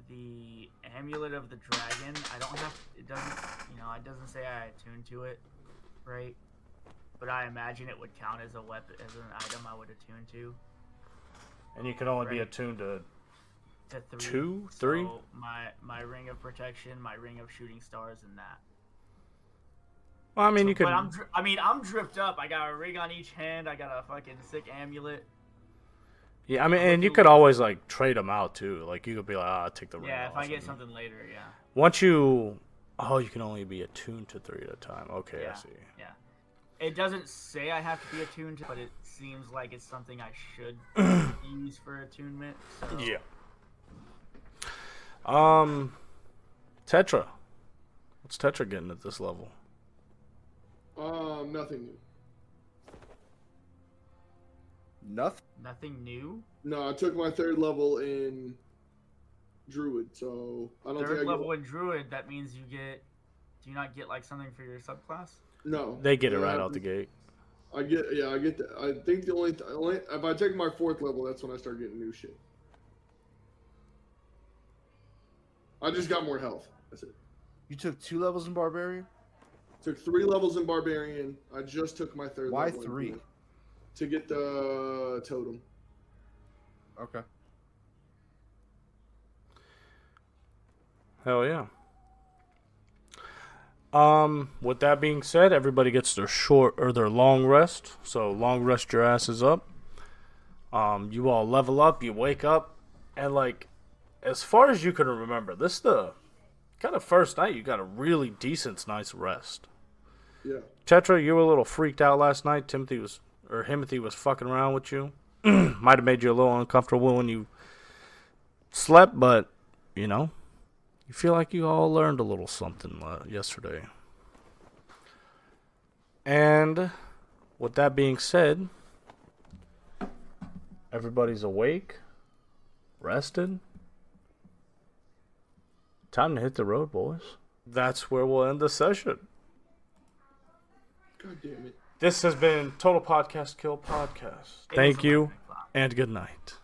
the amulet of the dragon, it doesn't say I attune to it, right? But I imagine it would count as a weapon, as an item I would attune to. And you can only be Right. attuned to To 3. 2, 3? So my ring of protection, my ring of shooting stars, and that. Well, I mean, you could. But I'm dripped up. I got a ring on each hand. I got a fucking sick amulet. Yeah, I mean, and you could always like trade them out too. Like you could be like, I'll take the ring. Yeah, if off I get and- something later, yeah. Once you can only be attuned to 3 at a time. Okay, Yeah. I see. Yeah. It doesn't say I have to be attuned to, but it seems like it's something I should use for attunement. So. Yeah. Tetra. What's Tetra getting at this level? Nothing new. Nothing. Nothing new. No, I took my 3rd level in Druid, so I don't Third think I level in Druid. That means you get. Do you not get like something for your subclass? No, They get it that right out happens. the gate. I get that. I think the only if I take my 4th level, that's when I start getting new shit. I just got more health. That's it. You took 2 levels in Barbarian? Took 3 levels in Barbarian. I just took my 3rd Why level. in 3? Druid to get the totem. Okay. Hell yeah. With that being said, everybody gets their short or their long rest. So long rest your asses up. You all level up, you wake up, and like, as far as you can remember, this is the kind of first night you got a really decent night's rest. Yeah. Tetra, you were a little freaked out last night. Himothy was fucking around with you. Might have made you a little uncomfortable when you slept, but you know, you feel like you all learned a little something yesterday. And with that being said, everybody's awake, rested, Time to hit the road, boys. That's where we'll end the session. God damn it. This has been Total Podcast Kill Podcast. Thank you, and good night.